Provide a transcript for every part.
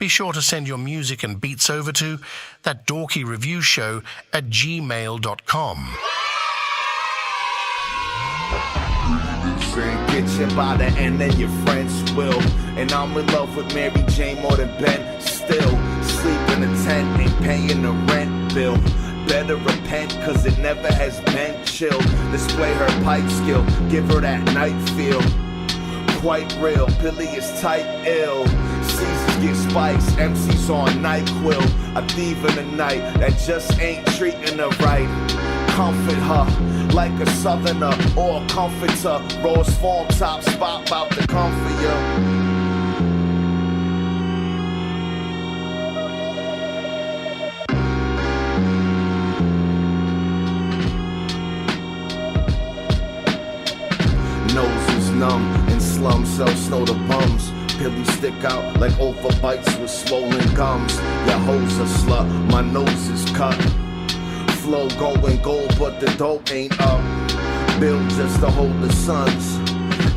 Be sure to send your music and beats over to ThatDorkyReviewShow@gmail.com. Get you by the end and your friends will. And I'm in love with Mary Jane more than Ben. Still, sleep in a tent, ain't paying the rent bill. Better repent, cause it never has been chill. Display her pipe skill, give her that night feel. Quite real, Billy is tight ill. Caesars get spikes, MCs on NyQuil. A thief in the night that just ain't treating her right. Comfort her like a southerner or a comforter. Rose form top spot about to comfort you. Nose is numb and slum sell snow to bums. Pilly stick out like overbites with swollen gums. Your hoes a slut, my nose is cut. Flow going gold, but the dope ain't up. Build just to hold the suns.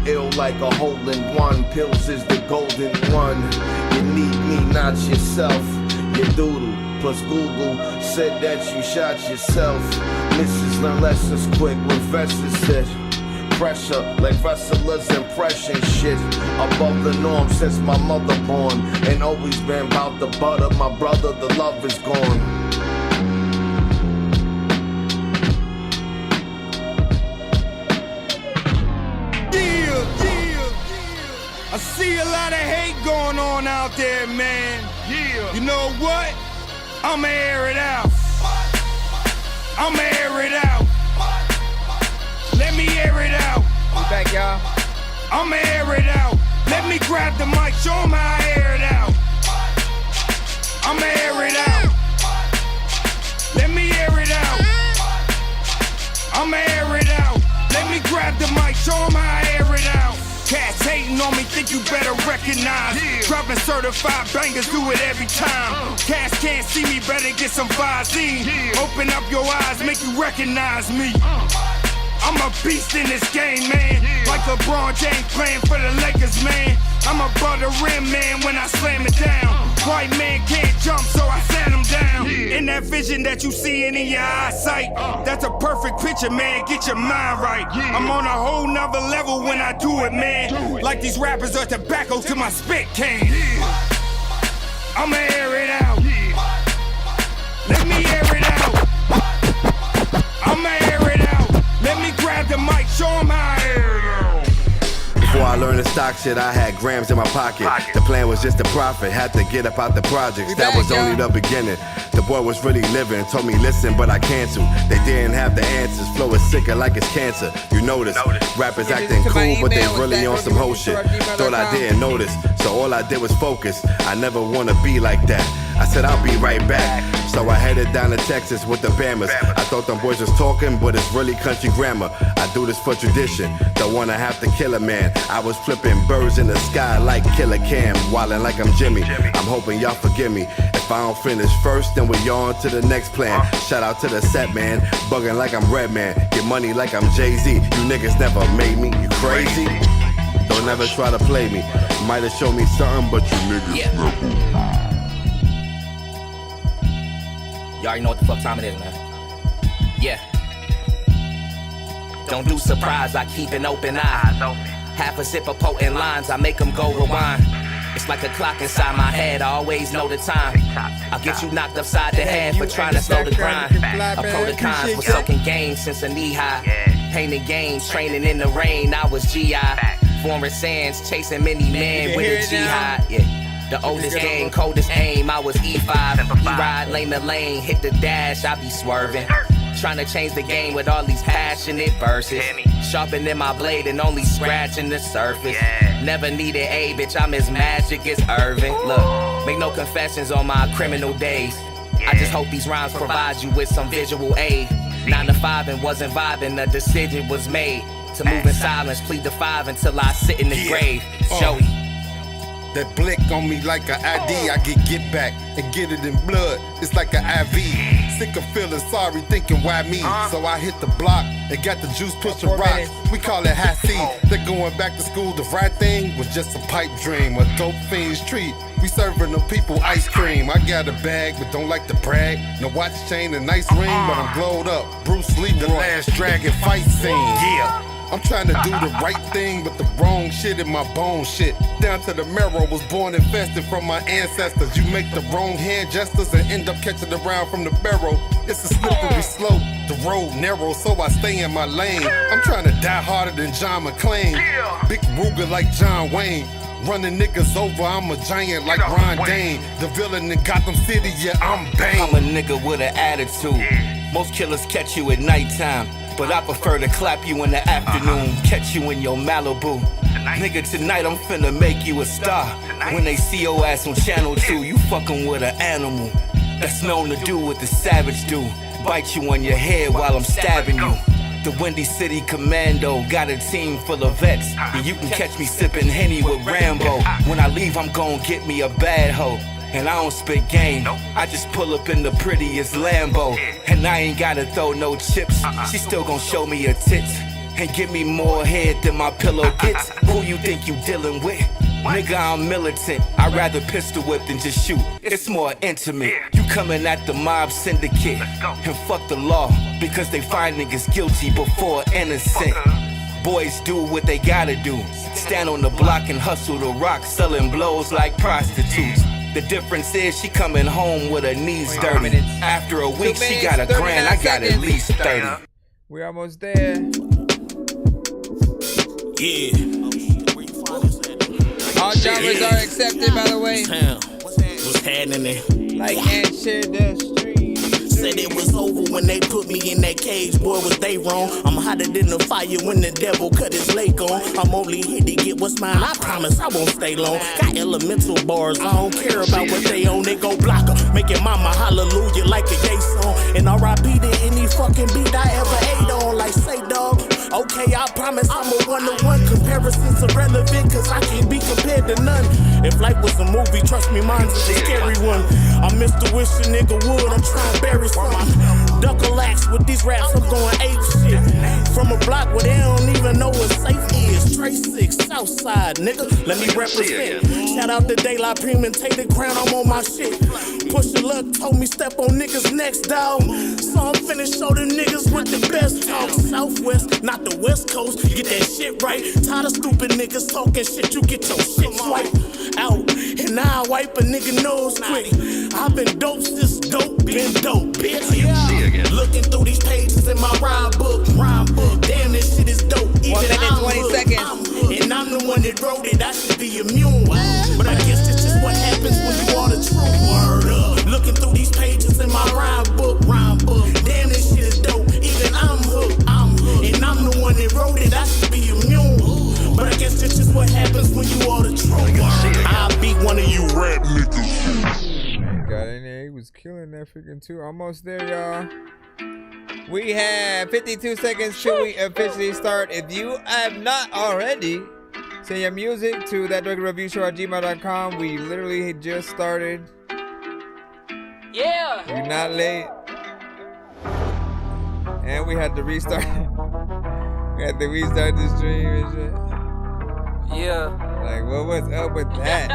Ill like a hole in one. Pills is the golden one. You need me, not yourself. Your doodle plus Google said that you shot yourself. Misses learn lessons quick when vessels sit. Pressure like wrestlers impression shit. Above the norm since my mother born. Ain't always been about the butter. My brother, the love is gone. I see a lot of hate going on out there, man. Yeah. You know what? I'ma air it out. I'ma air it out. Let me air it out. We back, y'all. I'ma air it out. Let me grab the mic, show 'em how I air it out. I'ma air it out. Let me air it out. I'ma air it out. Let me grab the mic, show 'em how I air it out. Cats hating on me, think you better recognize. Yeah. Dropping certified bangers, do it every time. Cats can't see me, better get some Visine. Yeah. Open up your eyes, make you recognize me. I'm a beast in this game, man. Yeah. Like LeBron James playing for the Lakers, man. I'm above the rim, man, when I slam it down. White man can't jump, so I sat him down. Yeah. In that vision that you see in your eyesight, that's a perfect picture, man, get your mind right. Yeah. I'm on a whole nother level when I do it, man. Do it. Like these rappers are tobacco to my spit can. Yeah. I'ma air it out. Yeah. Let me air it out. I'ma air it out. Let me grab the mic, show 'em how I air it out. Before I learned the stock shit, I had grams in my pocket. The plan was just to profit, had to get up out the projects. That was only the beginning. The boy was really living, told me listen, but I canceled. They didn't have the answers, flow is sicker like it's cancer. You notice, rappers acting cool, but they really on some whole shit. Thought I didn't notice, so all I did was focus. I never wanna be like that. I said I'll be right back. So I headed down to Texas with the Bammers. I thought them boys was talking, but it's really country grammar. I do this for tradition, don't wanna have to kill a man. I was flipping birds in the sky like Killer Cam, wildin' like I'm Jimmy. I'm hoping y'all forgive me. If I don't finish first, then we on to the next plan. Shout out to the set man, bugging like I'm Redman. Get money like I'm Jay-Z. You niggas never made me, you crazy? Don't ever try to play me. Might have showed me something, but you niggas never. You already know what the fuck time it is, man. Yeah. Don't do surprise, I keep an open eye. Half a sip of potent lines, I make them go rewind. It's like a clock inside my head, I always know the time. I'll get you knocked upside the head for trying to slow the grind. A pro to cons, was soaking games since a knee high. Painting games, training in the rain, I was G.I. Foreign sands, chasing many men with a jihad. Yeah. The oldest gang, coldest aim, I was E5. He ride lane to lane, hit the dash, I be swerving. Trying to change the game with all these passionate verses. Sharpening my blade and only scratching the surface. Never needed a bitch, I'm as magic as Irving. Look, make no confessions on my criminal days. I just hope these rhymes provide you with some visual aid. 9 to 5 and wasn't vibing, the decision was made. To move in silence, plead the 5 until I sit in the grave. Joey. That blick on me like an ID, I get back and get it in blood, it's like an IV. Sick of feeling sorry, thinking why me? So I hit the block and got the juice pushing rocks. We call it high C. They're going back to school, the right thing was just a pipe dream, a dope fiend's treat. We serving them people ice cream. I got a bag, but don't like to brag. No watch, chain, and nice ring, but I'm glowed up. Bruce Lee, the last dragon fight scene. Yeah. I'm trying to do the right thing, but the wrong shit in my bone shit. Down to the marrow, was born infested from my ancestors. You make the wrong hand gestures and end up catching the round from the barrel. It's a slippery slope, the road narrow, so I stay in my lane. I'm trying to die harder than John McClane. Big Ruger like John Wayne. Running niggas over, I'm a giant like Ron Dane. The villain in Gotham City, yeah, I'm Bane. I'm a nigga with an attitude. Most killers catch you at nighttime, but I prefer to clap you in the afternoon. Catch you in your Malibu. Nigga, tonight I'm finna make you a star. When they see your ass on channel 2, you fucking with an animal that's known to do what the savage do. Bite you on your head while I'm stabbing you. The Windy City Commando got a team full of vets, and you can catch me sipping Henny with Rambo. When I leave, I'm gon' get me a bad hoe, and I don't spit game. I just pull up in the prettiest Lambo, and I ain't gotta throw no chips. She still gon' show me her tits and give me more head than my pillow gets. Who you think you dealing with? Nigga, I'm militant. I'd rather pistol whip than just shoot. It's more intimate. You coming at the mob syndicate and fuck the law because they find niggas guilty before innocent. Boys do what they gotta do. Stand on the block and hustle the rock, selling blows like prostitutes. The difference is she coming home with her knees dirty. After a week, she got a grand. I got at least 30. We're almost there. Yeah. All genres are accepted, by the way. What's happening? Like and share the stream. Said it was over when they put me in that cage. Boy, was they wrong? I'm hotter than the fire when the devil cut his leg on. I'm only here to get what's mine. I promise I won't stay long. Got elemental bars. I don't care about what they own. They go block 'em. Make your mama hallelujah like a gay song. And R.I.P. to any fucking beat I ever ate on. Like say dog. Okay, I promise I'm a one-to-one. Comparisons irrelevant, cause I can't be compared to none. If life was a movie, trust me, mine's a scary one. I Mr. Wish a nigga would, I'm trying to bury some. Duckle-axe with these raps, I'm going ape shit. From a block where they don't even know what safe is. Trey 6, Southside, nigga, let me represent. Shout out to Daylight Premeditated Crown, I'm on my shit. Push your luck, told me step on niggas next, dog. So I'm finna show them niggas what the best talk. Southwest, not the West Coast, get that shit right. Tired of stupid niggas talking shit, you get your shit swiped out. And now I wipe a nigga nose quick. I've been dope since dope, been dope, bitch. Looking through these pages in my rhyme book. Damn, this shit is dope. Even 1 minute, 20 seconds. And I'm the one that wrote it, I should be immune. But I guess that's just what happens when you are the truth. Word up. Looking through these pages in my rhyme book. Damn, this shit is dope. Even I'm hooked. And I'm the one that wrote it, I should be immune. But I guess that's just what happens when you are the truth. I'll be one of you rap niggas. Got in there, he was killing that freaking too. Almost there, y'all. We have 52 seconds till we officially start. If you have not already, send your music to ThatDorkyReviewShow@gmail.com. We literally just started. Yeah. You're not late. And we had to restart. We had to restart the stream and shit. Yeah. Like, what was up with that?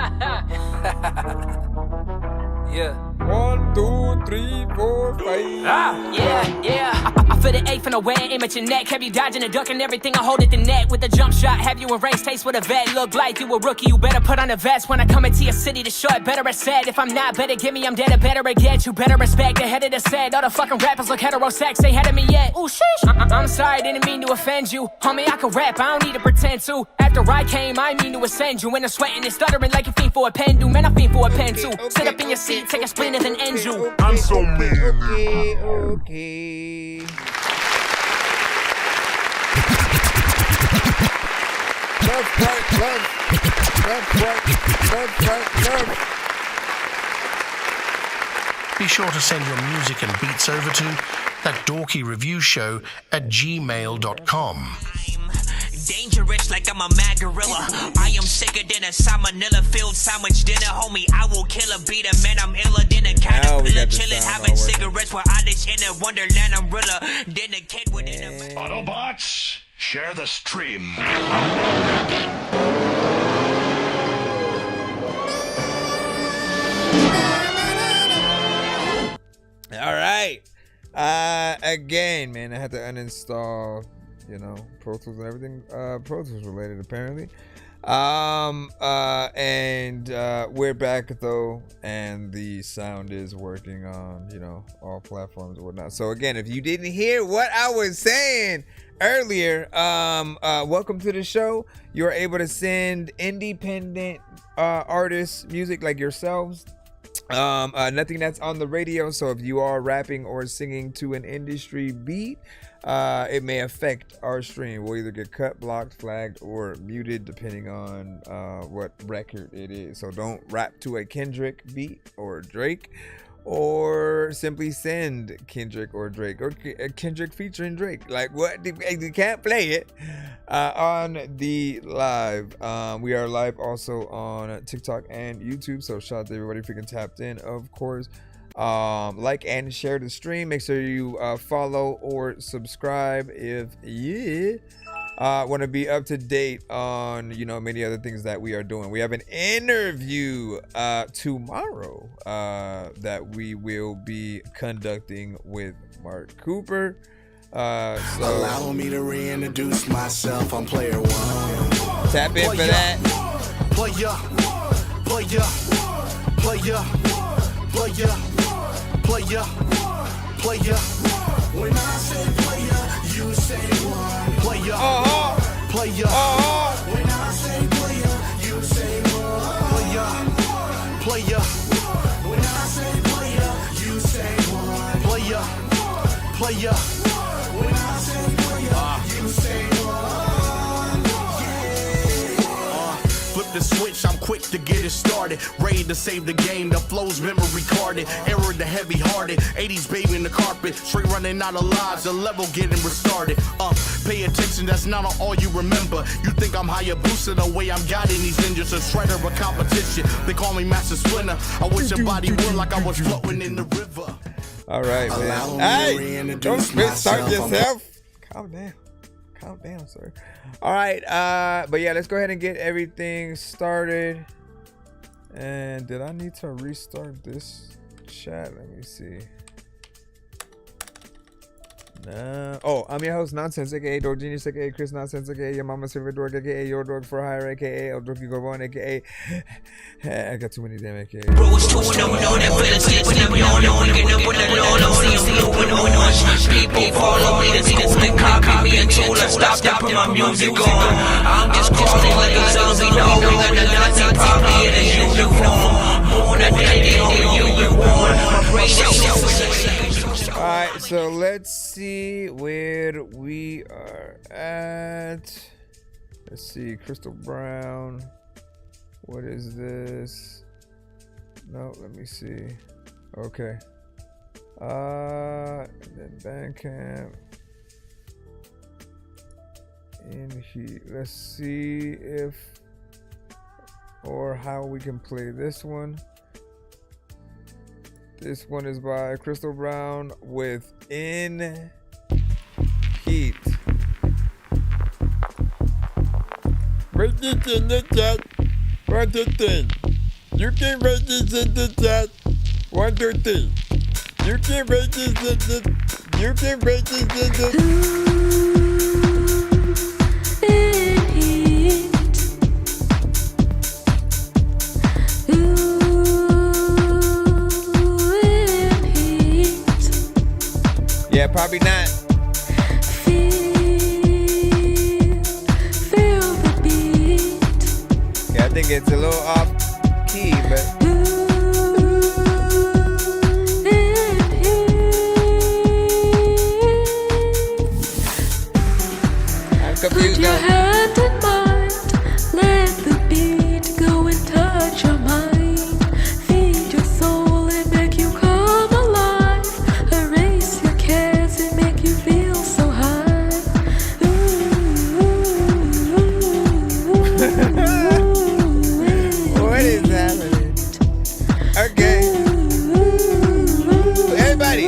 Yeah. 1, 2, 3, 4, 5. Yeah. I feel the eighth in the way, aim at your neck. Have you dodging and ducking everything? I hold at the net with a jump shot. Have you in race taste with a vet? Look like you a rookie. You better put on a vest when I come into your city to show it. Better as said. If I'm not, better give me. I'm dead. I better get you. Better respect the head of the set. All the fucking rappers look heterosex. Ain't had of me yet. Ooh, sheesh. I'm sorry, didn't mean to offend you. Homie, I can rap. I don't need to pretend to. After I came, I mean to ascend you. And I'm sweating and stuttering like you fiend for a pen do. Man, I fiend for a pen too. Sit up in your seat, take a splinter, then end you. I'm so mean. Okay. Love. Be sure to send your music and beats over to ThatDorkyReviewShow@gmail.com. Dangerous like I'm a mad gorilla. I am sicker than a salmonella filled sandwich dinner, homie. I will kill a beat a man. I'm iller than a caterpillar, chilling, having cigarettes while I dish in a wonderland. I'm realer than a kid within a man. Autobots, share the stream. Again, man, I had to uninstall, Pro Tools and everything. Pro Tools related, apparently. And we're back though, and the sound is working on, all platforms and whatnot. So again, if you didn't hear what I was saying earlier, welcome to the show. You're able to send independent artists music like yourselves. Nothing that's on the radio. So if you are rapping or singing to an industry beat, it may affect our stream. We'll either get cut, blocked, flagged, or muted depending on what record it is. So don't rap to a Kendrick beat or Drake, or simply send Kendrick or Drake, or Kendrick featuring Drake. Like, what? You can't play it on the live. We are live also on TikTok and YouTube, so shout out to everybody freaking tapped in, of course. Like and share the stream. Make sure you follow or subscribe if you want to be up to date on many other things that we are doing. We have an interview tomorrow that we will be conducting with Mark Cooper. So allow me to reintroduce myself. I'm player one. Tap in for that. Player. When I say player, you say one. Player. Player. When I say player, you say one. Player. When I say player, you say one. Player. When I say player, you say one. Yeah. Flip the switch, I'm quick to get it started. Ready to save the game, the flow's memory carded. Error the heavy hearted, 80s baby in the carpet. Straight running out of lives, the level getting restarted. Pay attention, that's not all you remember. You think I'm higher boosted the way I'm guiding these ninjas. A shredder of competition, they call me Master Splinter. I wish your body would like I was floating in the river. All right, man. Hey, don't start yourself. Calm down, sir. All right, but yeah, let's go ahead and get everything started. And did I need to restart this chat? Let me see. No. Oh, I'm your host, Nonsense, aka Dork Genius, aka Chris Nonsense, aka your mama's favorite dork, aka your dork for hire, aka El Dorky Go On, aka I got too many damn aka. Bro, it's too no, that feel it, sleep when I'm yawning, waking up with a no, see you open on. People follow me, the school and copy me until I stop put my music on. I'm just crawling like a zombie, no, we got the Nazi poppy in a uniform. Born a day, you born, my brain is Alright, so let's see where we are at. Let's see, Crystal Brown. What is this? No, let me see. Okay. And then Bandcamp. In here. Let's see if or how we can play this one. This one is by Crystal Brown with In Heat. Write this in the chat. 1 to 10. You can write this in the chat. 1 to 10. You can write this in the. You can write this in the. Yeah, probably not. Feel the beat. Yeah, I think it's a little off key, but. I'm confused now. Put your hand in mind. Let the beat go and touch your mind. Feed your soul and make you come alive. Erase your cares and make you feel so high. What is happening? Okay. Everybody.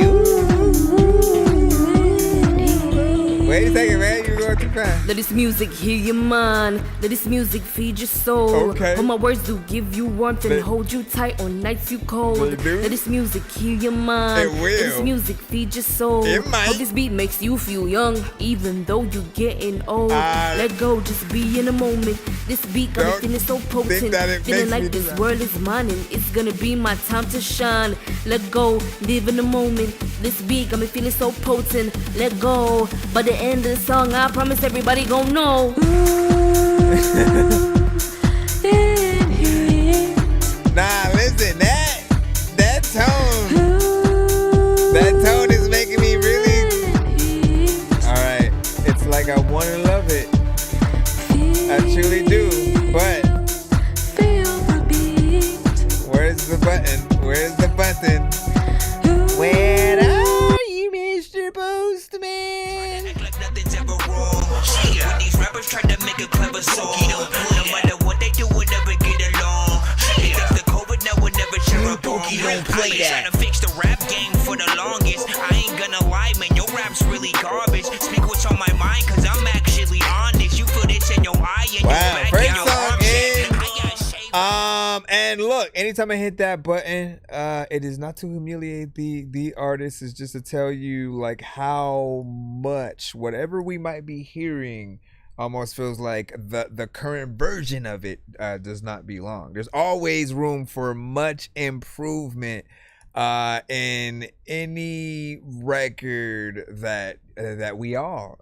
Wait a second, man. You're going too Okay. Let this music heal your mind. Let this music feed your soul. Okay. All my words do give you warmth and hold you tight on nights you cold. They do. Let this music heal your mind. It will. Let this music feed your soul. It might. Hope this beat makes you feel young, even though you getting old. Let go, just be in the moment. This beat got me feeling so potent. Feeling like this world is mine and it's gonna be my time to shine. Let go, live in the moment. This beat got me feeling so potent. Let go. By the end of the song, I promise everybody gon' know. Nah, listen, that tone is making me really. All right, it's like I wanna love it. I truly do, but where's the button? Where's the button? Where are you, Mr. Postman? When these rappers try to make a clever song, no matter what they do, we'll never get along. They fix the COVID, now we'll never share a bomb. Don't play I've been that. trying to fix the rap game for the longest. I ain't gonna lie, man, your rap's really garbage. Speak what's on my mind, cause I'm actually honest. You feel this in your eye and Wow, your back first and your song arms. is I got shaped. and look, anytime I hit that button, it is not to humiliate the artist, it's just to tell you like how much whatever we might be hearing almost feels like the current version of it does not belong. There's always room for much improvement in any record that we all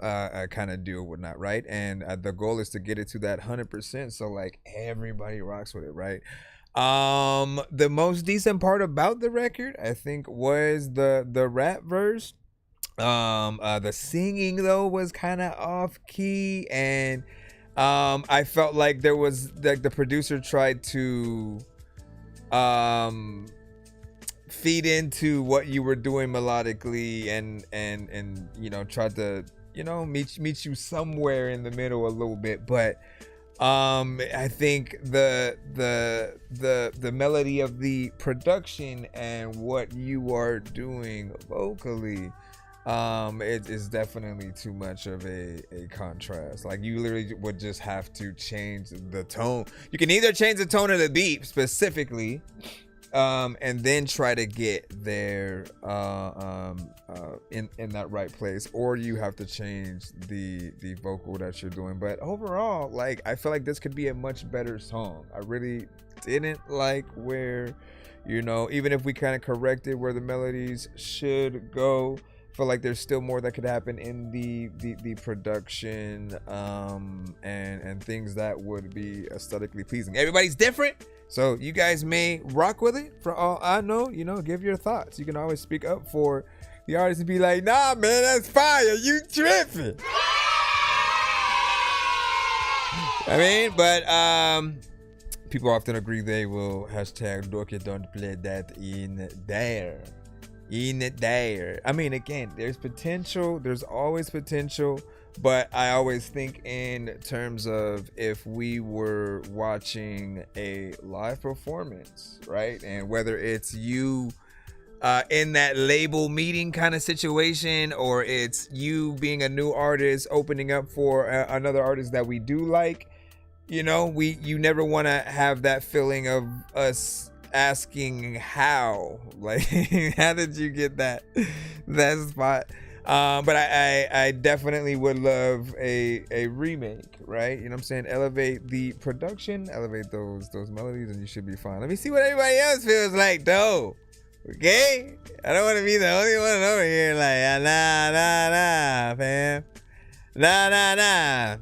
kind of do or whatnot, right? And the goal is to get it to that 100%, so like everybody rocks with it, right? The most decent part about the record, I think, was the rap verse. The singing though was kind of off key, and I felt like there was like the producer tried to feed into what you were doing melodically and you know, tried to, you know, meet you somewhere in the middle a little bit, but I think the melody of the production and what you are doing vocally, it is definitely too much of a contrast. Like you literally would just have to change the tone. You can either change the tone of the beat specifically, and then try to get there in that right place, or you have to change the vocal that you're doing. But overall, like, I feel like this could be a much better song. I really didn't like where, you know, even if we kind of corrected where the melodies should go, I feel like there's still more that could happen in the production, and things that would be aesthetically pleasing. Everybody's different, so you guys may rock with it. For all I know, you know, give your thoughts. You can always speak up for the artist and be like, nah, man, that's fire. You tripping. I mean, but people often agree they will hashtag Dorky don't play that in there. I mean, again, there's potential. There's always potential. But I always think in terms of if we were watching a live performance, right? And whether it's you in that label meeting kind of situation, or it's you being a new artist opening up for another artist that we do like, you know, you never want to have that feeling of us asking how, like, how did you get that spot? But I definitely would love a remake, right? You know what I'm saying? Elevate the production, elevate those melodies, and you should be fine. Let me see what everybody else feels like, though. Okay? I don't want to be the only one over here like, nah, fam. Nah.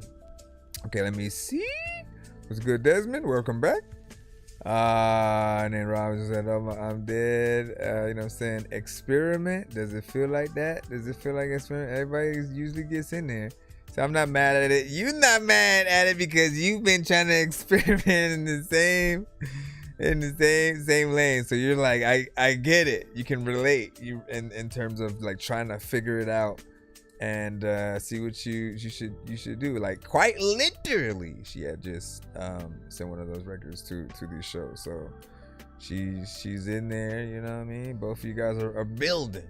Okay, let me see. What's good, Desmond? Welcome back. And then Robin said, oh, I'm dead. You know what I'm saying? Experiment. Does it feel like that? Does it feel like experiment? Everybody usually gets in there. So I'm not mad at it. You're not mad at it because you've been trying to experiment in the same lane. So you're like, I get it. You can relate. You in terms of like trying to figure it out and see what you should do. Like, quite literally, she had just sent one of those records to these shows. So she's in there, you know what I mean? Both of you guys are building.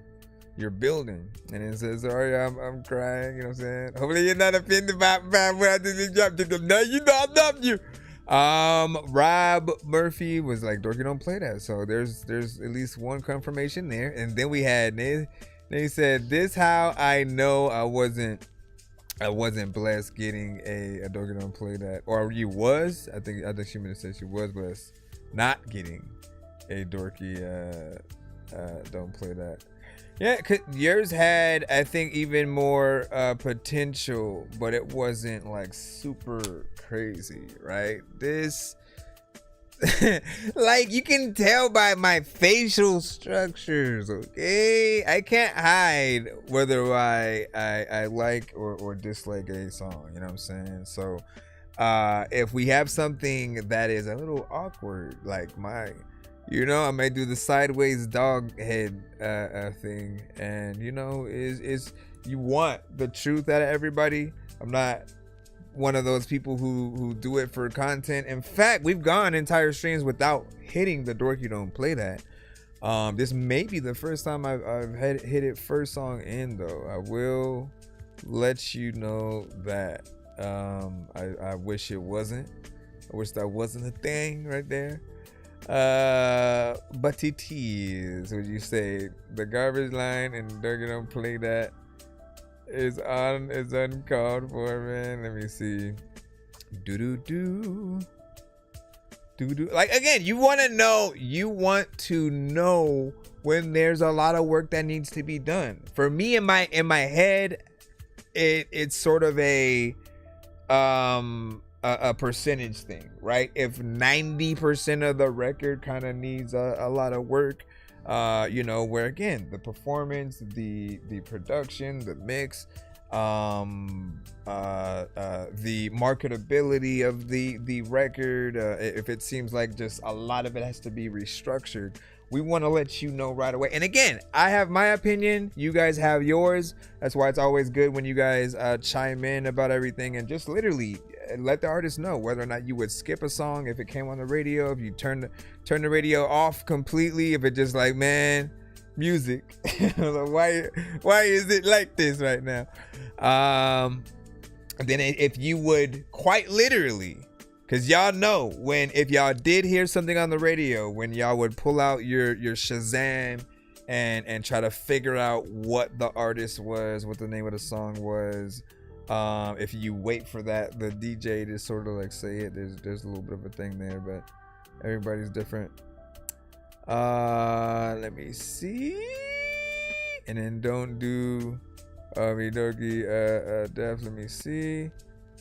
you're building. And it says, sorry, I'm crying, you know what I'm saying? Hopefully you're not offended by what I just dropped. No, you know I love you. Rob Murphy was like, Dorky, don't play that. So there's at least one confirmation there. And then we had they said, this how I know I wasn't blessed getting a Dorky don't play that. Or you was. I think she meant to say she was blessed not getting a Dorky don't play that. Yeah, 'cause yours had, I think, even more potential, but it wasn't like super crazy, right? This, like, you can tell by my facial structures, okay? I can't hide whether I like or dislike a song, you know what I'm saying? So, if we have something that is a little awkward, like I may do the sideways dog head thing, and is you want the truth out of everybody. I'm not one of those people who do it for content. In fact, we've gone entire streams without hitting the Dorky don't play that. This may be the first time I've hit it first song in, though. I will let you know that. I wish it wasn't. I wish that wasn't a thing right there. But it is, would you say the garbage line and Dorky don't play that is uncalled for, man? Let me see. Do. Like, again, you want to know when there's a lot of work that needs to be done. For me, in my head, it's sort of a percentage thing, right? If 90% of the record kind of needs a lot of work, where again, the performance, the production, the mix, the marketability of the record, if it seems like just a lot of it has to be restructured, we want to let you know right away. And again, I have my opinion, you guys have yours. That's why it's always good when you guys chime in about everything and just literally let the artist know whether or not you would skip a song if it came on the radio, if you turn the radio off completely, if it just like, man, music. why is it like this right now? And then if you would quite literally, because y'all know if y'all did hear something on the radio, when y'all would pull out your Shazam and try to figure out what the artist was, what the name of the song was. If you wait for the DJ to sort of like say it, there's a little bit of a thing there, but everybody's different. Let me see. And then don't do Dorky Def. Let me see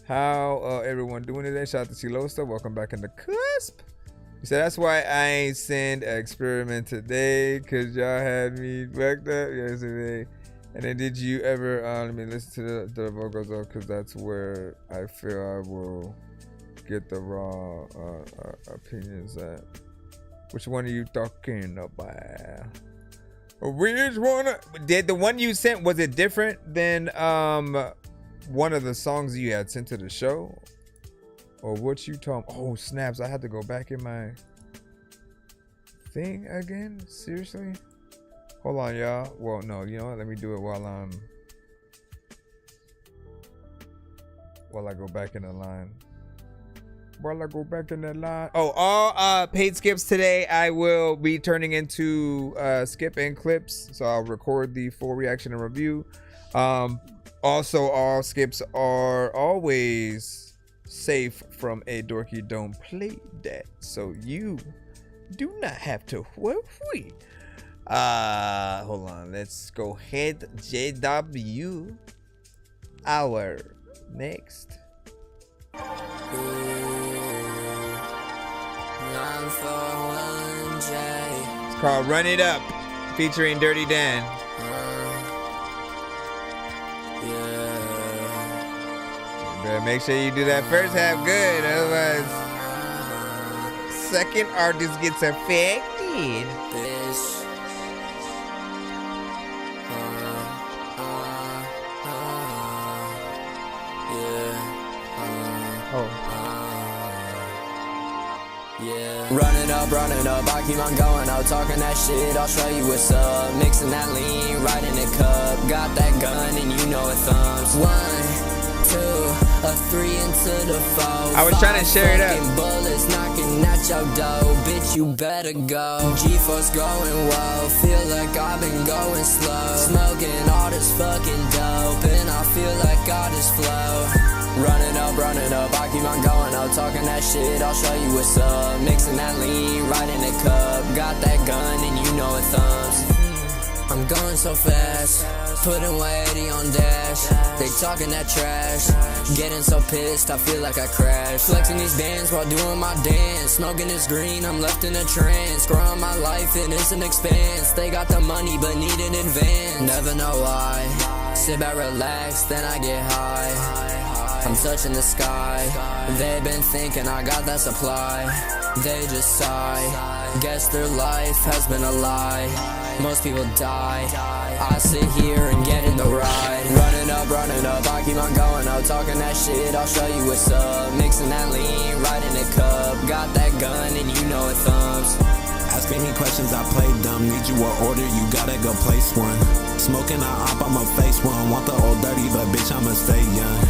how everyone doing today. Shout out to Silosta. Welcome back in the cusp. He said that's why I ain't send an experiment today, cause y'all had me fucked up yesterday. And then did you ever let me listen to the vocals though, because that's where I feel I will get the raw opinions at. Which one are you talking about? Which one? Did the one you sent, was it different than one of the songs you had sent to the show? Or what you talking? Oh snaps, I had to go back in my thing again? Seriously? Hold on, y'all. Well, no, you know what? Let me do it while I go back in the line. Oh, all paid skips today I will be turning into skip and clips. So I'll record the full reaction and review. Also, all skips are always safe from a Dorky don't play that. So you do not have to worry. Hold on, let's go ahead. JW, our next. It's called Run It Up, featuring Dirty Dan. You better make sure you do that first half good, otherwise second artist gets affected. Yeah. Run it up, I keep on going out, talking that shit, I'll show you what's up. Mixing that lean, right in the cup. Got that gun and you know it thumbs. 1, 2, a 3 into the 4. I was trying to share it up. Bullets knocking at your door, bitch, you better go. G-force going wild, feel like I've been going slow. Smoking all this fucking dope, and I feel like all this flow. Run it up, I keep on going out, talking that shit, I'll show you what's up. Mixing that lean, right in the cup. Got that gun and you know it thumbs. I'm going so fast, putting 180 on dash. They talking that trash, getting so pissed, I feel like I crashed. Flexing these bands while doing my dance. Smoking this green, I'm left in a trance. Growing my life and it's an expanse. They got the money but need it in advance. Never know why, sit back, relax, then I get high. I'm touching the sky. They've been thinking I got that supply. They just sigh. Guess their life has been a lie. Most people die. I sit here and get in the ride. Run it up, I keep on going out, talking that shit, I'll show you what's up. Mixing that lean, right in the cup. Got that gun and you know it thumbs. Asking me questions, I play dumb. Need you an order, you gotta go place one. Smoking a op, I'ma face one. Want the old dirty, but bitch, I'ma stay young.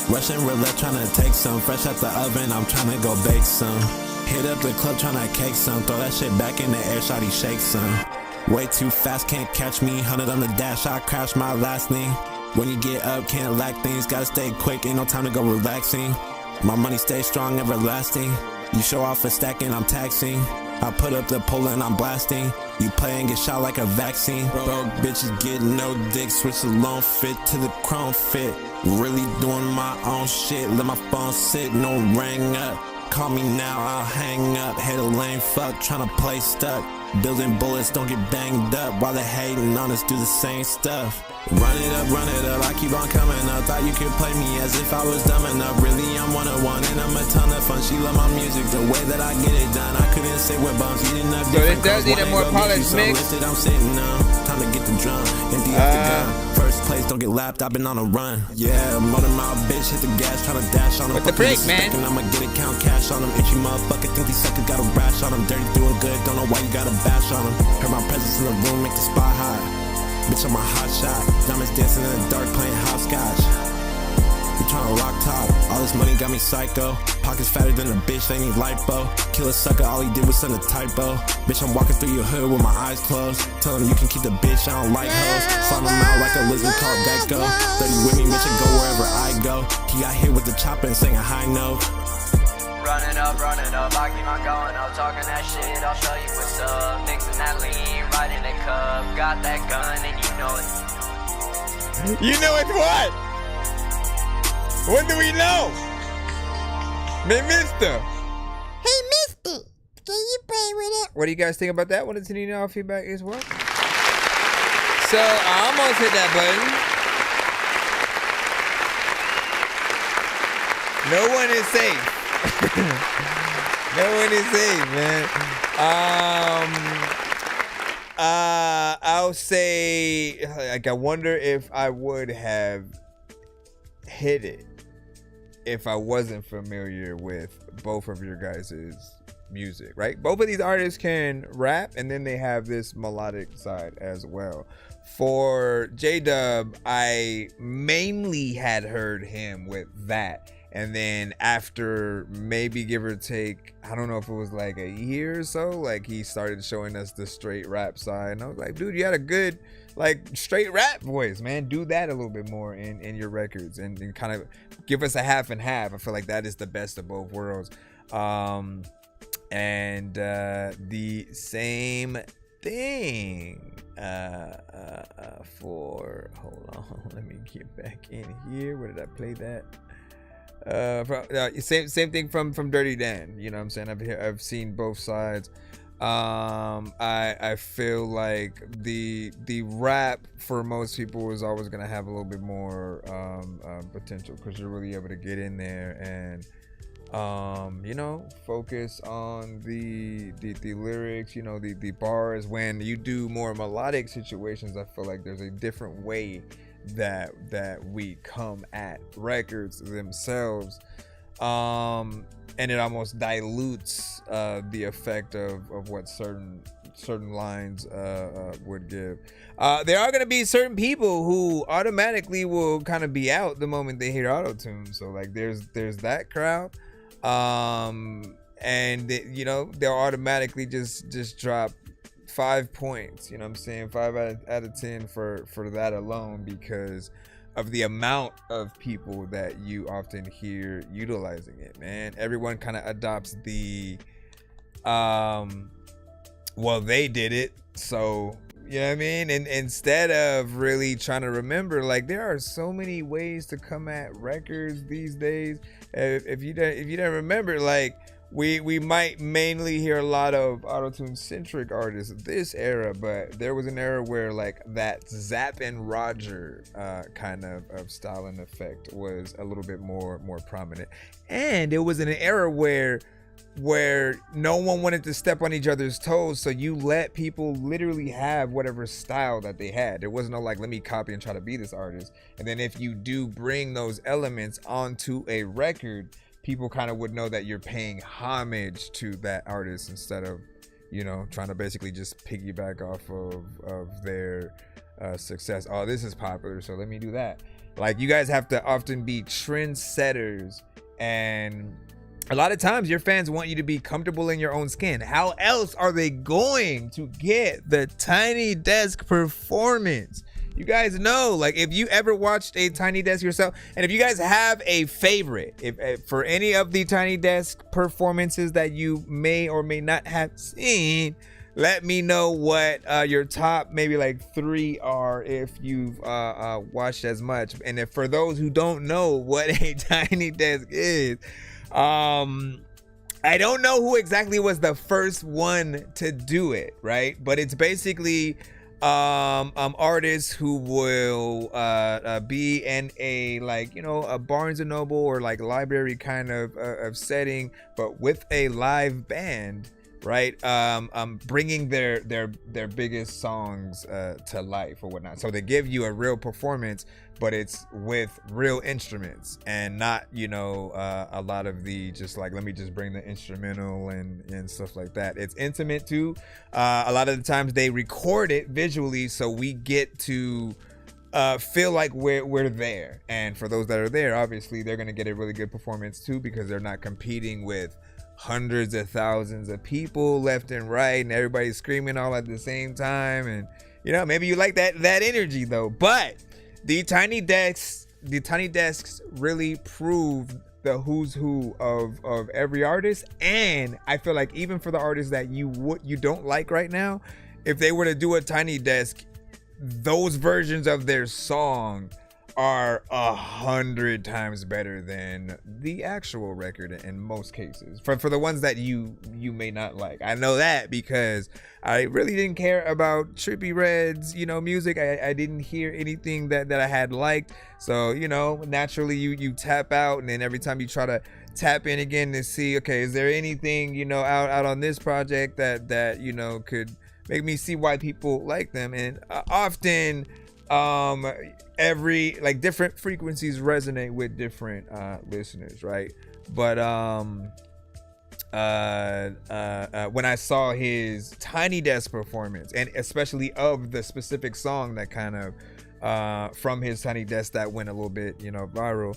Russian roulette, tryna take some. Fresh out the oven, I'm tryna go bake some. Hit up the club, tryna cake some. Throw that shit back in the air, shawty shake some. Way too fast, can't catch me. 100 on the dash, I crash my last knee. When you get up, can't lack things. Gotta stay quick, ain't no time to go relaxing. My money stays strong, everlasting. You show off for stacking, I'm taxing. I put up the pole and I'm blasting. You play and get shot like a vaccine. Broke bitches get no dick. Switch the loan fit to the chrome fit. Really doing my own shit. Let my phone sit, no ring up. Call me now, I'll hang up. Hit a lame fuck, tryna play stuck. Building bullets, don't get banged up. While they hating on us, do the same stuff. Run it up, I keep on coming up. Thought you could play me as if I was dumb enough. Really, I'm 101 and I'm a ton of fun. She love my music, the way that I get it done. I couldn't say what bumps, eating up different. So it does need a more polished mix. I'm sitting on, time to get the drum, empty off the gun. First place, don't get lapped, I've been on a run. Yeah, motor mouth bitch, hit the gas, tryna dash on them. With the brake, man. I'ma get it, count cash on them. Itchy motherfucker, think these suckers got a rash on them. Dirty doing good, don't know why you gotta bash on them. Heard my presence in the room, make the spot hot. Bitch, I'm a hot shot. Diamonds dancing in the dark, playing hopscotch. We tryna rock top. All this money got me psycho. Pockets fatter than a bitch, they need lipo. Kill a sucker, all he did was send a typo. Bitch, I'm walking through your hood with my eyes closed. Tell him you can keep the bitch, I don't like hoes. Slime him out like a lizard called Geico. 30 with me, bitch, and go wherever I go. He got hit with the chopper and sang a high note. Run it up, I keep on going out, talking that shit, I'll show you what's up. Mixing that lean, right in the cup. Got that gun and you know it. You know it's what? What do we know? Hey, mister. Hey, mister, can you play with it? What do you guys think about that? What does need our feedback as well? So I almost hit that button. No one is safe. No one is safe, man. I'll say, like, I wonder if I would have hit it if I wasn't familiar with both of your guys' music, right? Both of these artists can rap, and then they have this melodic side as well. For J-Dub, I mainly had heard him with that. And then after maybe give or take, I don't know if it was like a year or so, like he started showing us the straight rap side. And I was like, dude, you had a good like straight rap voice, man. Do that a little bit more in your records and kind of give us a half and half. I feel like that is the best of both worlds. And the same thing for, hold on, let me get back in here. Where did I play that? Same thing from Dirty Dan. You know what I'm saying? I've seen both sides. I feel like the rap for most people is always gonna have a little bit more potential because you're really able to get in there and you know, focus on the lyrics, you know, the bars. When you do more melodic situations, I feel like there's a different way that we come at records themselves. And it almost dilutes the effect of what certain lines would give. There are going to be certain people who automatically will kind of be out the moment they hear auto-tune. So like there's that crowd. And they'll automatically just drop 5 points. You know what I'm saying? 5 out of 10 for that alone, because of the amount of people that you often hear utilizing it, man. Everyone kind of adopts the well, they did it, so you know what I mean? And instead of really trying to remember, like, there are so many ways to come at records these days. If you don't remember, like, we might mainly hear a lot of auto-tune centric artists this era, but there was an era where like that Zapp and Roger kind of style and effect was a little bit more prominent. And it was in an era where no one wanted to step on each other's toes, so you let people literally have whatever style that they had. There wasn't no like, let me copy and try to be this artist. And then if you do bring those elements onto a record, people kind of would know that you're paying homage to that artist instead of, trying to basically just piggyback off of their success. Oh, this is popular, so let me do that. Like, you guys have to often be trendsetters, and a lot of times your fans want you to be comfortable in your own skin. How else are they going to get the Tiny Desk performance? You guys know, like, if you ever watched a Tiny Desk yourself, and if you guys have a favorite, if for any of the Tiny Desk performances that you may or may not have seen, let me know what your top maybe like 3 are if you've watched as much. And if for those who don't know what a Tiny Desk is, I don't know who exactly was the first one to do it, right? But it's basically artists who will be in a, like, a Barnes and Noble or like library kind of setting, but with a live band, right? Bringing their biggest songs to life or whatnot. So they give you a real performance, but it's with real instruments and not, a lot of the just like, let me just bring the instrumental and stuff like that. It's intimate too. A lot of the times they record it visually, so we get to feel like we're there. And for those that are there, obviously they're gonna get a really good performance too, because they're not competing with hundreds of thousands of people left and right, and everybody's screaming all at the same time. And maybe you like that energy though. But the Tiny Desks really proved the who's who of every artist. And I feel like even for the artists that you don't like right now, if they were to do a Tiny Desk, those versions of their song are 100 times better than the actual record in most cases. For the ones that you may not like. I know that because I really didn't care about Trippie Redd's, music. I didn't hear anything that I had liked. So, naturally you tap out, and then every time you try to tap in again to see, okay, is there anything, out on this project that could make me see why people like them. And often every, like, different frequencies resonate with different listeners, right? But when I saw his Tiny Desk performance, and especially of the specific song that kind of from his Tiny Desk that went a little bit viral,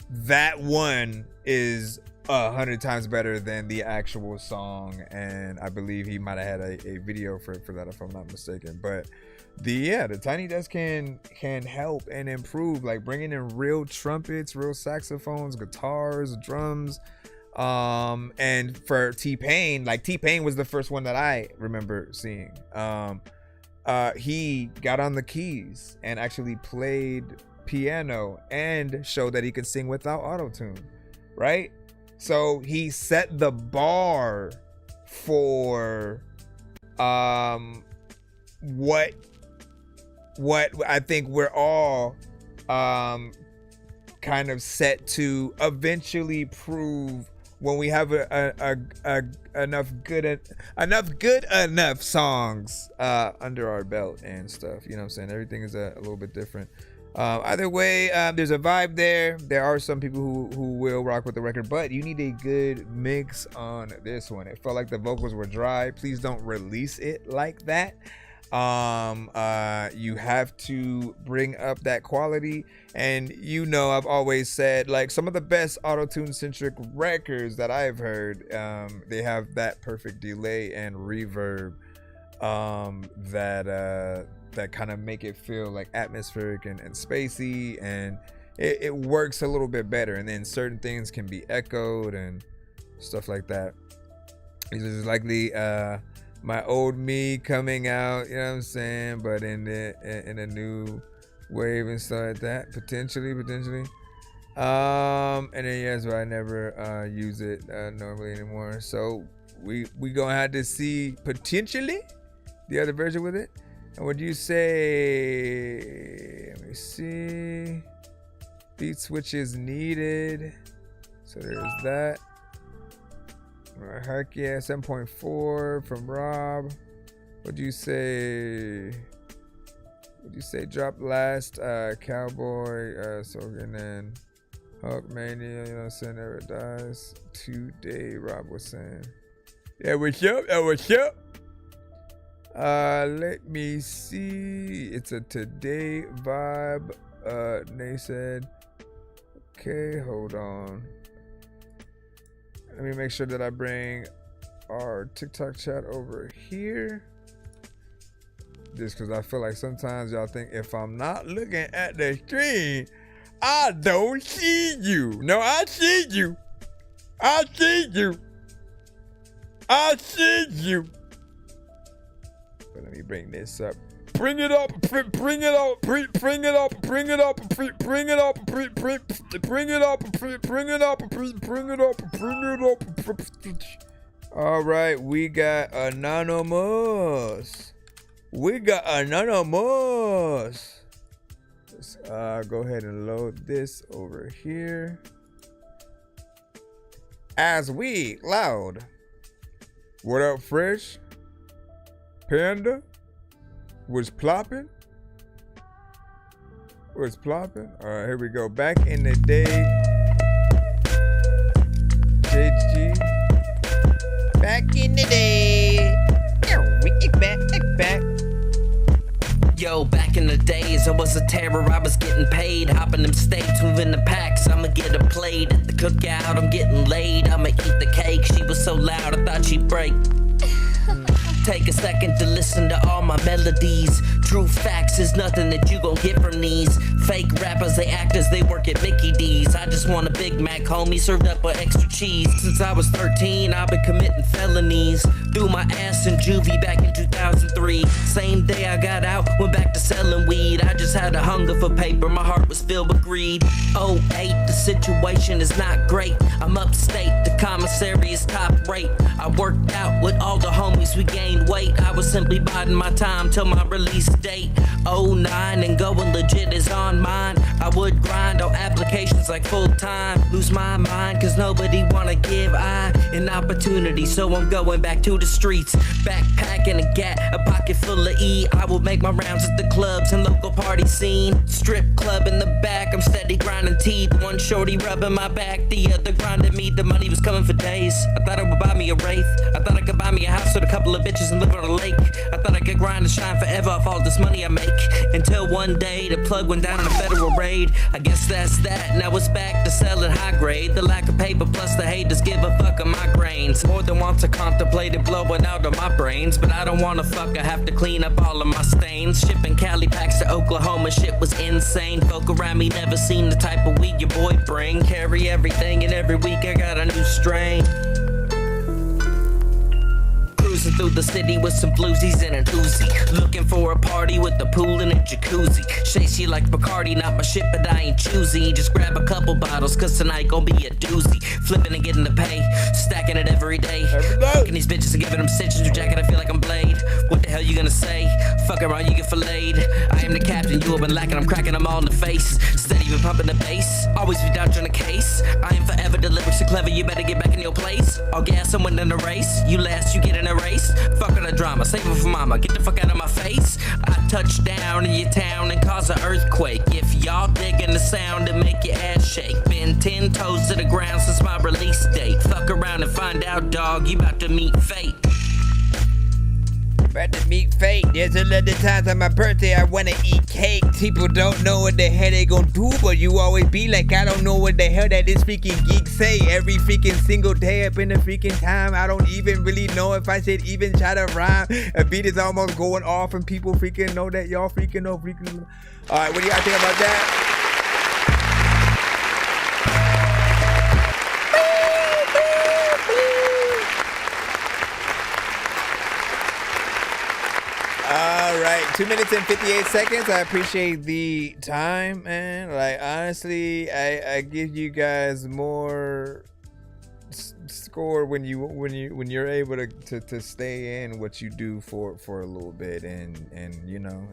that one is 100 times better than the actual song. And I believe he might have had a video for that, if I'm not mistaken. But the Tiny Desk can help and improve, like bringing in real trumpets, real saxophones, guitars, drums. And for T-Pain, like, T-Pain was the first one that I remember seeing. He got on the keys and actually played piano and showed that he could sing without auto-tune, right? So he set the bar for what I think we're all kind of set to eventually prove when we have enough good enough songs under our belt and stuff. You know what I'm saying? Everything is a little bit different. Either way, there's a vibe there. There are some people who will rock with the record, but you need a good mix on this one. It felt like the vocals were dry. Please don't release it like that. You have to bring up that quality, and you know I've always said, like, some of the best auto-tune centric records that I've heard, they have that perfect delay and reverb that kind of make it feel like atmospheric and spacey, and it works a little bit better. And then certain things can be echoed and stuff like that. This is like the my old me coming out, you know what I'm saying, but in a new wave and stuff like that, potentially. And then yes, but I never use it normally anymore. So we gonna have to see potentially the other version with it. And would you say, let me see, beat switches needed? So there's that. Heck yeah, 7.4 from Rob. Would you say drop last Cowboy, so and then Hulk Mania, you know what I'm saying, never dies. Today, Rob was saying. Yeah, what's up? Let me see. It's a today vibe. Nay said. Okay, hold on. Let me make sure that I bring our TikTok chat over here. Just because I feel like sometimes y'all think if I'm not looking at the screen, I don't see you. No, I see you. I see you. But let me bring this up. Bring it up. All right, we got anonymous. Let's go ahead and load this over here. As we loud. What up, Fresh? Panda? Was plopping? All right, here we go. Back in the day. JG. Back in the day. Back. Yo, back in the days, I was a terror, I was getting paid. Hopping them states, moving the packs, I'ma get a plate. At the cookout, I'm getting laid, I'ma eat the cake. She was so loud, I thought she'd break. Take a second to listen to all my melodies. True facts is nothing that you gon' get from these fake rappers. They actors, they work at Mickey D's. I just want a Big Mac, homie, served up with extra cheese. Since I was 13, I've been committing felonies. Threw my ass in juvie back in 2003. Same day I got out, went back to selling weed. I just had a hunger for paper, my heart was filled with greed. 08, the situation is not great. I'm upstate, the commissary is top rate. I worked out with all the homies, we gained weight. I was simply biding my time till my release date. 09 and going legit is on mine. I would grind on applications like full time. Lose my mind cause nobody wanna give I an opportunity. So I'm going back to the streets. Backpacking a gat, a pocket full of E. I will make my rounds at the clubs and local party scene. Strip club in the back, I'm steady grinding teeth. One shorty rubbing my back, the other grinding me. The money was coming for days. I thought it would buy me a Wraith. I thought I could buy me a house with a couple of bitches and live on a lake. I thought I could grind and shine forever off all this money I make. Until one day the plug went down in a federal raid. I guess that's that. Now it's back to selling high grade. The lack of paper plus the haters give a fuck of my grains. More than once I contemplated blowing out of my brains, but I don't wanna fuck. I have to clean up all of my stains. Shipping Cali packs to Oklahoma, shit was insane. Folk around me never seen the type of weed your boy bring. Carry everything and every week I got a new strain. Cruising through the city with some bluesies and an Uzi. Looking for a party with a pool and a jacuzzi. Chase you like Bacardi, not my shit, but I ain't choosy. Just grab a couple bottles, cause tonight gon' be a doozy. Flipping and getting the pay, stacking it every day. Fucking these bitches and giving them stitches. Your jacket, I feel like I'm Blade. What the hell you gonna say? Fuck around, you get filleted. I am the captain, you have been lacking, I'm cracking them all in the face. Steady been pumping the bass, always be dodging the case. I am forever delivered, so clever, you better get back in your place. I'll gas someone in the race, you last, you get in a race. Fuck the drama, save it for mama, get the fuck out of my face. I touch down in your town and cause an earthquake. If y'all digging the sound and make your ass shake. Been 10 toes to the ground since my release date. Fuck around and find out, dog, you about to meet fate. About to meet fate. There's a lot of times on my birthday I wanna eat cake. People don't know what the hell they gonna do, but you always be like, I don't know what the hell that this freaking geek say. Every freaking single day up in the freaking time, I don't even really know if I should even try to rhyme. A beat is almost going off and people freaking know that y'all freaking know. Alright, what do y'all think about that? All right, 2 minutes and 58 seconds. I appreciate the time, man. Like, honestly, I give you guys more score when you're able to stay in what you do for a little bit, and you know,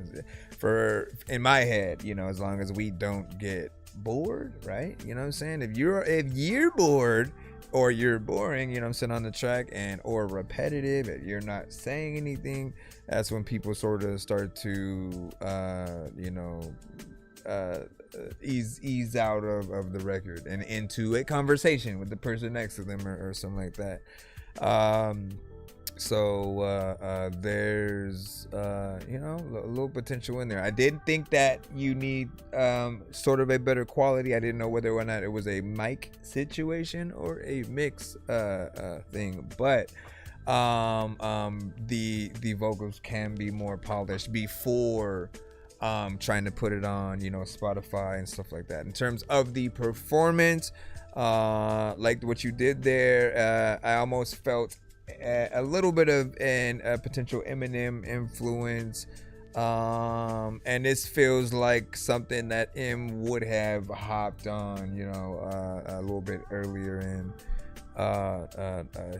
in my head, you know, as long as we don't get bored, right? You know what I'm saying? If you're bored or you're boring, you know what I'm saying, on the track, and or repetitive, if you're not saying anything, that's when people sort of start to ease out of the record and into a conversation with the person next to them or something like that. There's you know, a little potential in there. I did think that you need sort of a better quality. I didn't know whether or not it was a mic situation or a mix thing, but the vocals can be more polished before trying to put it on, you know, Spotify and stuff like that. In terms of the performance, like what you did there, I almost felt a little bit of a potential Eminem influence, and this feels like something that M would have hopped on, you know, a little bit earlier in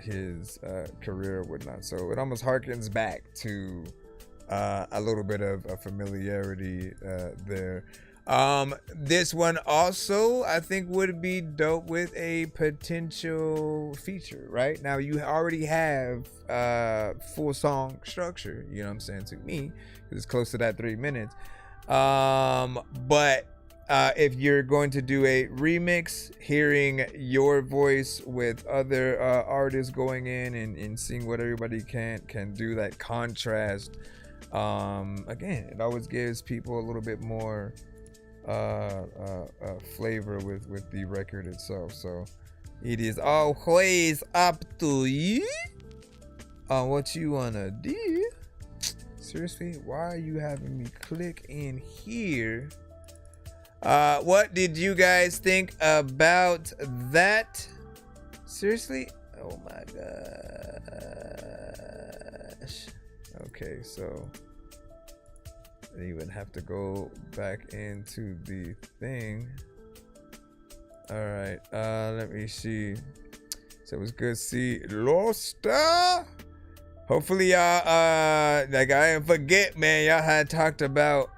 his career or whatnot. So it almost harkens back to a little bit of a familiarity there. This one also I think would be dope with a potential feature. Right now you already have full song structure, you know what I'm saying, to me, because it's close to that 3 minutes. But if you're going to do a remix, hearing your voice with other artists going in and seeing what everybody can do, that contrast, again, it always gives people a little bit more flavor with the record itself. So it is always up to you on what you wanna do. Seriously, why are you having me click in here? What did you guys think about that? Seriously? Oh my gosh. Okay, so I even have to go back into the thing. All right, let me see. So it was good to see Lost. Hopefully y'all like, I didn't forget, man. Y'all had talked about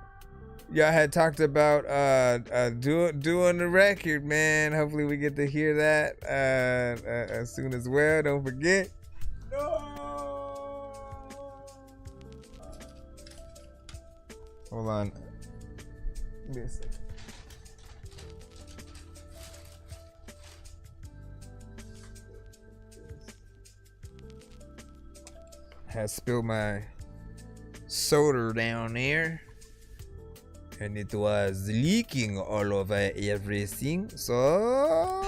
doing the record, man. Hopefully we get to hear that as soon as well. Don't forget. No. Hold on. Give me a second. Had spilled my soda down there, and it was leaking all over everything. So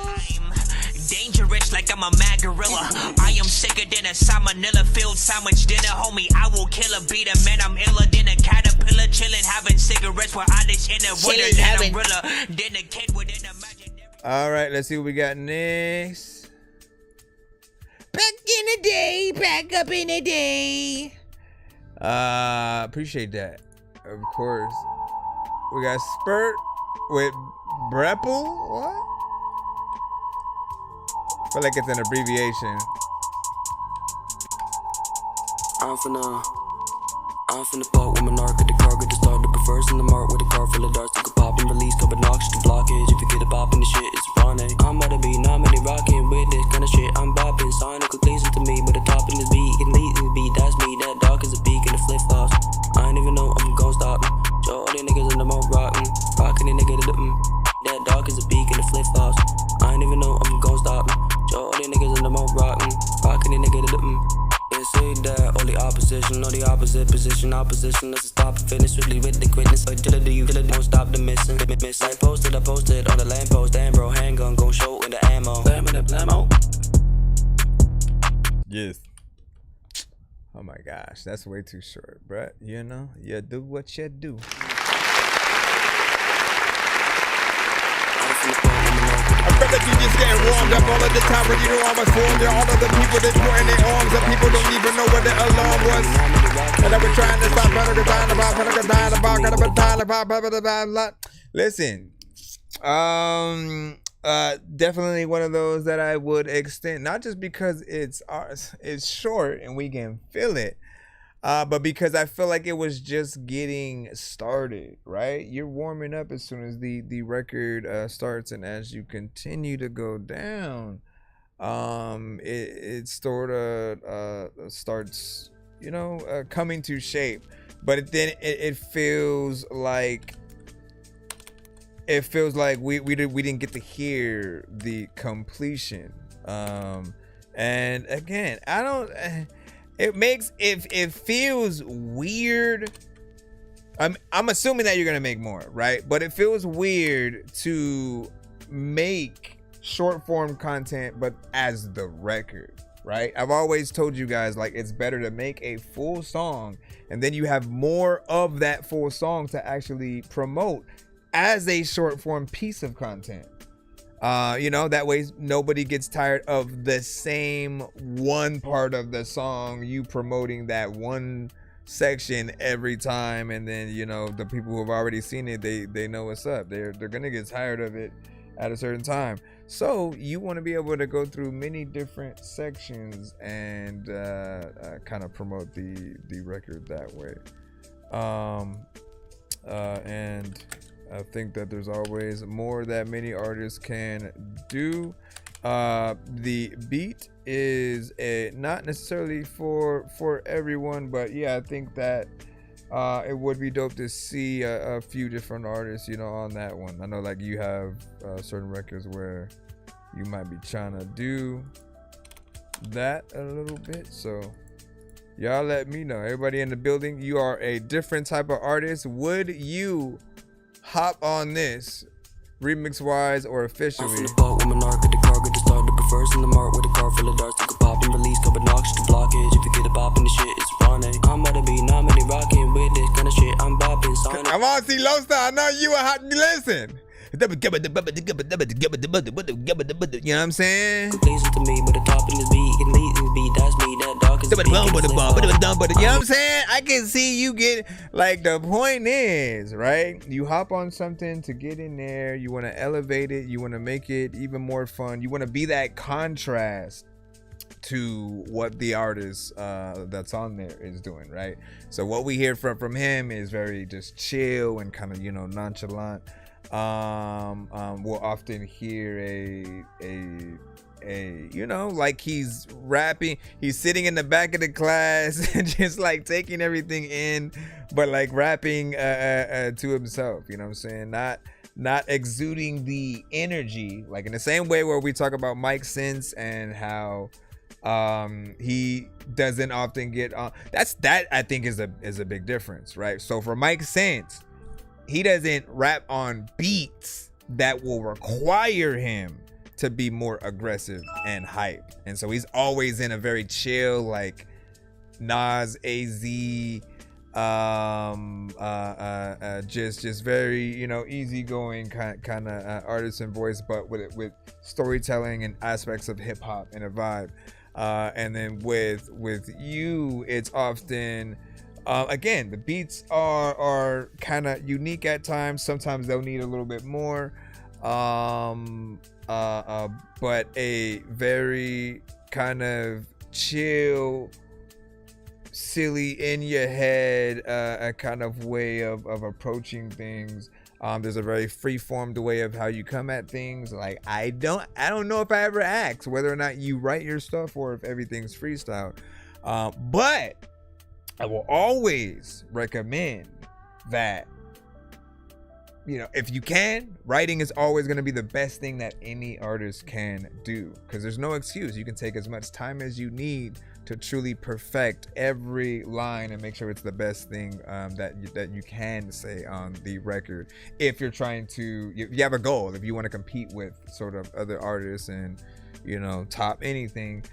dangerous like I'm a mad gorilla. I am sicker than a salmonella filled sandwich dinner, homie. I will kill a beater, man. I'm iller than a caterpillar, chilling, having cigarettes while I dish in the winter than a gorilla. Then a kid with an imaginary. All right, let's see what we got next. Back in the day, back up in the day. Appreciate that. Of course. We got Spurt with Brepple. What? I feel like it's an abbreviation. I'm finna fuck with my narc at the car, get the start to first in the mark with a car full of darts. Took a pop and release, couple knocks to blockage. If you get a pop in the shit, it's Ronnie. I'm about to be not many rocking with this kind of shit. I'm bopping, sonic pleasing to me, but the top in this beat, and leading the beat, that's me. That dark is a beak in the flip flops. position or the opposite position. Opposition, let's stop and finish swiftly with the quickness. Utility, utility, won't stop the missing. Miss, I posted on the lamppost. Damn, bro, handgun gon' show in the ammo. Ammo. Yes. Oh my gosh, that's way too short, bruh. You know, you do what you do. I bet that you just getting warmed up all of the time when you know almost formed. All of the people that's putting their arms up, people don't even know what the alarm was. And they were trying to stop. Listen, definitely one of those that I would extend, not just because it's short and we can feel it, but because I feel like it was just getting started, right? You're warming up as soon as the record starts, and as you continue to go down, it sort of starts, you know, coming to shape. But then it feels like we didn't get to hear the completion. And again, it feels weird. I'm assuming that you're gonna make more, right? But it feels weird to make short form content but as the record, right? I've always told you guys, like, it's better to make a full song and then you have more of that full song to actually promote as a short form piece of content. You know, that way nobody gets tired of the same one part of the song, you promoting that one section every time, and then, you know, the people who have already seen it, they know what's up. They're gonna get tired of it at a certain time. So you want to be able to go through many different sections and kind of promote the record that way. And I think that there's always more that many artists can do. The beat is not necessarily for everyone, but yeah, I think that it would be dope to see a few different artists, you know, on that one. I know, like, you have certain records where you might be trying to do that a little bit, so y'all let me know. Everybody in the building, you are a different type of artist. Would you hop on this, remix wise or officially? I'm from the boat with my narc at the cargo to start looking first in the mark with a car full of darts. Took a pop and release, couple knocks to blockage. If you get a pop in the shit, it's Ronnie. I'm about to be nominated rocking with this kind of shit. I'm bopping, signing. Come on, see, Low Star, I know you are hot. Listen. You know what I'm saying? Listen to me, but the top in this beat, and lead in the beat, that's me, that dog is You know what I'm saying? I can see you get, like, the point is, right? You hop on something to get in there. You want to elevate it. You want to make it even more fun. You want to be that contrast to what the artist that's on there is doing, right? So what we hear from him is very just chill and kind of, you know, nonchalant. We'll often hear a you know, like he's rapping, he's sitting in the back of the class and just like taking everything in, but like rapping to himself, you know what I'm saying? Not exuding the energy, like in the same way where we talk about Mike Sense and how he doesn't often get on. That I think is a big difference, right? So for Mike Sense, he doesn't rap on beats that will require him to be more aggressive and hype. And so he's always in a very chill, like Nas, AZ, just very, you know, easygoing kind of artist and voice, but with storytelling and aspects of hip hop and a vibe. And then with you, it's often again, the beats are kind of unique at times. Sometimes they'll need a little bit more, but a very kind of chill, silly, in your head a kind of way of approaching things. There's a very free-formed way of how you come at things. Like I don't know if I ever asked whether or not you write your stuff or if everything's freestyle, but I will always recommend that, you know, if you can, writing is always going to be the best thing that any artist can do, because there's no excuse. You can take as much time as you need to truly perfect every line and make sure it's the best thing that you can say on the record. If you're trying to, if you have a goal, if you want to compete with sort of other artists and, you know, top anything.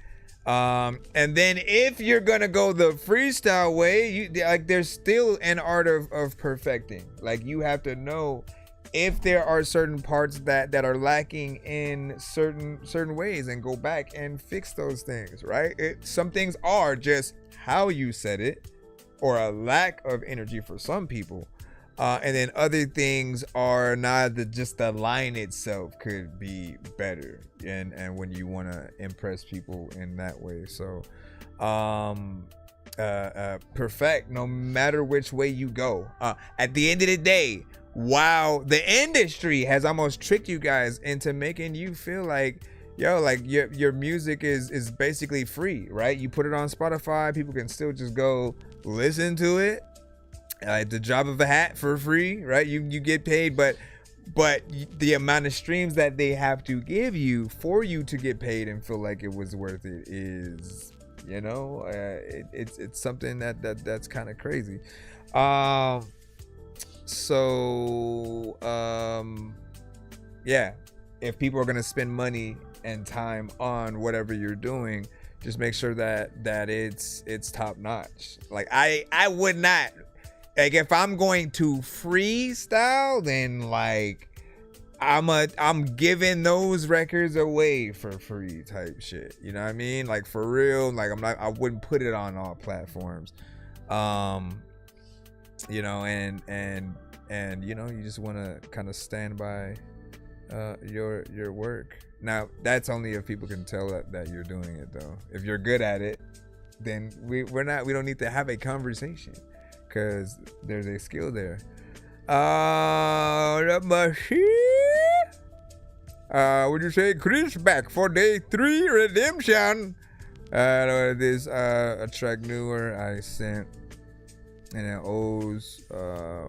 And then if you're gonna go the freestyle way, there's still an art of perfecting. Like, you have to know if there are certain parts that are lacking in certain ways, and go back and fix those things, right? Some things are just how you said it, or a lack of energy for some people, and then other things are not just the line itself could be better, and when you want to impress people in that way. So perfect no matter which way you go. At the end of the day, wow, the industry has almost tricked you guys into making you feel like, yo, like your music is basically free, right? You put it on Spotify, people can still just go listen to it. The drop of a hat for free, right? You get paid, but the amount of streams that they have to give you for you to get paid and feel like it was worth it is, you know, it's something that's kind of crazy. So yeah, if people are gonna spend money and time on whatever you're doing, just make sure that it's top notch. Like, I would not, like, if I'm going to freestyle, then like I'm giving those records away for free type shit. You know what I mean? Like, for real. Like, I wouldn't put it on all platforms. You know, and you know, you just want to kind of stand by your work. Now, that's only if people can tell that you're doing it, though. If you're good at it, then we don't need to have a conversation, because there's a skill there. The machine. Would you say Chris back for day 3 redemption? This a track newer I sent, and it owes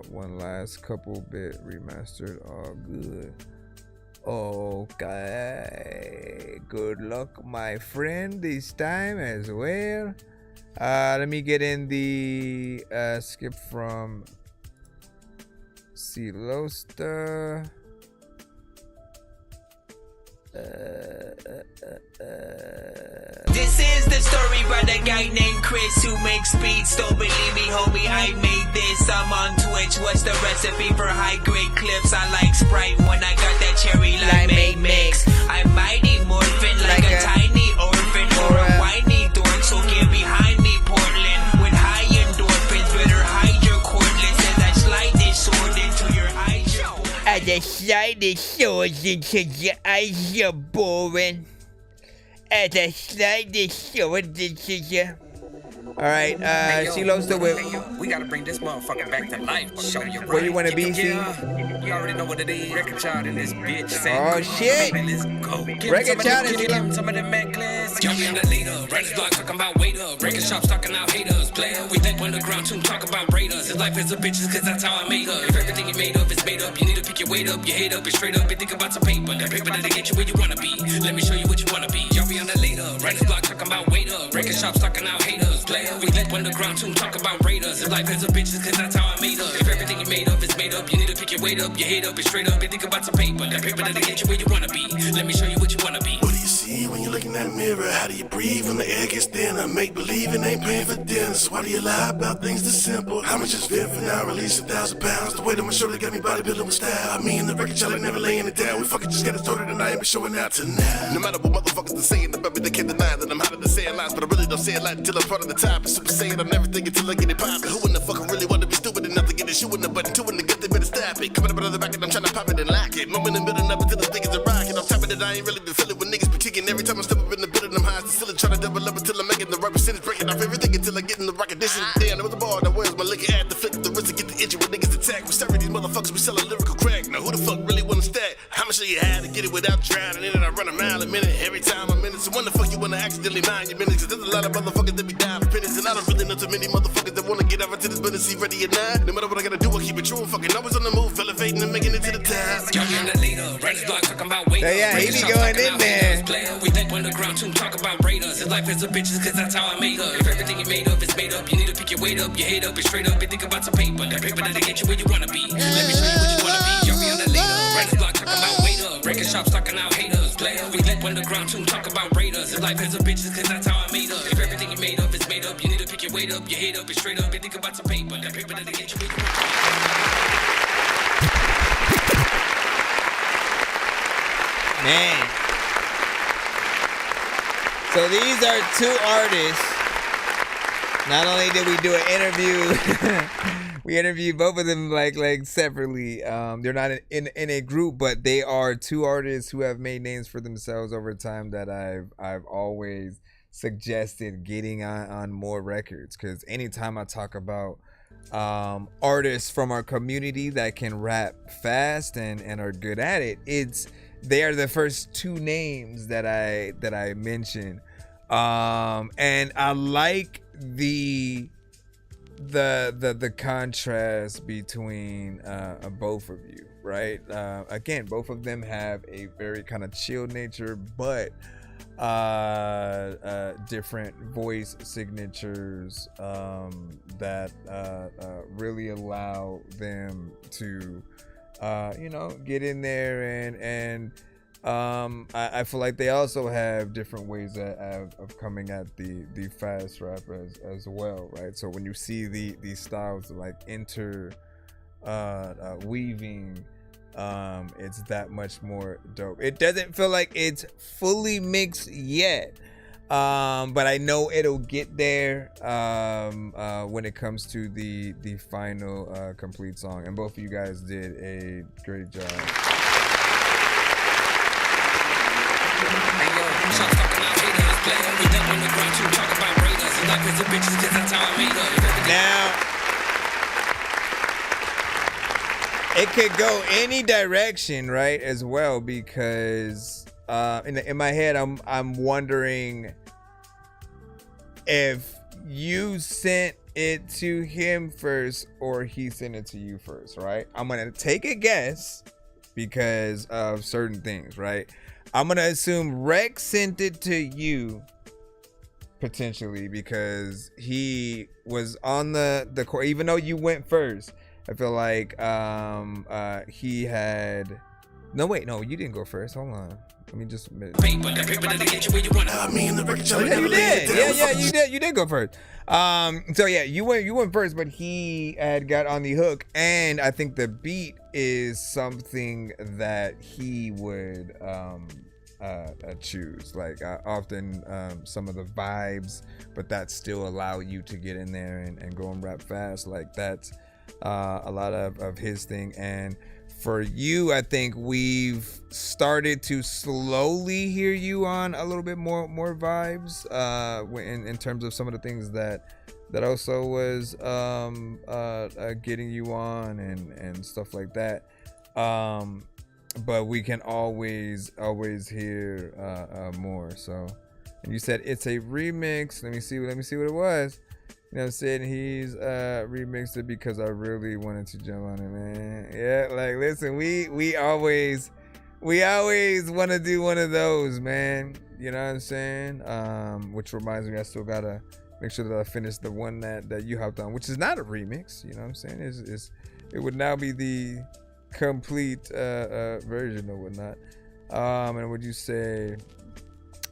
one last couple bit remastered. All good. Okay, good luck, my friend, this time as well. Let me get in the skip from Silosta. This is the story about a guy named Chris who makes beats. Don't believe me, homie, I made this. I'm on Twitch. What's the recipe for high grade clips? I like Sprite when I got that cherry limeade mix. I'm mighty morphin' like a tiny orphan or a whiny dork. So get behind me, Portland, with high endorphins. Better hide your cordless as I slide this sword into your eyes. I just slide this sword into your eyes, you're boring. As I slide this sword into your... Alright, Shiloh still with... We gotta bring this motherfucker back to life. Show you where you wanna be, C? You already know what it is. Record child in this bitch. Oh shit! Let's go. Record child is Shiloh. Some of them necklace. Yo, we on the leader. Writers block talking about weight up. Breaking shops talking out haters. Player, we think on the ground too. Talk about raiders. His life is a bitches, cause that's how I made her. If everything you made up is made up, you need to pick your weight up. Your head up and straight up and think about some paper. That paper that'll get you where you wanna be. Let me show you what you wanna be. Yo, we on the leader. Writers block talking about weight up. Breaking shops talking out haters. Player, we think on the ground too. Talk about raiders. His life is a bitches, cause that's how I made her. If everything you made up is made up, you need to pick your weight up. Your head up and straight up and think about some paper. That paper that'll get you where you wanna be. Let me show you what you wanna be. What do you see when you look in that mirror? How do you breathe when the air gets thinner? Make believe and ain't paying for dinner. So why do you lie about things this simple? How much is fit for now? Release 1,000 pounds. The weight on my shoulder got me bodybuilding with style. Me and the record child never laying it down. We fucking just got it started and I ain't been showing out tonight. No matter what motherfuckers are saying about me, they can't deny that I'm hotter than saying lies. But I really don't say a lot until I'm part of the top. And super saying on everything until I get it poppin'. Who in the fuck really want to be stupid enough to get a shoe in the button? Two in the gut, they better stop it. Coming up out of the back and I'm trying to pop it and lock it. Moment and building up until the thing is a rocket. On top of it, I ain't really been feeling with niggas critiquing. Every time I step up in the building, I'm high as the ceiling. Trying to double up until I'm making the right percentage. Breaking off everything until I get in the right condition. Damn, there was a bar. Now where's my liquor at? The flick of the wrist to get the itchy when niggas attack. We serving these motherfuckers, we selling lyrical crack. Now who the fuck really wanna stack? How much do you have to get it without drowning in it? I run a mile a minute every time I'm in it. So when the fuck you wanna accidentally mind your minutes? Cause there's a lot of motherfuckers that be dying for pennies. And I don't really know too many motherfuckers that wanna get out into this business. See ready or not. No matter what I gotta do, I keep it true. I'm fucking always on the move, elevating and making it to the top. Yo, we on the leader. Writers block talking about weight up. Yeah, he be going in there. We think on the ground too. Talk about about Raiders. His life is a bitches, cause that's how I made her. If everything you made up is made up, you need to pick your weight up, your head up, and straight up, and think about some paper. That paper that'll get you where you wanna be. Let me show you what you wanna be. Y'all be on that later. Writer's block talking about weight up. Record shops talking out haters. Player, we leap underground too, talk about Raiders. His life is a bitches, cause that's how I made her. If everything you made up is made up, you need to pick your weight up, your head up, and straight up, and think about some paper. That paper that'll get you where you wanna be. Man. So these are two artists. Not only did we do an interview, we interviewed both of them like separately. They're not in a group, but they are two artists who have made names for themselves over time that I've always suggested getting on more records. Because anytime I talk about artists from our community that can rap fast and are good at it, they are the first two names that I mentioned. And I like the contrast between both of you, right? Again, both of them have a very kind of chill nature, but different voice signatures that really allow them to get in there and I feel like they also have different ways of coming at the fast rap as well, right? So when you see these styles like weaving, it's that much more dope. It doesn't feel like it's fully mixed yet, but I know it'll get there when it comes to the final complete song, and both of you guys did a great job. Now, it could go any direction, right? As well, because in my head, I'm wondering if you sent it to him first or he sent it to you first, right? I'm gonna take a guess because of certain things, right? I'm gonna assume Rex sent it to you potentially because he was on the court, even though you went first. I feel like he had no, you didn't go first. Hold on, let me just admit. I mean, the record Oh, yeah, you did. You did go first. So yeah, you went first, but he had got on the hook, and I think the beat is something that he would choose. Like often some of the vibes, but that still allow you to get in there and go and rap fast. Like that's a lot of his thing. And for you, I think we've started to slowly hear you on a little bit more vibes in terms of some of the things that also was getting you on and stuff like that. But we can always hear more. So, and you said it's a remix. Let me see what it was. You know what I'm saying? He's remixed it because I really wanted to jump on it, man. Yeah, like listen, we always want to do one of those, man. You know what I'm saying? Which reminds me, I still gotta make sure that I finish the one that you hopped on, which is not a remix. You know what I'm saying? It would now be the complete version or whatnot. And would you say?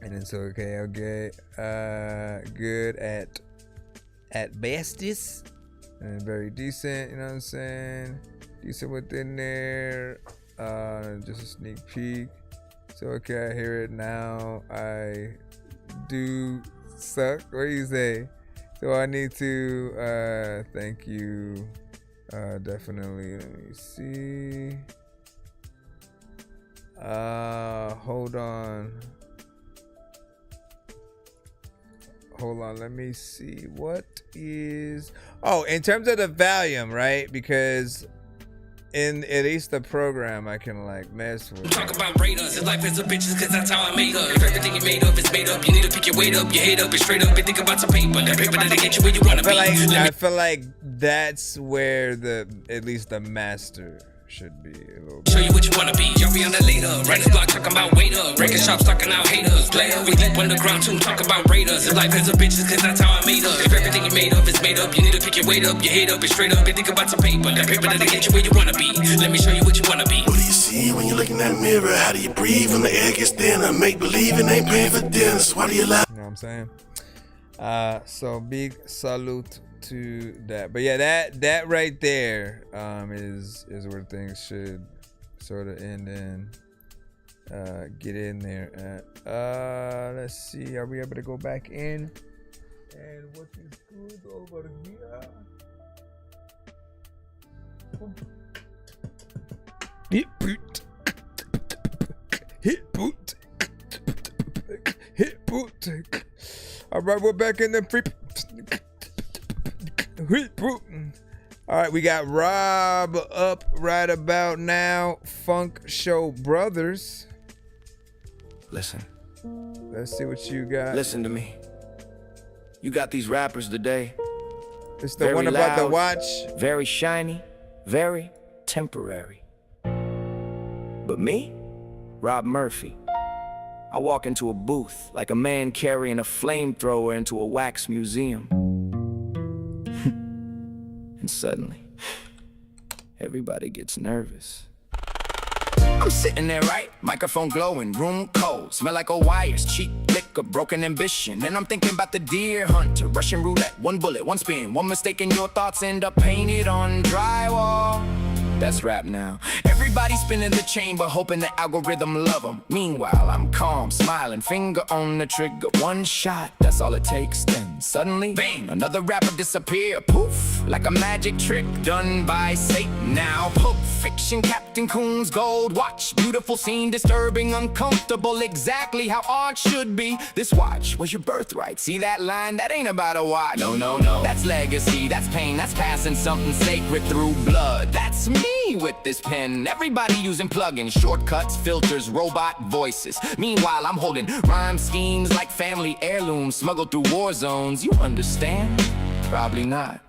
And then so okay, good at bestest and very decent, you know what I'm saying? Decent within there. Just a sneak peek. So okay, I hear it now. I do suck. What do you say? So I need to thank you. Definitely. Let me see. Hold on, let me see. What is... Oh, in terms of the volume, right? Because in at least the program, I can like mess with. Talk about Raiders. His life is a bitches, cause that's how I made her. If everything you made up is made up, you need to pick your weight up, your head up, and straight up, and think about some paper. That paper that'll get you where you wanna be. I feel like that's where at least the master should be a little Show you what you wanna be. Y'all be on that later. Writers block talking about weight up. Record shops talking out haters. Player, we deep underground too. Talk about raiders. If life is a bitches, cause that's how I made up. If everything you made up is made up, you need to pick your weight up. Your head up and straight up and think about some paper. That paper that'll get you where you wanna be. Let me show you what you wanna be. What do you see when you look in that mirror? How do you breathe when the air gets thinner? Make believe and ain't paying for dinner. So why do you lie? You know what I'm saying? So big salute to that. But yeah, that right there is where things should sort of end and get in there at. Let's see, are we able to go back in? And what is good over here? Hit boot. Hit boot. Hit boot. All right, we're back in the free. Hit boot. All right, we got Rob up right about now. Funk Show Brothers. Listen. Let's see what you got. Listen to me. You got these rappers today. It's the one about the watch. Very shiny, very temporary. But me, Rob Murphy, I walk into a booth like a man carrying a flamethrower into a wax museum. And suddenly, everybody gets nervous. I'm sitting there, right? Microphone glowing, room cold. Smell like old wires, cheap liquor, broken ambition. And I'm thinking about the deer hunter, Russian roulette. One bullet, one spin, one mistake, and your thoughts end up painted on drywall. That's rap now. Everybody spinning the chamber, hoping the algorithm love them. Meanwhile, I'm calm, smiling, finger on the trigger. One shot, that's all it takes. Then suddenly, bang, another rapper disappear. Poof, like a magic trick done by Satan. Now, Pulp Fiction, Captain Coon's gold watch. Beautiful scene, disturbing, uncomfortable. Exactly how art should be. This watch was your birthright. See that line? That ain't about a watch. No, no, no. That's legacy, that's pain, that's passing something sacred through blood. That's me with this pen. Everybody using plugins, shortcuts, filters, robot voices. Meanwhile, I'm holding rhyme schemes like family heirlooms smuggled through war zones. You understand? Probably not.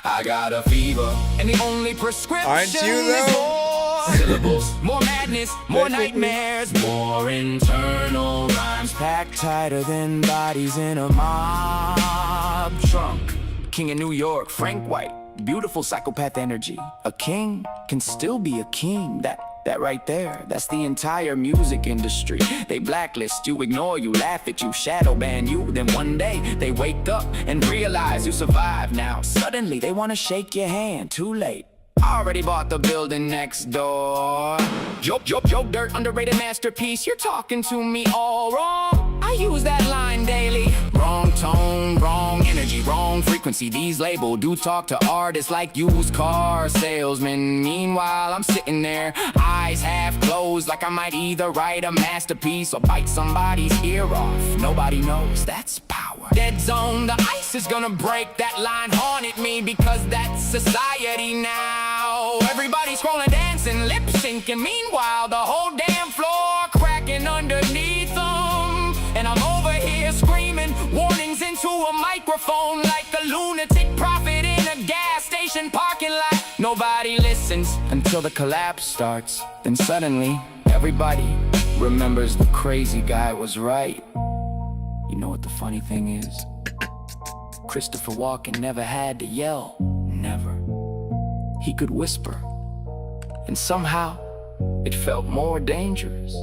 I got a fever, and the only prescription Aren't you, is more syllables, more madness, more nightmares, more internal rhymes packed tighter than bodies in a mob trunk. King of New York, Frank White. Beautiful psychopath energy. A king can still be a king. That right there, that's the entire music industry. They blacklist you, ignore you, laugh at you, shadow ban you. Then one day, they wake up and realize you survived. Now, suddenly, they wanna shake your hand. Too late. Already bought the building next door. Joke, dirt, underrated masterpiece. You're talking to me all wrong. I use that line daily. Wrong tone, wrong energy, wrong frequency. These labels do talk to artists like used car salesmen. Meanwhile, I'm sitting there, eyes half closed, like I might either write a masterpiece or bite somebody's ear off. Nobody knows that's power. Dead zone, the ice is gonna break. That line haunted me because that's society now. Everybody scrolling, dancing, lip syncing. Meanwhile, the whole damn floor cracking underneath them. And I'm over here screaming warnings into a microphone like a lunatic prophet in a gas station parking lot. Nobody listens until the collapse starts. Then suddenly, everybody remembers the crazy guy was right. You know what the funny thing is? Christopher Walken never had to yell. Never. He could whisper. And somehow, it felt more dangerous.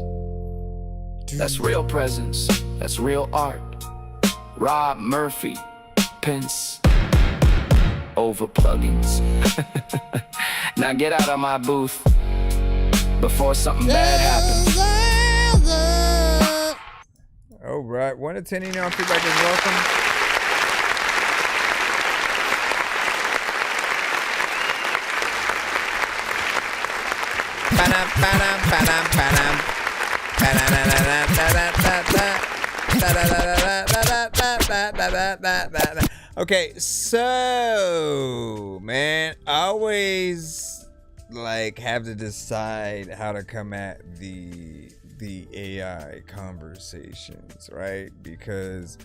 That's real presence. That's real art. Rob Murphy, Pence, over plugins. Now get out of my booth before something bad happens. All right, 1 to 10, y'all feedback is welcome. Okay, so man, I always like have to decide how to come at the AI conversations, right? Because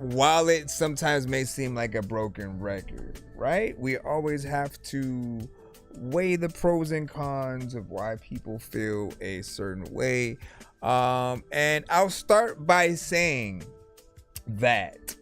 while it sometimes may seem like a broken record, right? We always have to weigh the pros and cons of why people feel a certain way. And I'll start by saying that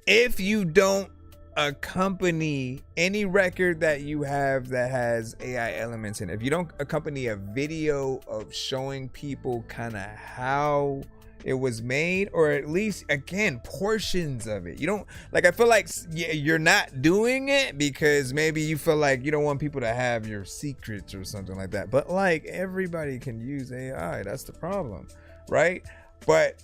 if you don't accompany any record that you have that has AI elements in it, if you don't accompany a video of showing people kind of how it was made, or at least, again, portions of it, you don't, like, I feel like you're not doing it because maybe you feel like you don't want people to have your secrets or something like that. But like, everybody can use AI, that's the problem, right? But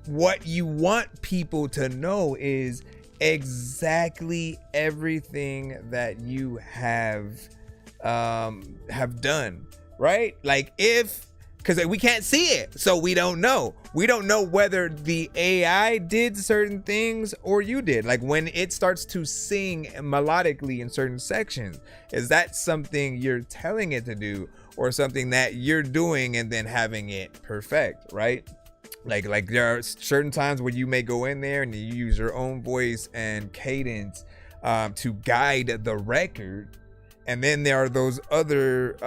what you want people to know is exactly everything that you have done, right? Like, because we can't see it, so we don't know whether the AI did certain things or you did. Like, when it starts to sing melodically in certain sections, is that something you're telling it to do, or something that you're doing and then having it perfect, right? Like there are certain times where you may go in there and you use your own voice and cadence to guide the record. And then there are those other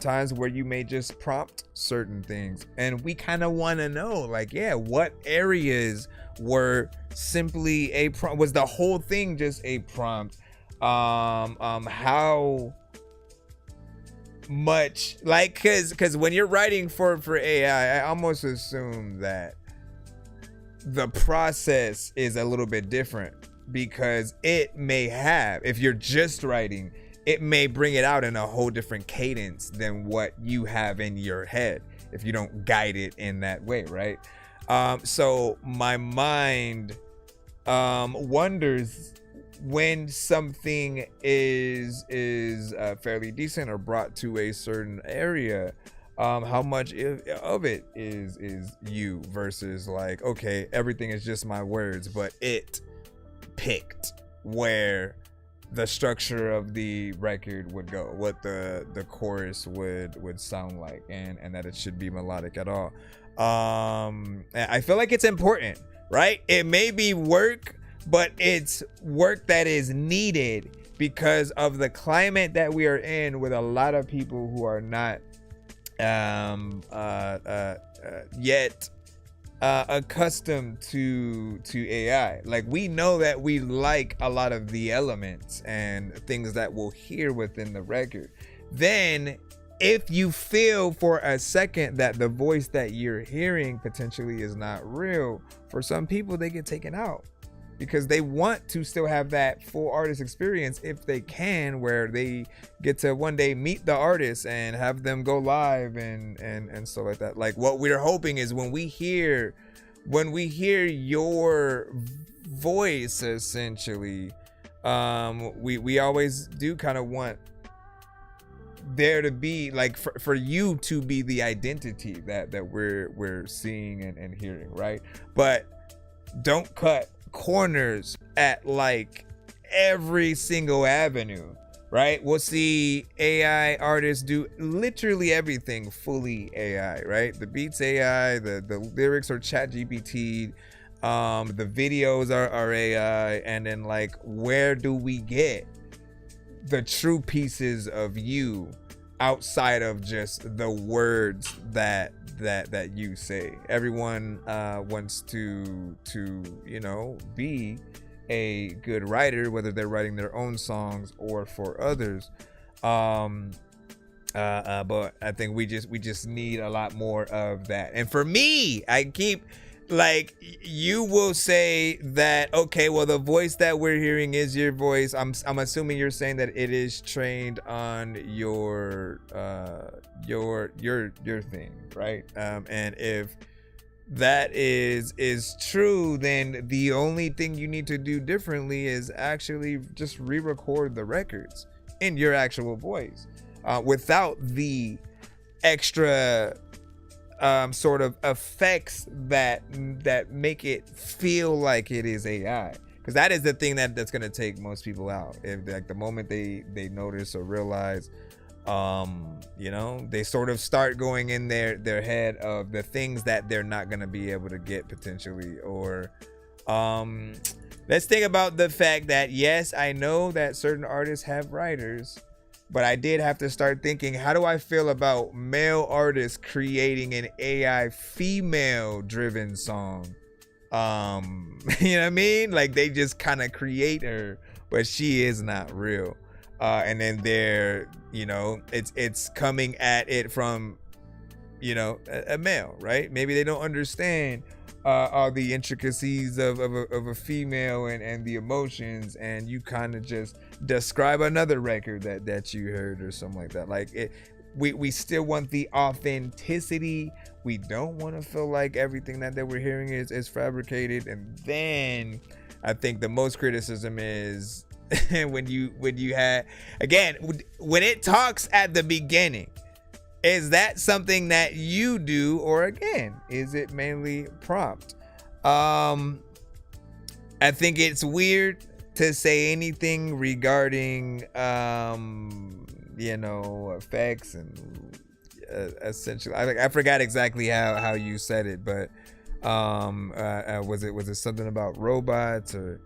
times where you may just prompt certain things. And we kind of want to know, like, yeah, what areas were simply a prompt? Was the whole thing just a prompt? How much, like, because when you're writing for AI, I almost assume that the process is a little bit different, because it may have, if you're just writing, it may bring it out in a whole different cadence than what you have in your head if you don't guide it in that way, right? So my mind wonders, when something is fairly decent or brought to a certain area, how much of it is you versus, like, okay, everything is just my words, but it picked where the structure of the record would go, what the chorus would sound like, and that it should be melodic at all. I feel like it's important, right? It may be work, but it's work that is needed because of the climate that we are in, with a lot of people who are not yet accustomed to AI. Like, we know that we like a lot of the elements and things that we'll hear within the record. Then if you feel for a second that the voice that you're hearing potentially is not real, for some people they get taken out, because they want to still have that full artist experience if they can, where they get to one day meet the artist and have them go live and stuff like that. Like, what we're hoping is when we hear your voice, essentially, we always do kind of want there to be, like, for you to be the identity that we're seeing and hearing, right? But don't cut corners at, like, every single avenue, right? We'll see AI artists do literally everything fully AI, right? The beats AI, the lyrics are ChatGPT, the videos are AI, and then, like, where do we get the true pieces of you outside of just the words that you say? Everyone wants to be a good writer, whether they're writing their own songs or for others. But I think we just need a lot more of that. And for me, I keep, like, you will say that, okay, well, the voice that we're hearing is your voice. I'm assuming you're saying that it is trained on your thing, right? And if that is true, then the only thing you need to do differently is actually just re-record the records in your actual voice, without the extra sort of effects that make it feel like it is AI, because that is the thing that's going to take most people out. If, like, the moment they notice or realize You know, they sort of start going in their head of the things that they're not going to be able to get potentially. Or let's think about the fact that, yes, I know that certain artists have writers, but I did have to start thinking, how do I feel about male artists creating an AI female driven song? You know what I mean? Like, they just kind of create her, but she is not real. And then they're, you know, it's coming at it from, you know, a male, right? Maybe they don't understand all the intricacies of a female and the emotions, and you kind of just describe another record that you heard or something like that. Like, we still want the authenticity. We don't want to feel like everything that we're hearing is fabricated. And then I think the most criticism is when you had, again, when it talks at the beginning, is that something that you do, or again, is it mainly prompt? I think it's weird to say anything regarding you know, effects and essentially, I forgot exactly how you said it, but was it something about robots or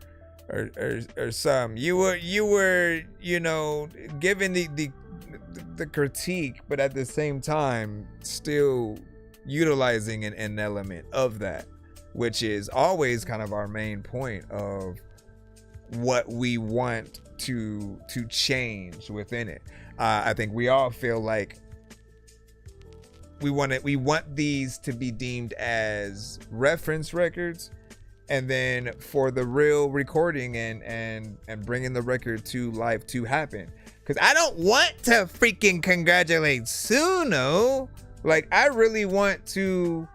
some? You were you know, given the critique, but at the same time still utilizing an element of that, which is always kind of our main point of what we want to change within it. I think we all feel like we want these to be deemed as reference records, and then for the real recording and bringing the record to life to happen. Because I don't want to freaking congratulate Suno. Like, I really want to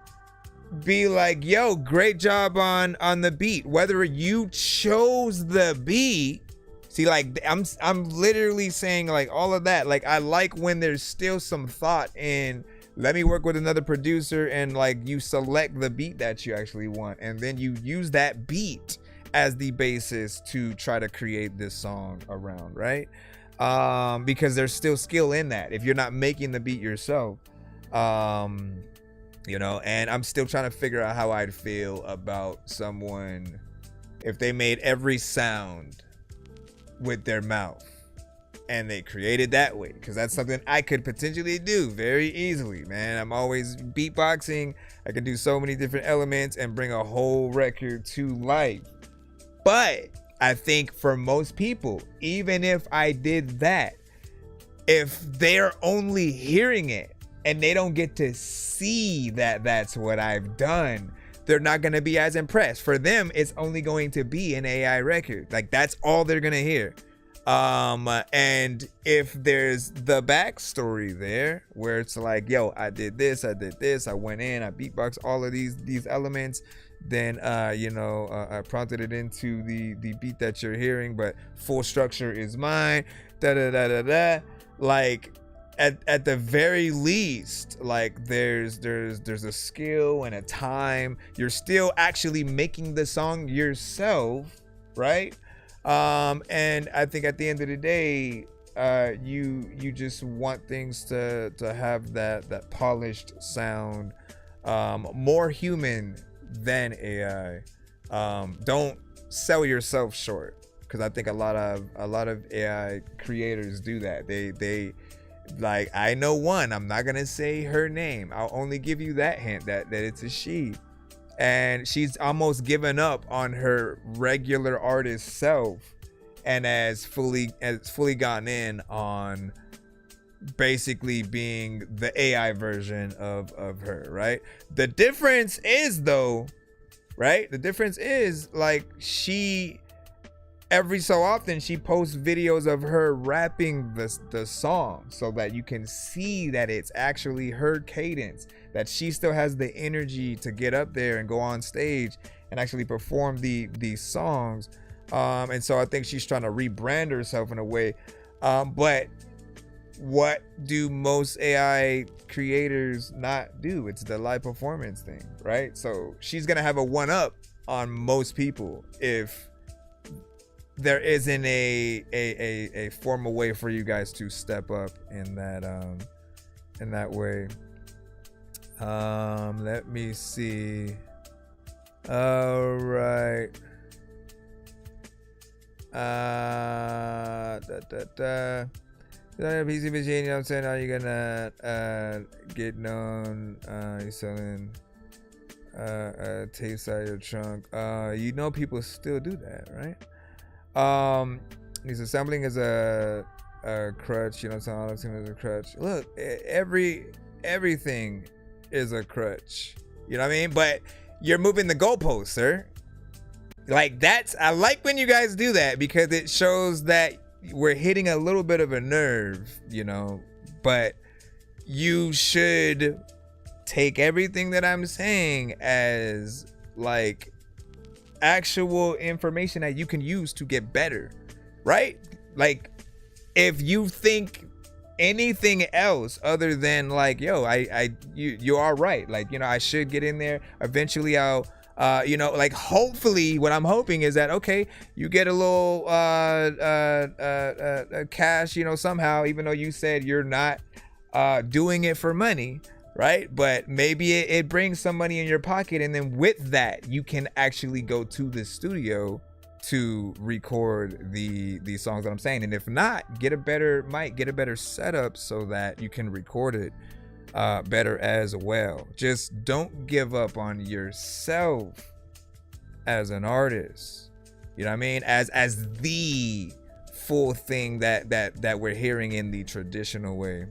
be like, yo, great job on the beat. Whether you chose the beat. See, like, I'm literally saying, like, all of that. Like, I like when there's still some thought in, let me work with another producer, and like, you select the beat that you actually want, and then you use that beat as the basis to try to create this song around, right? Because there's still skill in that if you're not making the beat yourself. You know, and I'm still trying to figure out how I'd feel about someone if they made every sound with their mouth and they created that way, because that's something I could potentially do very easily, man. I'm always beatboxing. I can do so many different elements and bring a whole record to life. But I think for most people, even if I did that, if they're only hearing it and they don't get to see that that's what I've done, they're not going to be as impressed. For them, it's only going to be an AI record. Like, that's all they're going to hear. And if there's the backstory there, where it's like, yo, I did this, I went in, I beatboxed all of these elements, then you know, I prompted it into the beat that you're hearing, but full structure is mine, like, at the very least, like, there's a skill and a time. You're still actually making the song yourself, right? And I think at the end of the day, you just want things to have that polished sound, more human than AI. Don't sell yourself short, because I think a lot of AI creators do that. They like, I know one, I'm not gonna say her name, I'll only give you that hint that it's a she, and she's almost given up on her regular artist self and has fully gone in on basically being the AI version of her, right? The difference is, though, right? The difference is, like, she, every so often, she posts videos of her rapping the song so that you can see that it's actually her cadence, that she still has the energy to get up there and go on stage and actually perform these songs. And so I think she's trying to rebrand herself in a way. But what do most AI creators not do? It's the live performance thing, right? So she's gonna have a one-up on most people if there isn't a formal way for you guys to step up in that way. Let me see. All right. PC machine, you know what I'm saying? How you gonna get known? You're selling tapes out of your trunk. You know people still do that, right? He's assembling as a crutch, you know what I'm saying? All of as a crutch. Look, everything is a crutch. You know what I mean? But you're moving the goalposts, sir. Like I like when you guys do that because it shows that we're hitting a little bit of a nerve, you know, but you should take everything that I'm saying as like actual information that you can use to get better, right? Like if you think anything else other than like, yo, you are right. Like, you know, I should get in there. Eventually I'll, you know, like hopefully what I'm hoping is that, okay, you get a little cash, you know, somehow, even though you said you're not doing it for money, right? But maybe it brings some money in your pocket, and then with that you can actually go to the studio to record the songs that I'm saying. And if not, get a better mic, get a better setup so that you can record it better as well. Just don't give up on yourself as an artist, you know what I mean, as the full thing that we're hearing in the traditional way.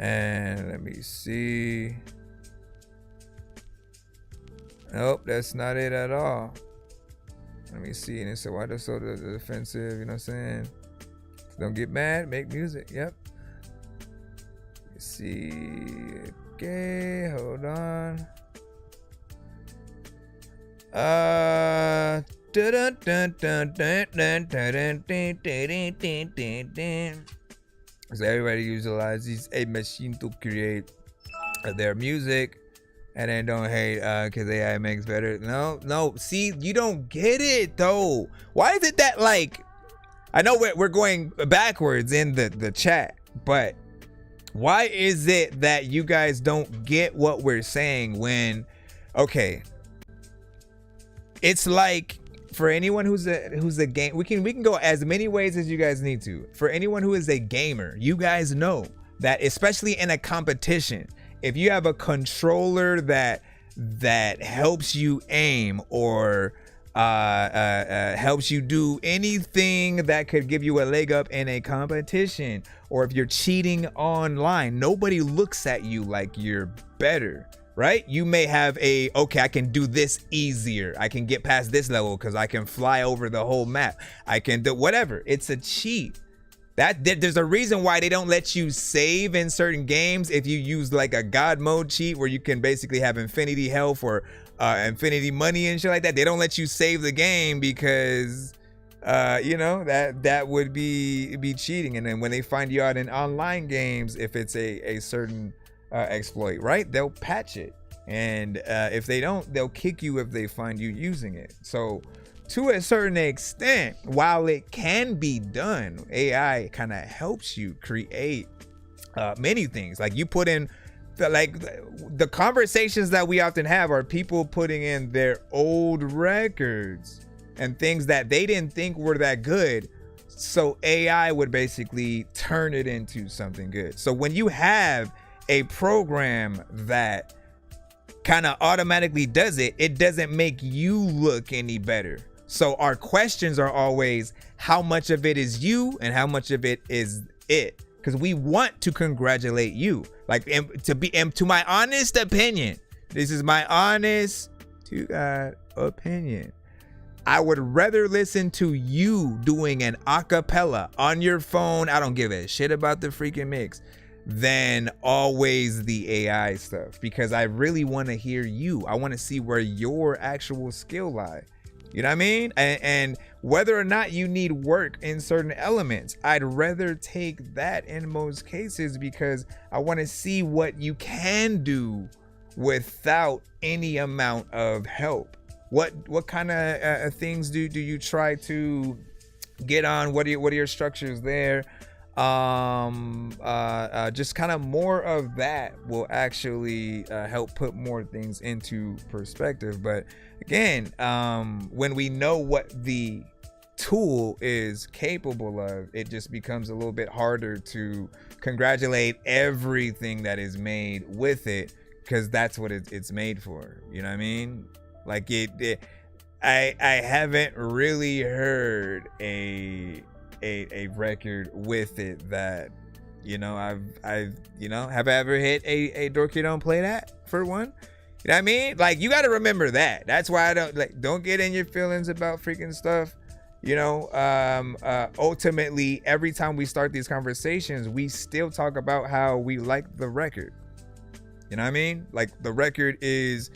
And let me see. Nope, that's not it at all. Let me see. And it said, why they're so defensive, you know what I'm saying? Don't get mad, make music. Yep. Let's see. Okay, hold on. So everybody utilizes a machine to create their music, and then don't hate because AI makes better. No, see, you don't get it though. Why is it that, like, I know we're going backwards in the chat, but why is it that you guys don't get what we're saying when, okay, it's like, for anyone who's a game, we can go as many ways as you guys need to. For anyone who is a gamer, you guys know that, especially in a competition, if you have a controller that helps you aim or helps you do anything that could give you a leg up in a competition, or if you're cheating online, nobody looks at you like you're better. Right? You may have okay, I can do this easier. I can get past this level because I can fly over the whole map. I can do whatever. It's a cheat. There's a reason why they don't let you save in certain games if you use like a God mode cheat where you can basically have infinity health or infinity money and shit like that. They don't let you save the game because you know, that would be cheating. And then when they find you out in online games, if it's a certain exploit, right, they'll patch it, and if they don't, they'll kick you if they find you using it. So to a certain extent, while it can be done, AI kind of helps you create many things. Like you put in the conversations that we often have are people putting in their old records and things that they didn't think were that good, so AI would basically turn it into something good. So when you have a program that kind of automatically does it, it doesn't make you look any better. So our questions are always, how much of it is you and how much of it is it? Because we want to congratulate you. Like, to my honest opinion, this is my honest to God opinion, I would rather listen to you doing an acapella on your phone, I don't give a shit about the freaking mix, than always the AI stuff, because I really want to hear you. I want to see where your actual skill lie. You know what I mean? And whether or not you need work in certain elements, I'd rather take that in most cases, because I want to see what you can do without any amount of help. what kind of things do you try to get on? What are your structures there? Just kind of more of that will actually help put more things into perspective. But again, when we know what the tool is capable of, it just becomes a little bit harder to congratulate everything that is made with it, because that's what it's made for. You know what I mean? Like I haven't really heard a record with it that, you know, I've you know, have I ever hit a Dorky Don't Play That for one? You know what I mean? Like, you got to remember that. That's why I don't get in your feelings about freaking stuff. You know, ultimately, every time we start these conversations, we still talk about how we like the record. You know what I mean? Like, the record is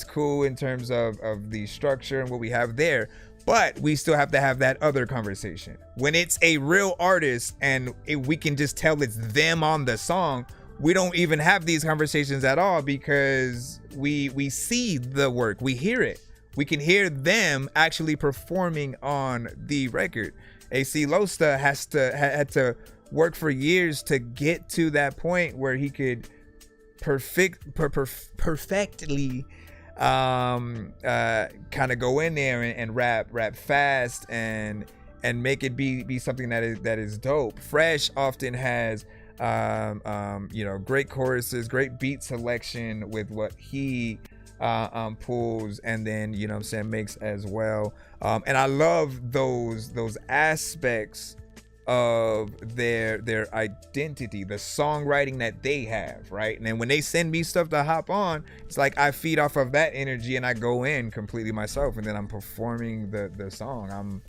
cool in terms of the structure and what we have there, but we still have to have that other conversation. When it's a real artist and we can just tell it's them on the song, we don't even have these conversations at all, because we see the work, we hear it. We can hear them actually performing on the record. AC Losta had to work for years to get to that point where he could perfectly kind of go in there and rap fast and make it be something that is dope. Fresh often has you know, great choruses, great beat selection with what he pulls, and then, you know what I'm saying, makes as well. And I love those aspects of their identity, the songwriting that they have, right? And then when they send me stuff to hop on, it's like I feed off of that energy and I go in completely myself, and then I'm performing the song.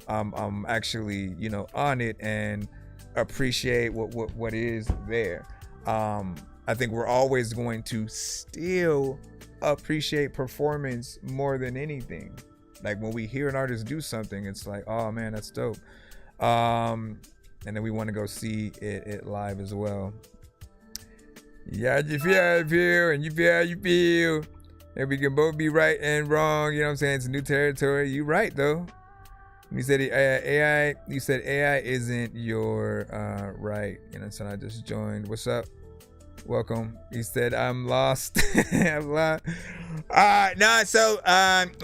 I'm actually, you know, on it and appreciate what is there. I think we're always going to still appreciate performance more than anything. Like, when we hear an artist do something, it's like, oh man, that's dope. And then we want to go see it live as well. Yeah, you feel how you feel, and you feel how you feel, and we can both be right and wrong. You know what I'm saying? It's new territory. You right though. You said AI. You said AI isn't your right. You know, so I just joined. What's up? Welcome. He said I'm lost. I'm lost. No, so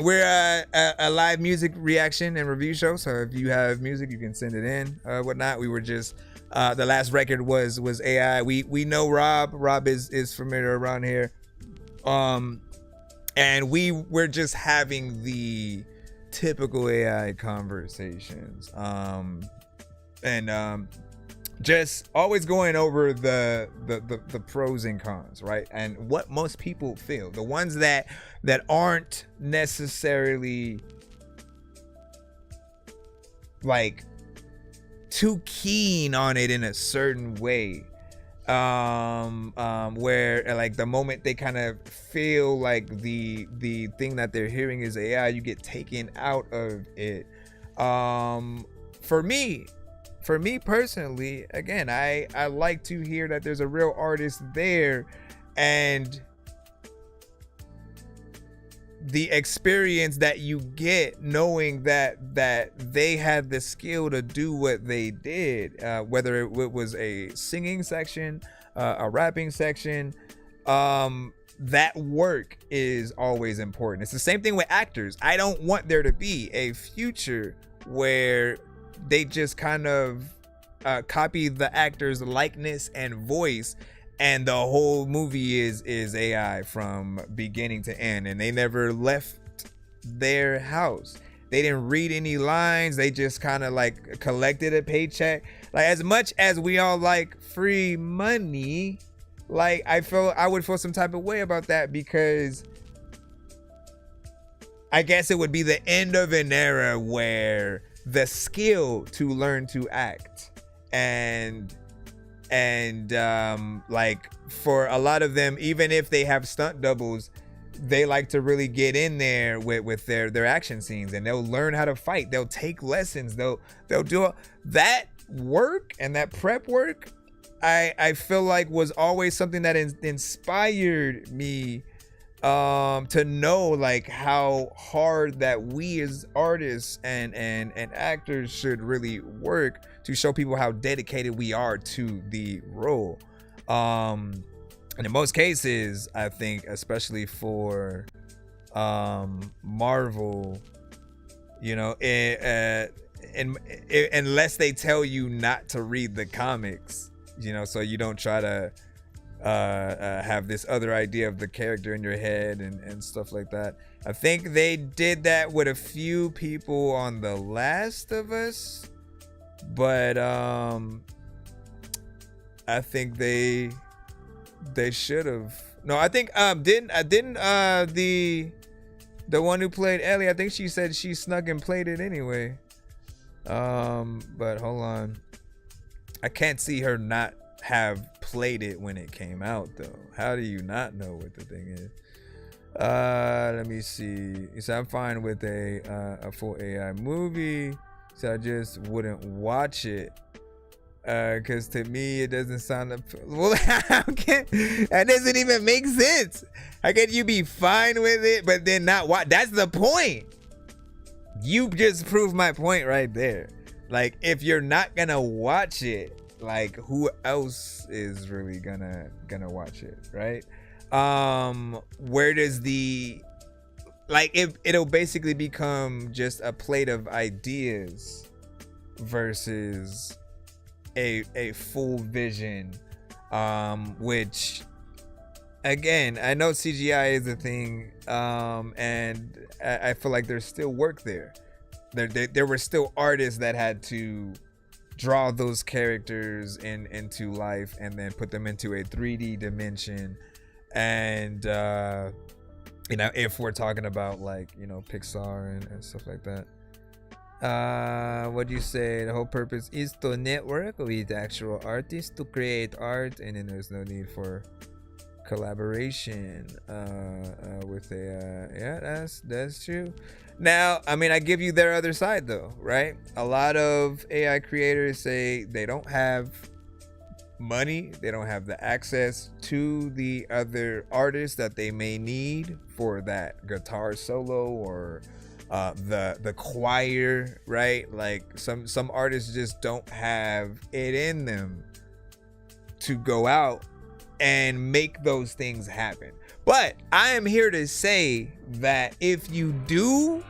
we're a live music reaction and review show. So if you have music, you can send it in, whatnot. We were just the last record was AI. We know Rob. Rob is familiar around here. And we're just having the typical AI conversations. Just always going over the pros and cons, right? And what most people feel, the ones that aren't necessarily like too keen on it in a certain way, where like the moment they kind of feel like the thing that they're hearing is AI, you get taken out of it. For me personally, again, I like to hear that there's a real artist there, and the experience that you get knowing that they had the skill to do what they did, whether it was a singing section, a rapping section, that work is always important. It's the same thing with actors. I don't want there to be a future where they just kind of copy the actor's likeness and voice, and the whole movie is AI from beginning to end, and they never left their house. They didn't read any lines. They just kind of like collected a paycheck. Like, as much as we all like free money, like I would feel some type of way about that, because I guess it would be the end of an era where the skill to learn to act and like, for a lot of them, even if they have stunt doubles, they like to really get in there with their action scenes, and they'll learn how to fight. They'll take lessons. They'll do that work, and that prep work, I feel like was always something that inspired me to know like how hard that we as artists and actors should really work to show people how dedicated we are to the role. And in most cases, I think, especially for Marvel, you know, unless they tell you not to read the comics, you know, so you don't try to have this other idea of the character in your head and stuff like that. I think they did that with a few people on The Last of Us, but I think they should have. No, I think didn't the one who played Ellie, I think she said she snuck and played it anyway. But hold on, I can't see her not have played it when it came out though. How do you not know what the thing is? Let me see. So I'm fine with a full AI movie, so I just wouldn't watch it. Cause to me it doesn't sound well. That doesn't even make sense. How can you be fine with it but then not watch? That's the point. You just proved my point right there. Like, if you're not gonna watch it, like, who else is really gonna watch it, right? Where does the, like, it'll basically become just a plate of ideas versus a full vision, which, again, I know CGI is a thing, and I feel like there's still work there. There were still artists that had to draw those characters into life and then put them into a 3D dimension. And you know, if we're talking about, like, you know, Pixar and stuff like that. What do you say? The whole purpose is to network with actual artists to create art, and then there's no need for collaboration with a yeah, that's true. Now, I mean, I give you their other side though, right? A lot of AI creators say they don't have money, they don't have the access to the other artists that they may need for that guitar solo or the choir, right? Like some artists just don't have it in them to go out and make those things happen. But I am here to say that if you do,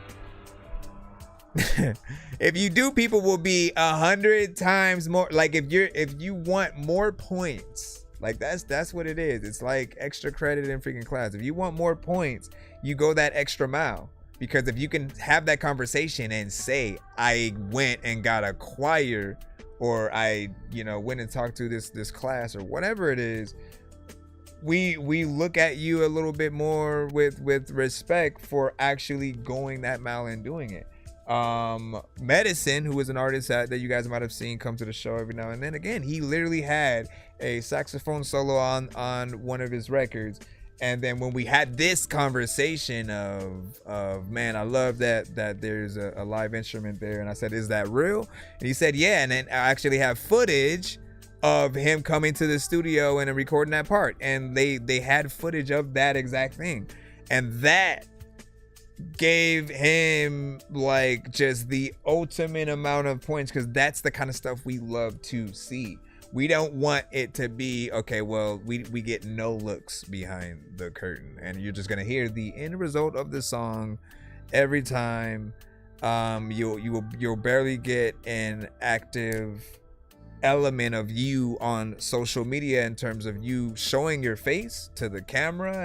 people will be 100 times more. Like, if you want more points, like that's what it is. It's like extra credit in freaking class. If you want more points, you go that extra mile. Because if you can have that conversation and say, I went and got a choir, or I, you know, went and talked to this class, or whatever it is, we look at you a little bit more with respect for actually going that mile and doing it. Medicine, who is an artist that you guys might have seen come to the show every now and then, again, he literally had a saxophone solo on one of his records. And then when we had this conversation of man, I love that there's a live instrument there, and I said, is that real? And he said, yeah. And then I actually have footage of him coming to the studio and recording that part, and they had footage of that exact thing, and that gave him like just the ultimate amount of points, because that's the kind of stuff we love to see. We don't want it to be, okay, well, we get no looks behind the curtain, and you're just gonna hear the end result of the song every time. You'll barely get an active element of you on social media in terms of you showing your face to the camera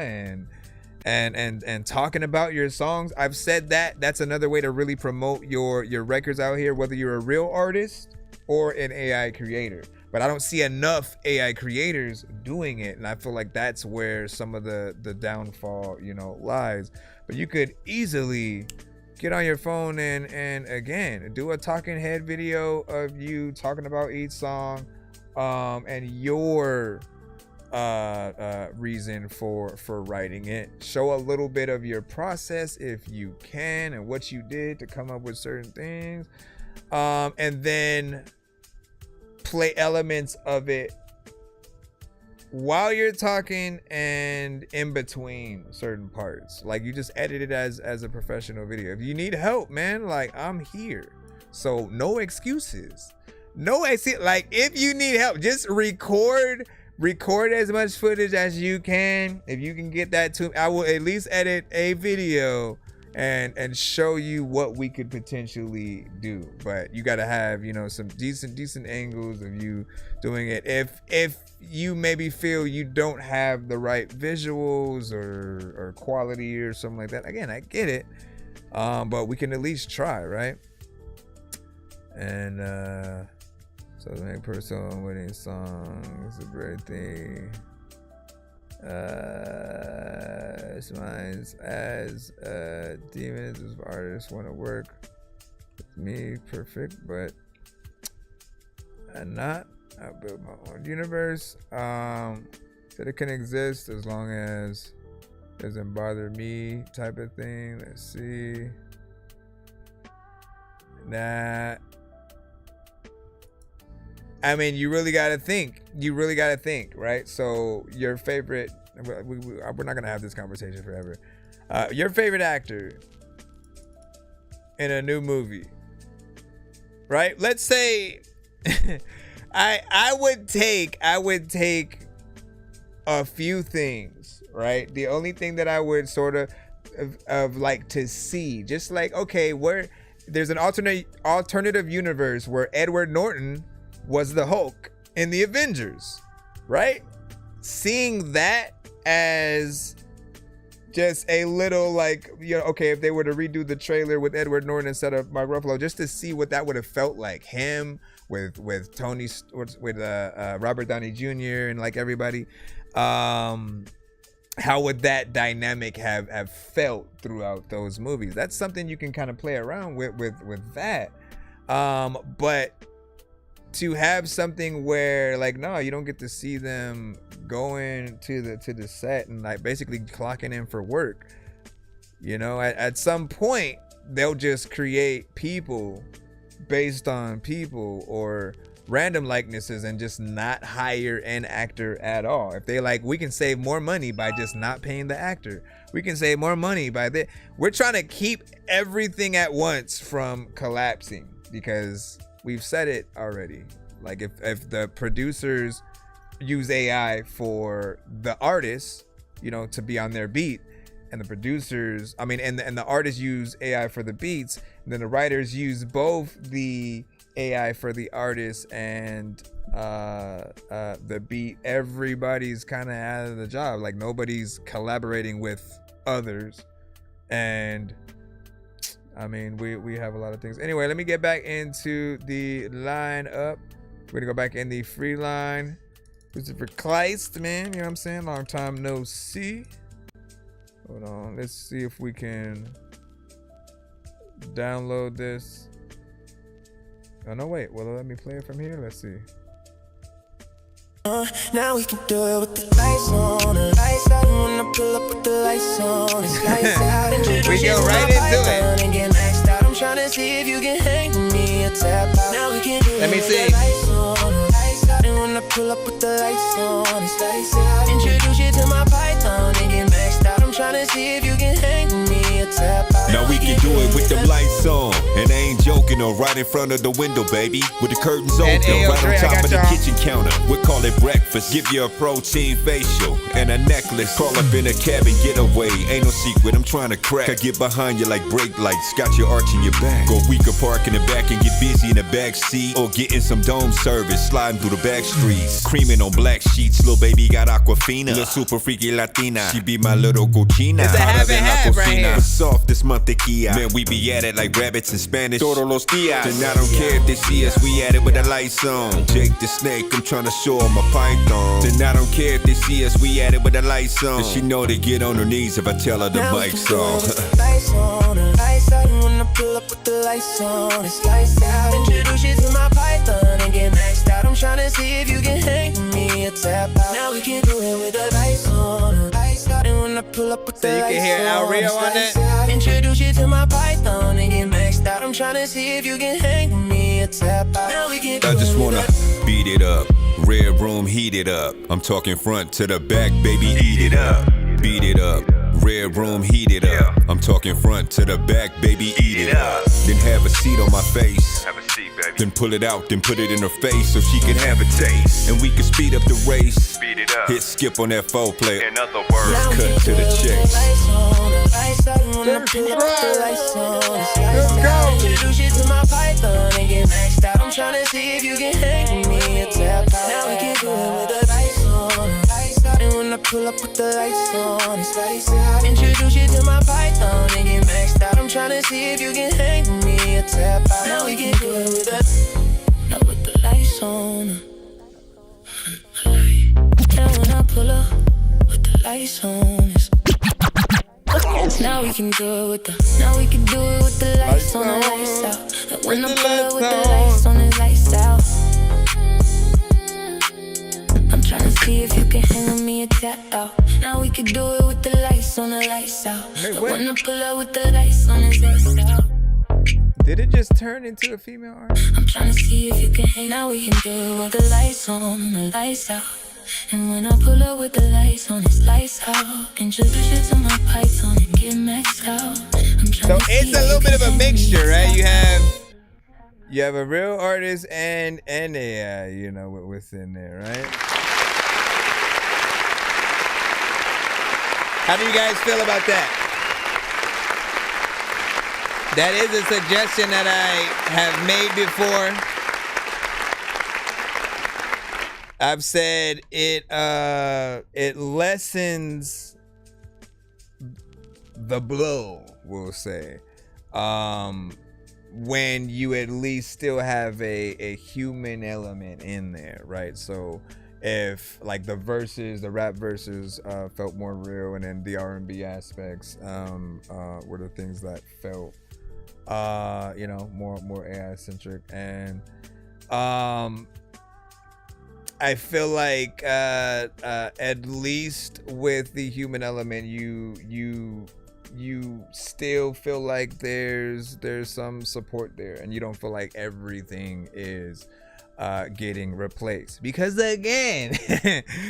and talking about your songs. I've said that's another way to really promote your records out here, whether you're a real artist or an AI creator. But I don't see enough AI creators doing it, and I feel like that's where some of the downfall, you know, lies. But you could easily get on your phone and again do a talking head video of you talking about each song, and your reason for writing it. Show a little bit of your process if you can, and what you did to come up with certain things, and then play elements of it while you're talking and in between certain parts. Like you just edit it as a professional video. If you need help, man, like I'm here. So no excuses. No excuse. Like if you need help, just record as much footage as you can. If you can get that to me, I will at least edit a video and show you what we could potentially do. But you got to have, you know, some decent angles of you doing it. If you maybe feel you don't have the right visuals or quality or something like that, again, I get it. But we can at least try, right? And so the main person winning songs, a great thing. Smiles as demons if artists want to work with me, perfect, but I'm not. I build my own universe. That it can exist as long as it doesn't bother me, type of thing. Let's see. Nah. I mean, you really got to think. You really got to think, right? So your favorite, we're not going to have this conversation forever. Your favorite actor in a new movie, right? Let's say I would take a few things, right? The only thing that I would sort of like to see, just like, okay, where there's an alternative universe where Edward Norton was the Hulk in the Avengers, right? Seeing that as just a little, like, you know, okay, if they were to redo the trailer with Edward Norton instead of Mark Ruffalo, just to see what that would have felt like, him with Tony, with Robert Downey Jr. and like everybody, how would that dynamic have felt throughout those movies? That's something you can kind of play around with that, but to have something where, like, no, you don't get to see them going to the set and like basically clocking in for work. You know, at some point they'll just create people based on people or random likenesses and just not hire an actor at all. If they like, we can save more money by just not paying the actor. We can save more money by that. We're trying to keep everything at once from collapsing because we've said it already. Like if the producers use AI for the artists, you know, to be on their beat, and the producers, I mean, and the artists use AI for the beats, and then the writers use both the AI for the artists and the beat, everybody's kind of out of the job. Like nobody's collaborating with others. And I mean, we have a lot of things. Anyway, let me get back into the lineup. We're gonna go back in the free line. Christopher Kleist, man, you know what I'm saying? Long time no see. Hold on, let's see if we can download this. Oh no, wait, well, let me play it from here. Let's see. Now we can do it with the lights on. The lights out when I pull up with the lights on. It's lights out. We go right into it. And get maxed out. I'm trying to see if you can hang with me or tap out. Now we can do it. Let me see. Lights on. Lights out. And when I pull up with the lights on, it's lights out. Introduce you to my python and get maxed out. I'm trying to see if you can hang with me or tap out. Now we can do it with the lights on. And I ain't joking, or right in front of the window, baby. With the curtains open, right on top of the kitchen counter. We call it breakfast. Give you a protein facial and a necklace. Call up in a cabin, get away. Ain't no secret, I'm trying to crack. I get behind you like brake lights. Got your arch in your back. Or we could park in the back and get busy in the back seat. Or getting some dome service, sliding through the back streets. Creaming on black sheets. Little baby got Aquafina. Little super freaky Latina. She be my little cochina. It's a half and half right here. Soft this mantequilla. Man, we be at it like rabbits in Spanish. Todos los días. And I don't care if they see us, we at it with the lights on. Jake the Snake, I'm trying to show him a python. Then I don't care if they see us, we at it with the lights on. And she know they get on her knees if I tell her the mic's on. Lights on, lights out, and when I pull up with the lights on, it's lights out. Introduce you to my python and get maxed out. I'm trying to see if you can hang with me or tap out. Now we can do it with the lights on, lights out, and when I pull up with the lights on. So you can hear El Rio on it? Introduce you to my python and get maxed out. I'm trying to see if you can hang with me or tap out. Now we can I just wanna beat it up, red room heat it up. I'm talking front to the back, baby, eat it up. Beat it up, red room heat it up. I'm talking front to the back, baby, eat it up. Then have a seat on my face. Have a seat, baby. Then pull it out, then put it in her face so she can have a taste. And we can speed up the race. Speed it up. Hit skip on that foreplay. In other words, cut to the chase. Let's go. Introduce you to my python and get maxed out. I'm tryna see if you can hang with me or tap out. Now we can do it with the lights on. And when I pull up with the lights on, it's lights out. Introduce you to my python and get maxed out. I'm tryna see if you can hang with me or tap out. Now we can do it with the lights on. And when I pull up with the lights on, it's now we can do it with the lights on, the lights out. And when I pull up with the lights on, the lights out. I'm tryna see if you can hang with me or tap out. Now we can do it with the lights on, the lights out. And when I pull up with the lights on, the lights out. Did it just turn into a female artist? I'm tryna see if you can hang. Now we can do it with the lights on, the lights out. And when I pull up with the lights on, it's lights out. Introduce you to my python and get maxed out. So it's a little bit of a mixture, right? You have a real artist and AI, you know, within there, right? How do you guys feel about that? That is a suggestion that I have made before. I've said it lessens the blow, we'll say, when you at least still have a human element in there, right? So if like the rap verses felt more real, and then the R&B aspects were the things that felt more AI centric, and I feel like at least with the human element, you still feel like there's some support there, and you don't feel like everything is getting replaced. Because again,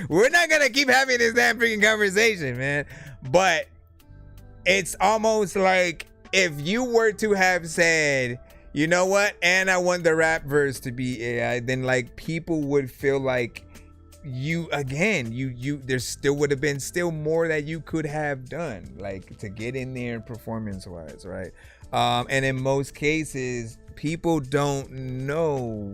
we're not gonna keep having this damn freaking conversation, man. But it's almost like if you were to have said, you know what, and I want the rap verse to be AI, then like people would feel like you there still would have been still more that you could have done, like to get in there performance wise, right? And in most cases, people don't know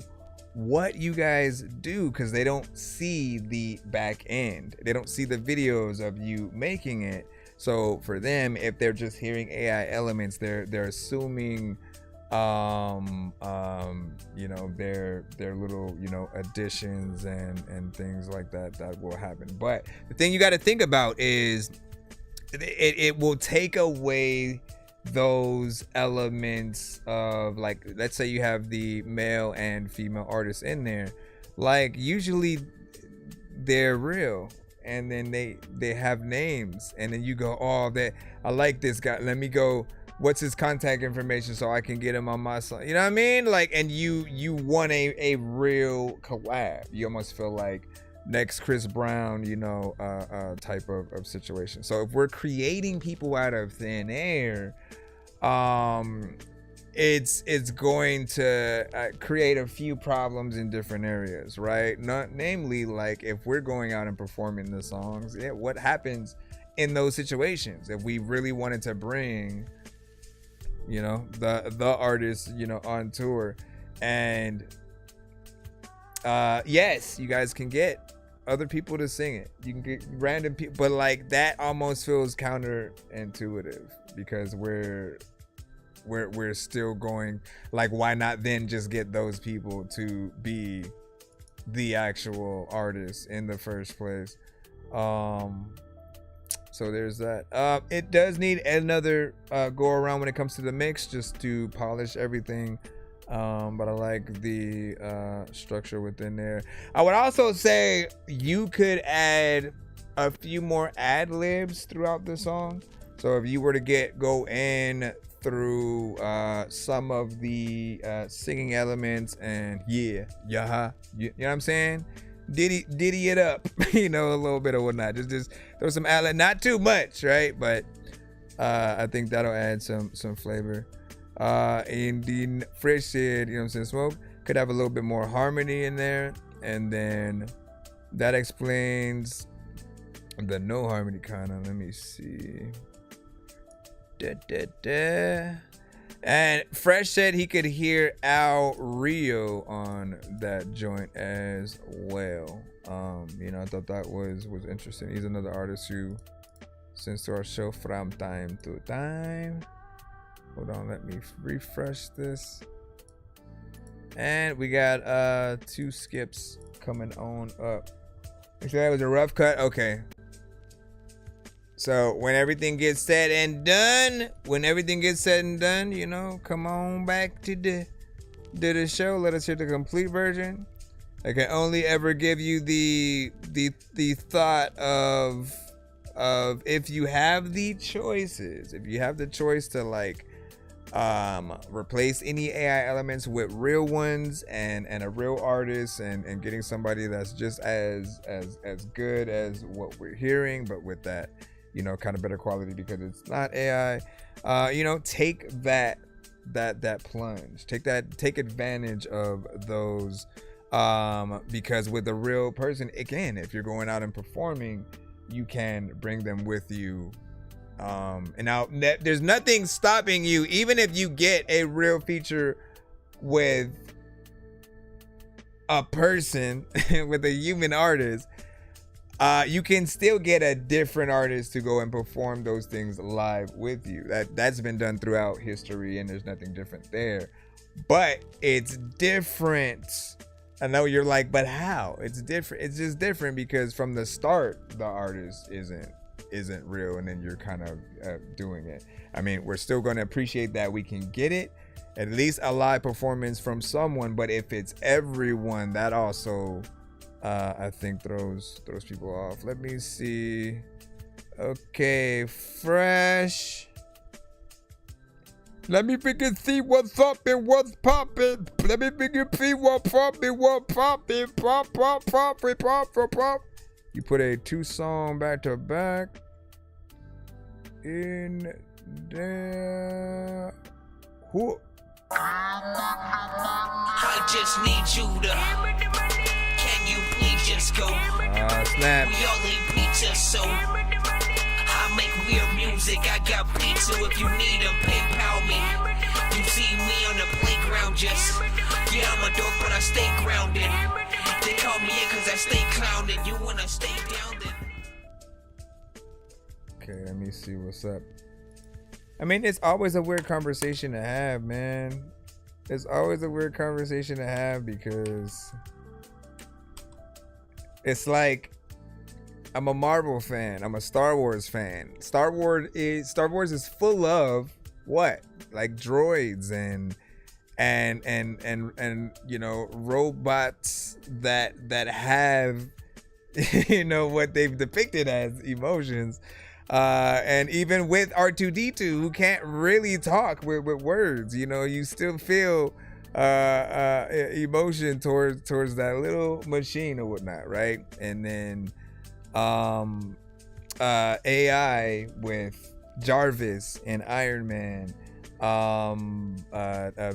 what you guys do because they don't see the back end. They don't see the videos of you making it. So for them, if they're just hearing AI elements, they're assuming their little, additions and things like that will happen. But the thing you got to think about is it will take away those elements of, like, let's say you have the male and female artists in there, like usually they're real, and then they have names, and then you go, oh, I like this guy, let me go, what's his contact information so I can get him on my song, you know what I mean? Like, and you want a real collab. You almost feel like next Chris Brown, type of situation. So if we're creating people out of thin air, it's going to create a few problems in different areas, right? Namely, like if we're going out and performing the songs, what happens in those situations? If we really wanted to bring, the artist, on tour, and yes, you guys can get other people to sing it. You can get random people, but like that almost feels counterintuitive because we're still going, like, why not then just get those people to be the actual artists in the first place? So there's that. It does need another go around when it comes to the mix, just to polish everything. But I like the structure within there. I would also say you could add a few more ad libs throughout the song. So if you were to go in through some of the singing elements and you know what I'm saying? Diddy it up, you know, a little bit or whatnot. Just throw some ad, not too much, right? But I think that'll add some flavor. And the Fresh said, you know what I'm saying, Smoke could have a little bit more harmony in there, and then that explains the no harmony kind of. Let me see. And Fresh said he could hear Al Rio on that joint as well. You know, I thought that was interesting. He's another artist who sends to our show from time to time. Hold on, let me refresh this. And we got 2 skips coming on up. Actually, that was a rough cut. Okay. So when everything gets said and done, you know, come on back to the show. Let us hear the complete version. I can only ever give you the thought of if you have the choices, if you have the choice to like replace any AI elements with real ones and a real artist and getting somebody that's just as good as what we're hearing, but with that, you know, kind of better quality because it's not AI. You know, take that plunge. Take advantage of those. Because with a real person, again, if you're going out and performing, you can bring them with you. And now there's nothing stopping you, even if you get a real feature with a person, with a human artist, you can still get a different artist to go and perform those things live with you. That's been done throughout history, and there's nothing different there. But it's different. I know you're like, but how? It's different. It's just different because from the start, the artist isn't real, and then you're kind of doing it. I mean, we're still going to appreciate that we can get it, at least a live performance from someone. But if it's everyone, that also I think throws people off. Let me see. Okay, Fresh. Let me begin see what's up and what's poppin'. Let me begin see what's poppin', pop. You put a 2-song back to back in there. Who? I just need you to. Can you please just go? Snap. We all need pizza, so I make weird music. I got pizza if you need them. PayPal me. You see me on the playground, just yeah, I'm a dork, but I stay grounded. They call me in cause I stay clowning. You wanna stay grounded? Okay, let me see what's up. I mean, it's always a weird conversation to have, man. It's always a weird conversation to have because it's like I'm a Marvel fan. I'm a Star Wars fan. Star Wars is full of what? Like droids and you know, robots that have you know what they've depicted as emotions. And even with R2D2, who can't really talk with words, you know, you still feel emotion towards that little machine or whatnot, right? And then AI with Jarvis and Iron Man,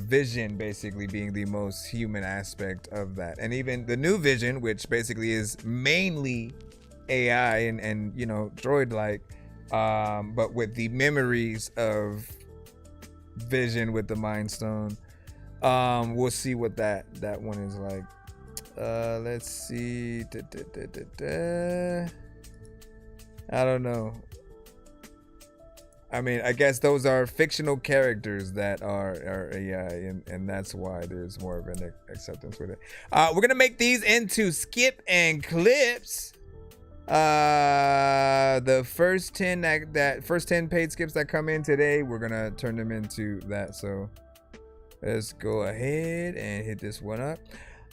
Vision basically being the most human aspect of that, and even the new Vision, which basically is mainly AI and you know, droid-like, but with the memories of Vision with the Mind Stone. We'll see what that one is like. Let's see. I don't know. I mean, I guess those are fictional characters that are AI, and that's why there's more of an acceptance with it. We're gonna make these into skip and clips. The first 10 first 10 paid skips that come in today, we're gonna turn them into that. So let's go ahead and hit this one up.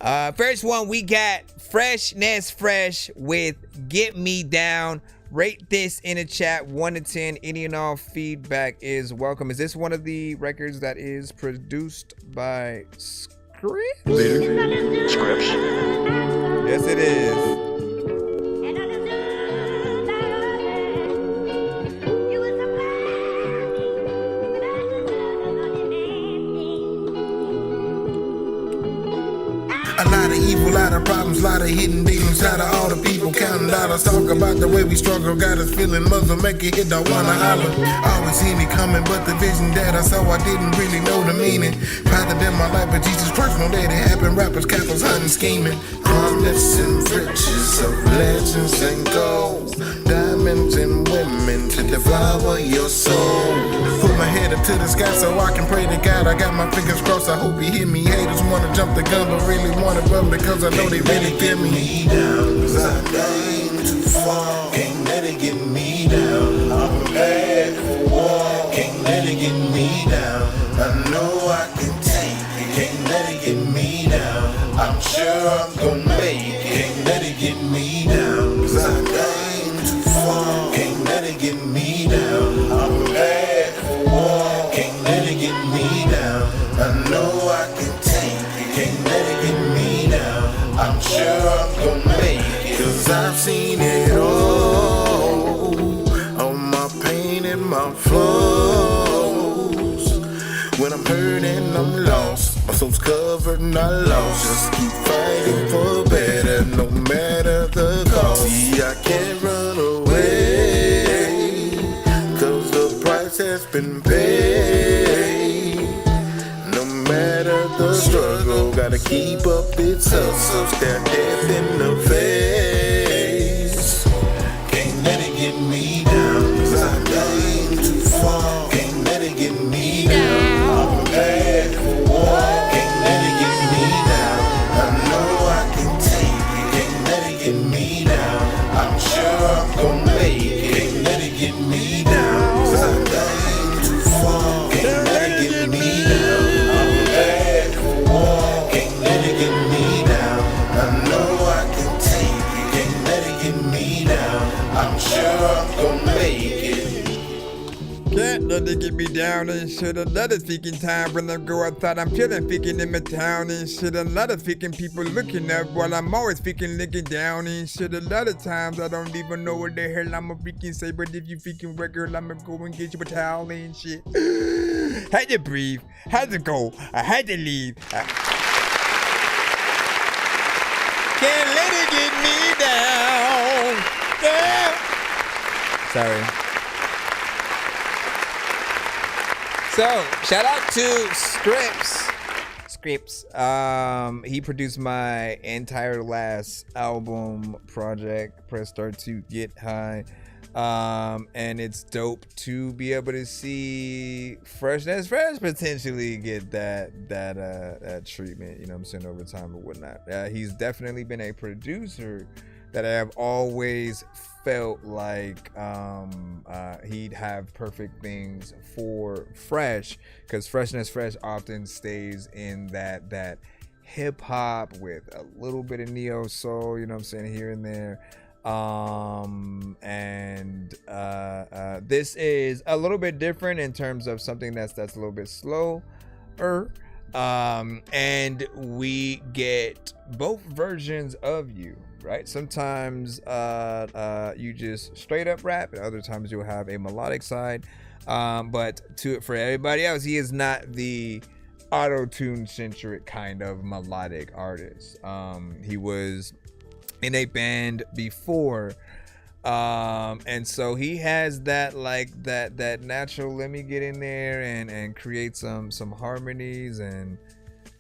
First one, we got Freshness Fresh with Get Me Down. Rate this in the chat 1 to 10. Any and all feedback is welcome. Is this one of the records that is produced by Scripps? Scripps. Yes, it is. A lot of evil, lot of problems, lot of hidden demons. Out of all the people counting dollars, talk about the way we struggle, got us feeling muzzle, make it hit, don't wanna holler. Always see me coming, but the vision that I saw, I didn't really know the meaning. Rather than my life, but Jesus Christ, no let it happen. Rappers, cappers, hunting, scheming. Promising riches of legends and gold, diamonds and women to devour your soul. Put my head up to the sky so I can pray to God. I got my fingers crossed, I hope you hear me. Haters wanna jump the gun, but really wanna run because I know they really feel me. Down, cause I came too far. Can't let it get me down. I'm prepared for war. Can't let it get me down. I know I can take it. Can't let it get me down. I'm sure I'm gonna make it. Can't let it get me down. Cause I came too far. Can't let it get me down. I'm prepared for war. Can't let it get me down. I know I can take it. Can't let it get me down. I'm sure I'm gonna make it. Cause I've seen it all. All my pain and my flaws. When I'm hurt and I'm lost, my soul's covered, not lost. Just keep fighting for better, no matter the cost. See, I can't run away, cause the price has been paid. No matter the struggle, gotta keep up its hustle, stare death in the face. Can't let it get me down, cause I came too far. Can't let it get me down. I'm prepared for war. Can't let it get me down. I know I can take it. Can't let it get me down. I'm sure I'm gonna make it. Can't let it get me down, cause I came too far. Can't let it get me down. I'm prepared for war. Can't let it get me down. I know I can take it. Can't let it get me down. I'm sure I'm gonna make it. Can't let it get me down and shit. A lot of freaking time when I go outside, I'm feeling freaking in my town and shit. A lot of freaking people looking up while I'm always freaking looking down and shit. A lot of times I don't even know what the hell I'ma freaking say, but if you freaking work, girl, I'ma go and get you a towel and shit. Had to breathe, had to go, I had to leave. Can't let it get me down. Yeah. Sorry. So, shout out to Scripps. He produced my entire last album project, Press Start to Get High. And it's dope to be able to see Freshness Fresh potentially get that treatment, you know what I'm saying, over time or whatnot. He's definitely been a producer that I have always felt like he'd have perfect things for Fresh, because Freshness Fresh often stays in that hip hop with a little bit of neo soul, you know what I'm saying, here and there. This is a little bit different in terms of something that's a little bit slower. And we get both versions of you, right? Sometimes you just straight up rap, and other times you'll have a melodic side. But for everybody else, he is not the auto-tune centric kind of melodic artist. He was in a band before, and so he has that that natural, let me get in there and create some harmonies and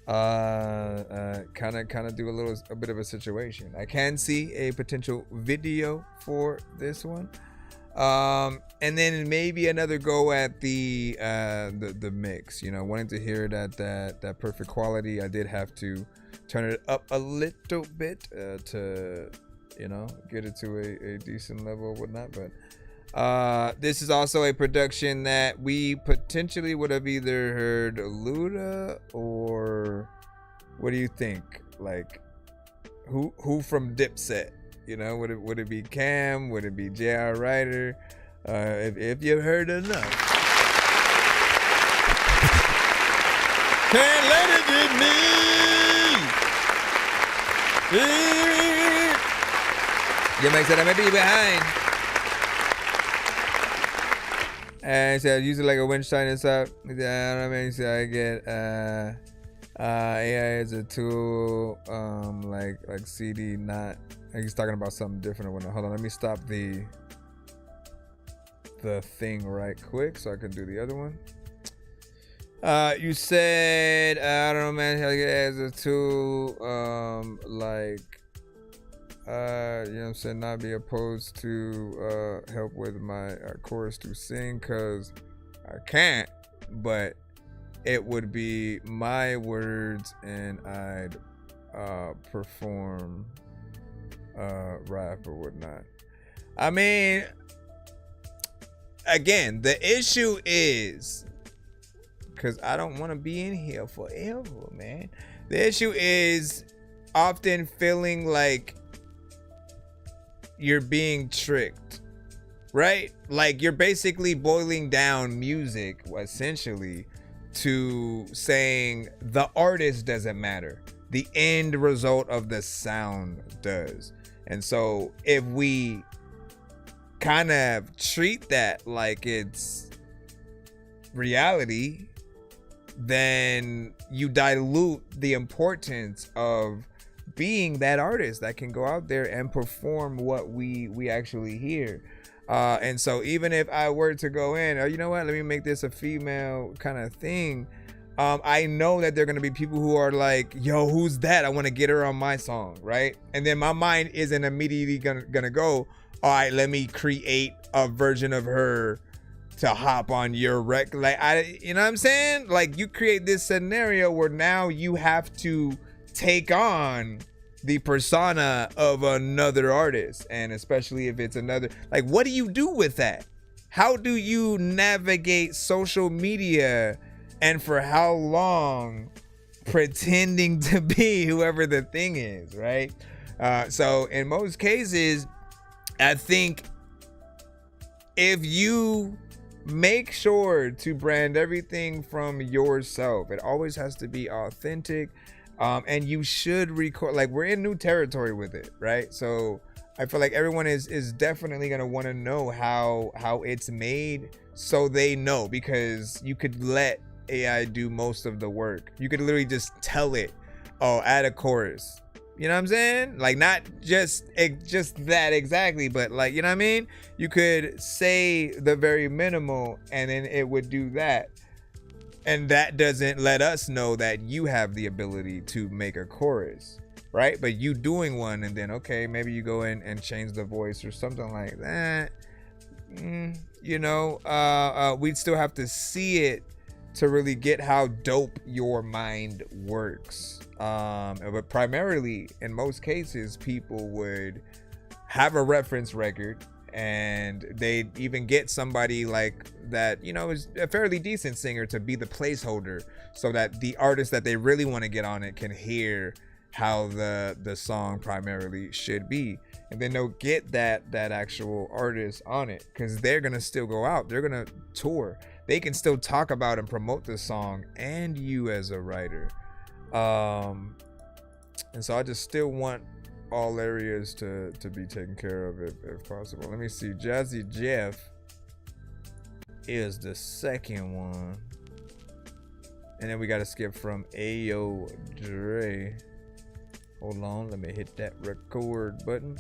kind of do a bit of a situation. I can see a potential video for this one, and then maybe another go at the mix, you know, wanting to hear that perfect quality. I did have to turn it up a little bit to, you know, get it to a decent level or whatnot. But this is also a production that we potentially would have either heard Luda or, what do you think? like who from Dipset? You know, would it be Cam? Would it be J.R. Ryder? If you've heard enough. Can't let it get me. You make that I may be behind. And so use it like a wind chime inside. I mean, so I get AI is a tool, like CD, not. He's talking about something different. Hold on, let me stop the thing right quick so I can do the other one. You said I don't know, man. As a tool, like you know what I'm saying, not be opposed to help with my chorus to sing, cause I can't, but it would be my words and I'd perform rap or whatnot. I mean, again, the issue is, because I don't want to be in here forever, man. The issue is often feeling like you're being tricked, right? Like you're basically boiling down music, essentially, to saying the artist doesn't matter. The end result of the sound does. And so if we kind of treat that like it's reality, then you dilute the importance of being that artist that can go out there and perform what we actually hear. And so even if I were to go in, you know what, let me make this a female kind of thing, I know that there are going to be people who are like, yo, who's that? I want to get her on my song, right? And then my mind isn't immediately gonna go, all right, let me create a version of her to hop on your rec. Like, you know what I'm saying? Like, you create this scenario where now you have to take on the persona of another artist, and especially if it's another, like, what do you do with that? How do you navigate social media, and for how long, pretending to be whoever the thing is, right? So in most cases, I think if you make sure to brand everything from yourself, it always has to be authentic. And you should record, like, we're in new territory with it, right? So I feel like everyone is definitely gonna want to know how it's made, so they know, because you could let AI do most of the work. You could literally just tell it, oh, add a chorus. You know what I'm saying? Like, not just that exactly, but like, you know what I mean? You could say the very minimal and then it would do that. And that doesn't let us know that you have the ability to make a chorus, right? But you doing one, and then, okay, maybe you go in and change the voice or something like that. You know, we'd still have to see it to really get how dope your mind works. But primarily, in most cases, people would have a reference record, and they'd even get somebody like that, you know, is a fairly decent singer to be the placeholder, so that the artist that they really want to get on it can hear how the song primarily should be. And then they'll get that actual artist on it, because they're gonna still go out, they're gonna tour, they can still talk about and promote the song and you as a writer. And so I just still want all areas to be taken care of if possible. Let me see. Jazzy Jeff is the second one, and then we got to skip from Ayo Dre. Hold on, let me hit that record button.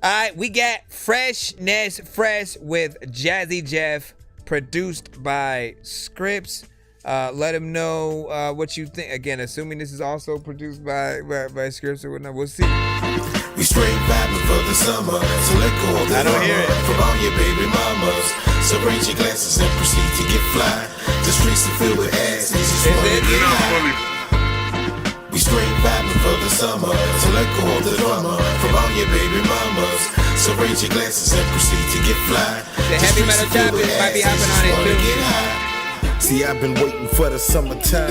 All right, we got Freshness Fresh with Jazzy Jeff, produced by Scripps. Let him know what you think. Again, assuming this is also produced by Scripps or whatnot, we'll see. We straight vibing for the summer, so let go of the drama from all your baby mamas. So raise your glasses and proceed to get fly. The streets are filled with ass, they just wanna get high. We straight vibing for the summer, so let go of the drama from all your baby mamas. So raise your glasses and proceed to get fly. The heavy metal choppers might be hopping on it too. See, I've been waiting for the summertime.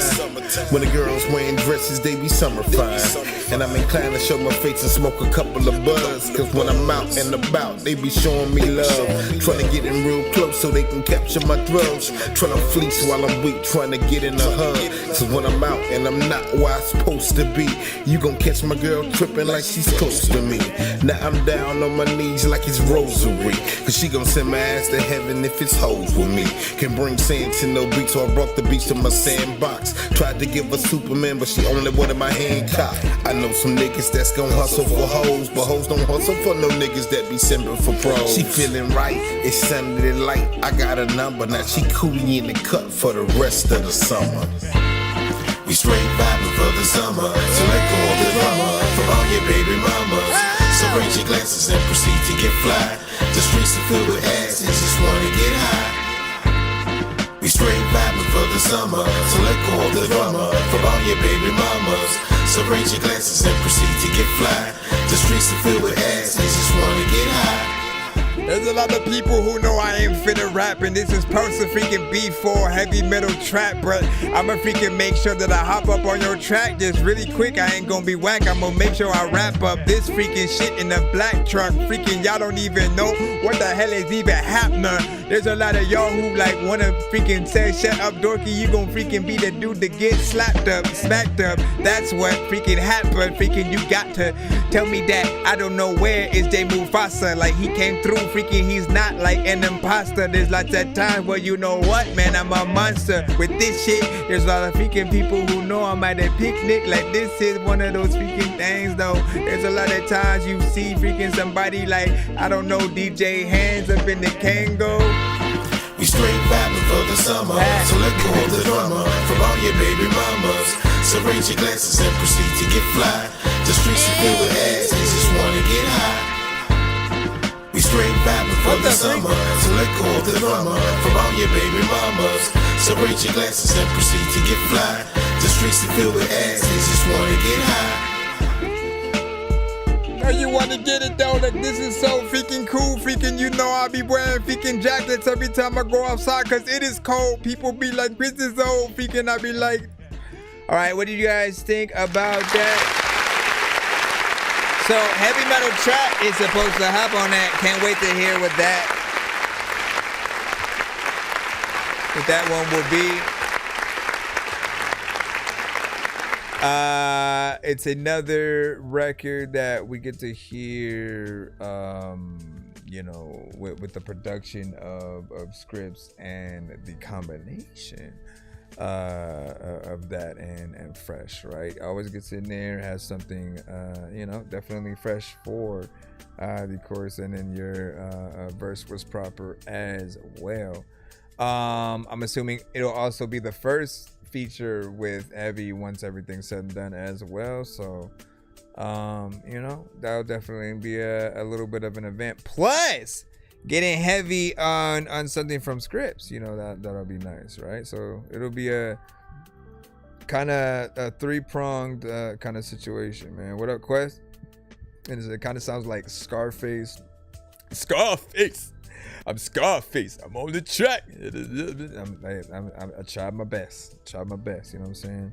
When the girls wearing dresses, they be summer fine. And I'm inclined to show my face and smoke a couple of buzz. Cause when I'm out and about, they be showing me love. Trying to get in real close so they can capture my throat. Trying to fleece while I'm weak, trying to get in a hug. So when I'm out and I'm not where I'm supposed to be, you gon' catch my girl tripping like she's close to me. Now I'm down on my knees like it's rosary. Cause she gon' send my ass to heaven if it's hoes with me. Can bring sand to no beach, so I brought the beach to my sandbox. Tried to give her Superman, but she only wanted my Hancock. I know some niggas that's gon' hustle for hoes, but hoes don't hustle for no niggas that be simping for pros. She feeling right, it's Sunday light. I got a number, now she coolie in the cut for the rest of the summer. We straight vibing for the summer, so let go of the drama for all your baby mamas. So raise your glasses and proceed to get fly. The streets are filled with ass and just wanna get high. We straight vibing for the summer, so let go of the drama for all your baby mamas. So raise your glasses and proceed to get fly. The streets are filled with ass and just wanna get high. There's a lot of people who know I ain't finna rap, and this is supposed to freaking be for heavy metal trap, but I'ma freaking make sure that I hop up on your track just really quick. I ain't gonna be whack, I'm gonna make sure I wrap up this freaking shit in a black truck. Freaking y'all don't even know what the hell is even happening. There's a lot of y'all who like wanna freaking say, shut up Dorky, you gon' freaking be the dude to get slapped up, smacked up. That's what freaking happened. Freaking you got to tell me that I don't know where is J Mufasa. Like he came through, freaking he's not like an imposter. There's lots of times where you know what, man, I'm a monster. With this shit, there's a lot of freaking people who know I'm at a picnic. Like this is one of those freaking things though. There's a lot of times you see freaking somebody like, I don't know, DJ Hands up in the Kango. We straight vibing for the summer, so let go of the drama from all your baby mamas. So raise your glasses and proceed to get fly. The streets are filled with ass, they just wanna get high. We straight vibing for the summer, so let go of the drama from all your baby mamas. So raise your glasses and proceed to get fly. The streets are filled with ass, they just wanna get high. Now you wanna get it though, like this is so freaking cool. Freaking you know I'll be wearing freaking jackets every time I go outside cause it is cold. People be like, this is old. Freaking I be like, all right, what do you guys think about that? So heavy metal trap is supposed to hop on that. Can't wait to hear what that one will be. It's another record that we get to hear, you know, with the production of Scripps and the combination of that and fresh, right? Always gets in there, has something, you know, definitely fresh for the chorus, and then your verse was proper as well. I'm assuming it'll also be the first feature with Heavy once everything's said and done as well, so you know, that'll definitely be a little bit of an event, plus getting Heavy on something from Scripps, you know, that'll be nice, right? So it'll be a kind of a three-pronged kind of situation, man. What up, Quest? And it kind of sounds like Scarface. I'm Scarface. I'm on the track. I tried my best. You know what I'm saying?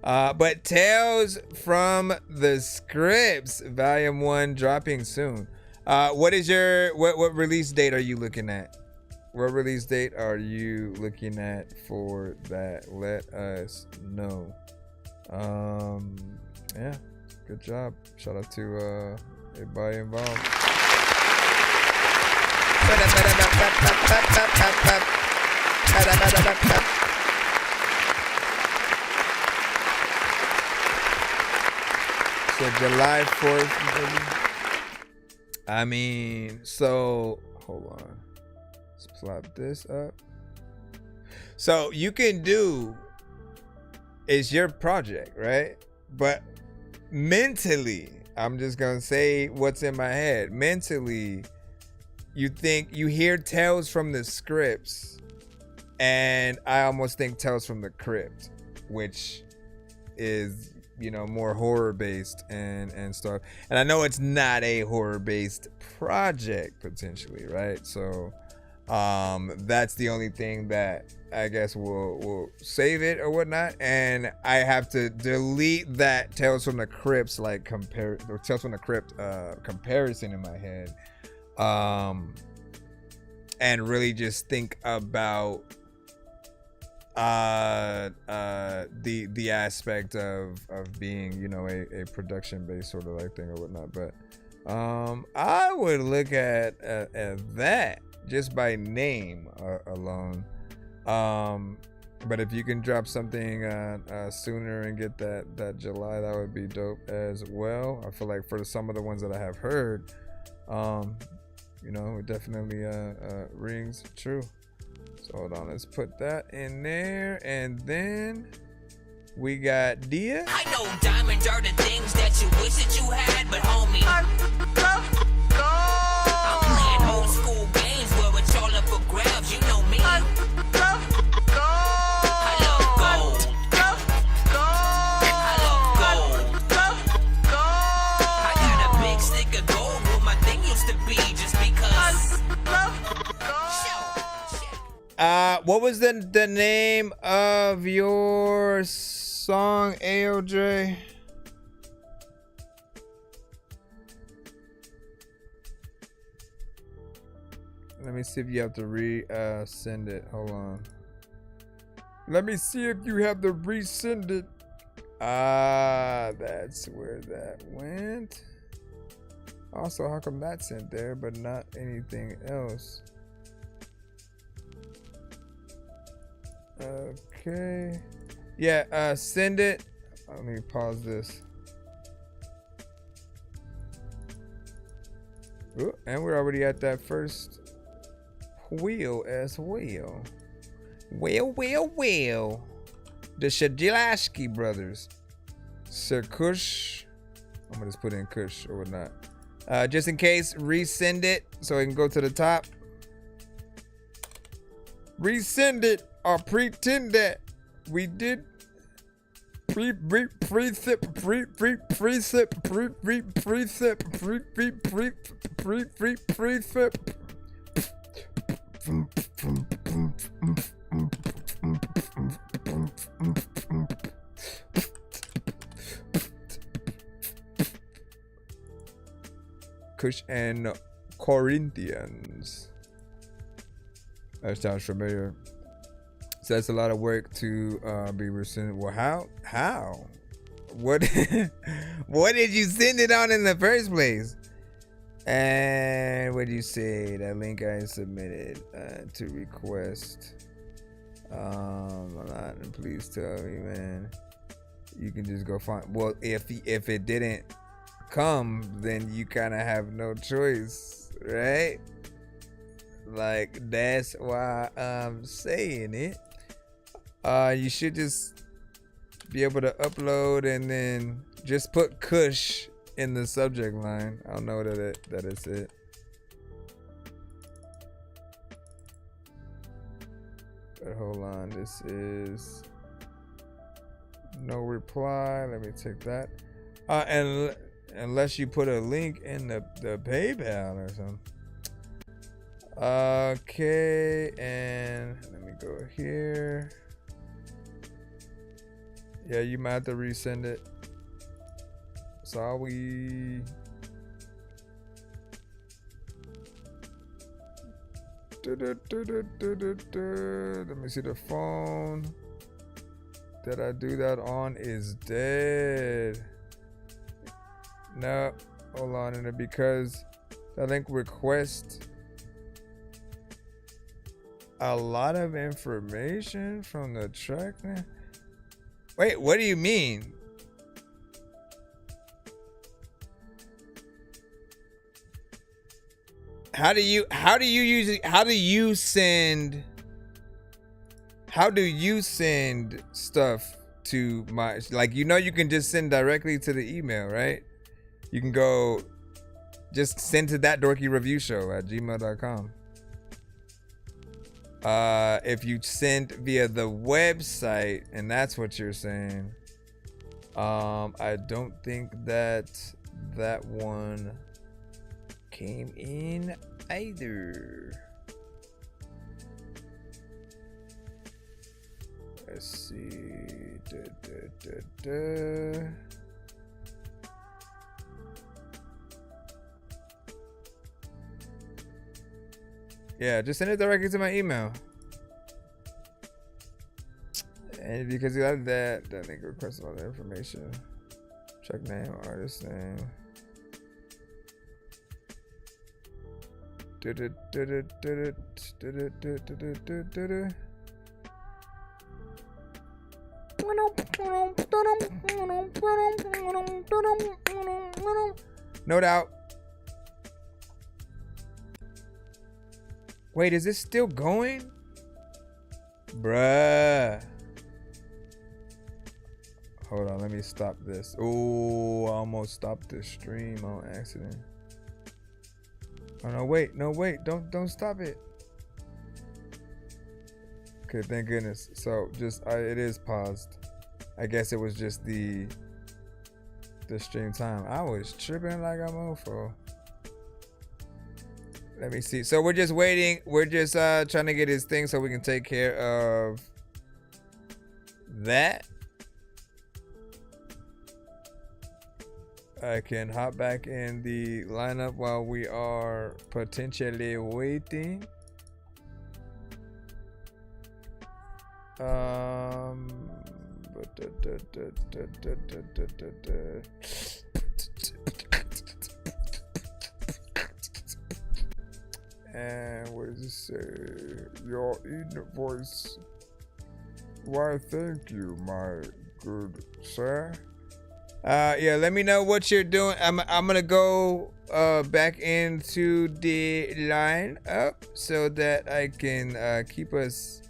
But Tales from the Scripts, Volume 1 dropping soon. What is your what release date are you looking at? What release date are you looking at for that? Let us know. Yeah, good job. Shout out to everybody involved. So July 4th. I mean, so hold on. Let's plop this up. So you can do, it's your project, right? But mentally, I'm just gonna say what's in my head. Mentally, you think you hear Tales from the Scripts, and I almost think Tales from the Crypt, which is, you know, more horror based and stuff. And I know it's not a horror based project potentially, right? So That's the only thing that I guess will save it or whatnot. And I have to delete that Tales from the Crypt Tales from the Crypt comparison in my head. And really just think about the aspect of being, you know, a production based sort of like thing or whatnot. But I would look at that just by name alone. But if you can drop something sooner and get that July, that would be dope as well. I feel like for some of the ones that I have heard, you know, it definitely rings true. So hold on, let's put that in there, and then we got Dia. I know diamonds are the things that you wish that you had, but homie, I'm playing old school games where it's all up for grabs. You know me. I love gold. I love gold. I got a big stick of gold where my thing used to be, just because. What was the name of your song, AOJ? Let me see if you have to send it. Hold on. Let me see if you have to resend it. That's where that went. Also, how come that's in there but not anything else? Okay. Yeah, send it. Let me pause this. Ooh, and we're already at that first wheel as well. Well. The Shadilashki brothers. Sir Kush. I'm gonna just put in Kush or whatnot. Just in case, resend it so it can go to the top. Resend it or pretend that we did precept. Kush and Corinthians. That sounds familiar. So that's a lot of work to be rescinded. Well, how? What? What did you send it on in the first place? And what did you say? That link I submitted to request. Please tell me, man. You can just go find. Well, if it didn't come, then you kind of have no choice, right? Like, that's why I'm saying it. You should just be able to upload and then just put Kush in the subject line. I don't know that is it. But hold on, this is no reply. Let me take that. And unless you put a link in the PayPal or something. Okay, and let me go here. Yeah, you might have to resend it. Sorry. Let me see, the phone that I do that on is dead. No, hold on, and because I think request a lot of information from the track now. Wait, what do you mean? How do you send stuff to my, like, you know, you can just send directly to the email, right? You can go just send to ThatDorkyReviewShow@gmail.com. If you send via the website, and that's what you're saying, I don't think that one came in either. Let's see. Yeah, just send it directly to my email. And because you have that link request all the information. Check name, artist name. No doubt. Wait, is this still going? Bruh. Hold on, let me stop this. Oh, I almost stopped the stream on accident. Oh no, wait, don't stop it. Okay, thank goodness. So just it is paused. I guess it was just the stream time. I was tripping like a mofo. Let me see. So we're just waiting. We're just trying to get his thing so we can take care of that. I can hop back in the lineup while we are potentially waiting. And what does it say? Your eating voice. Why, thank you, my good sir. Yeah, let me know what you're doing. I'm gonna go back into the line up so that I can keep us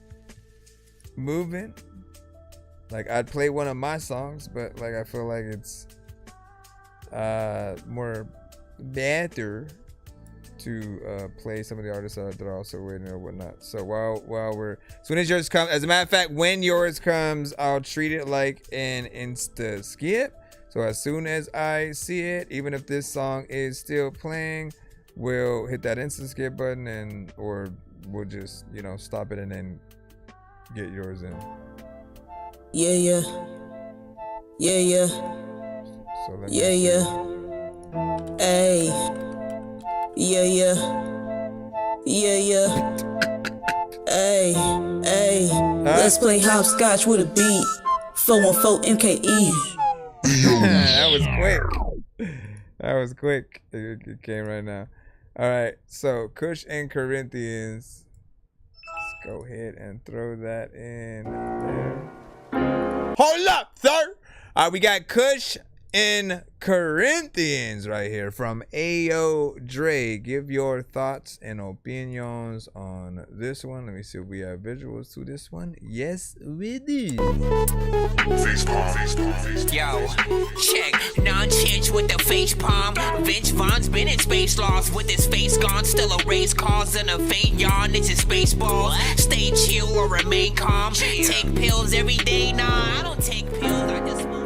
moving. Like, I'd play one of my songs, but like I feel like it's more better to play some of the artists that are also waiting or whatnot. So while we're, as soon as yours comes, as a matter of fact, when yours comes, I'll treat it like an insta skip. So as soon as I see it, even if this song is still playing, we'll hit that instant skip button, and or we'll just, you know, stop it and then get yours in. Yeah. So let me Yeah. Hey. Yeah. Hey. Let's play hopscotch with a beat. 414 MKE. That was quick. It came right now. All right, so Kush and Corinthians. Let's go ahead and throw that in there. Hold up, sir. All right, we got Kush and Corinthians right here from Ayo Dre. Give your thoughts and opinions on this one. Let me see if we have visuals to this one. Yes, we do. Yo, check. Non-change with the face palm. Vince Vaughn's been in space lost with his face gone. Still a race cause and a faint yawn. It's his space ball. Stay chill or remain calm. Take pills every day. Nah, I don't take pills. I just smoke.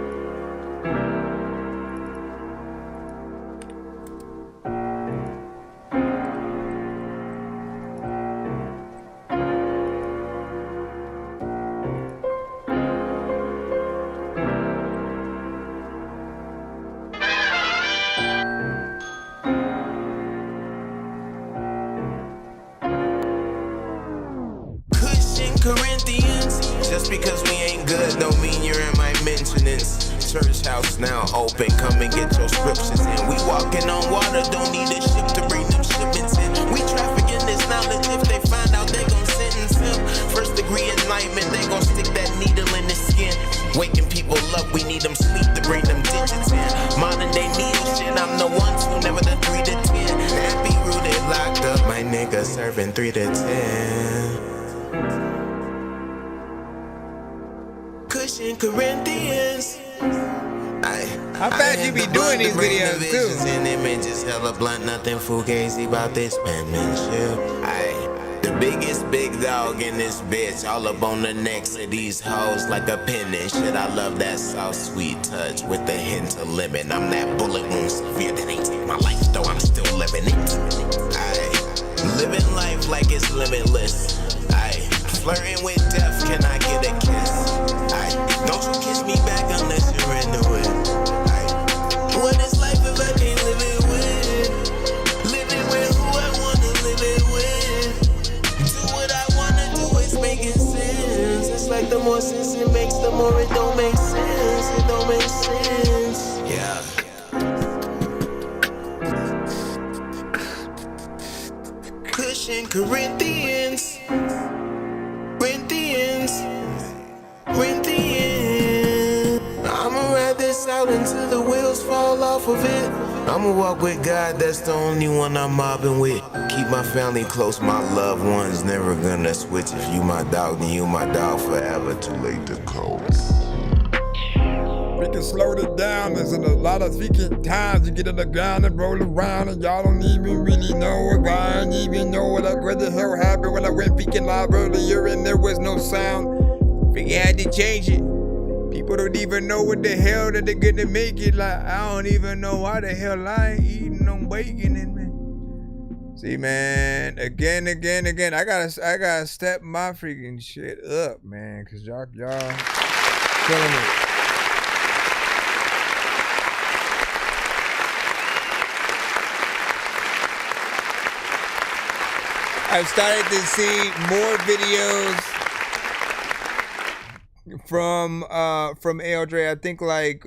Corinthians. Just because we ain't good don't mean you're in my maintenance. Church house now open, come and get your scriptures in. We walking on water, don't need a ship to bring them shipments in. We trafficking this knowledge, if they find out they gon' sentence him. First degree enlightenment, they gon' stick that needle in his skin. Waking people up, we need them sleep to bring them digits in. Modern day needle shit, I'm the one who never the 3 to 10. Happy rooted, locked up, my nigga serving 3 to 10. Cushion Corinthians. How fast you be doing these videos too? And images hella blunt, nothing fugazi about this penmanship. The biggest big dog in this bitch, all up on the necks of these hoes like a pin and shit. I love that soft sweet touch with the hint of lemon. I'm that bullet wound severe that ain't take my life though, I'm still living it. Living life like it's limitless. Flirting with death, can I get a kiss? Don't you kiss me back unless you're into it. What is life if I can't live it with? Living with who I wanna live it with. Do what I wanna do, it's making sense. It's like the more sense it makes, the more it don't make sense. It don't make sense. Yeah. Cushion Corinthians. I'ma ride this out until the wheels fall off of it. I'ma walk with God, that's the only one I'm mobbing with. Keep my family close, my loved ones never gonna switch. If you my dog, then you my dog forever. Too late to call. We can slow it down. There's a lot of freaking times you get on the ground and roll around and y'all don't even really know what I don't even know what the hell happened when I went peeking live earlier and there was no sound. Figure I had to change it. People don't even know what the hell that they're gonna make it. Like, I don't even know why the hell I ain't eating no bacon in me. See, man, again. I gotta step my freaking shit up, man, cause y'all killing it. I've started to see more videos from ALJ. I think like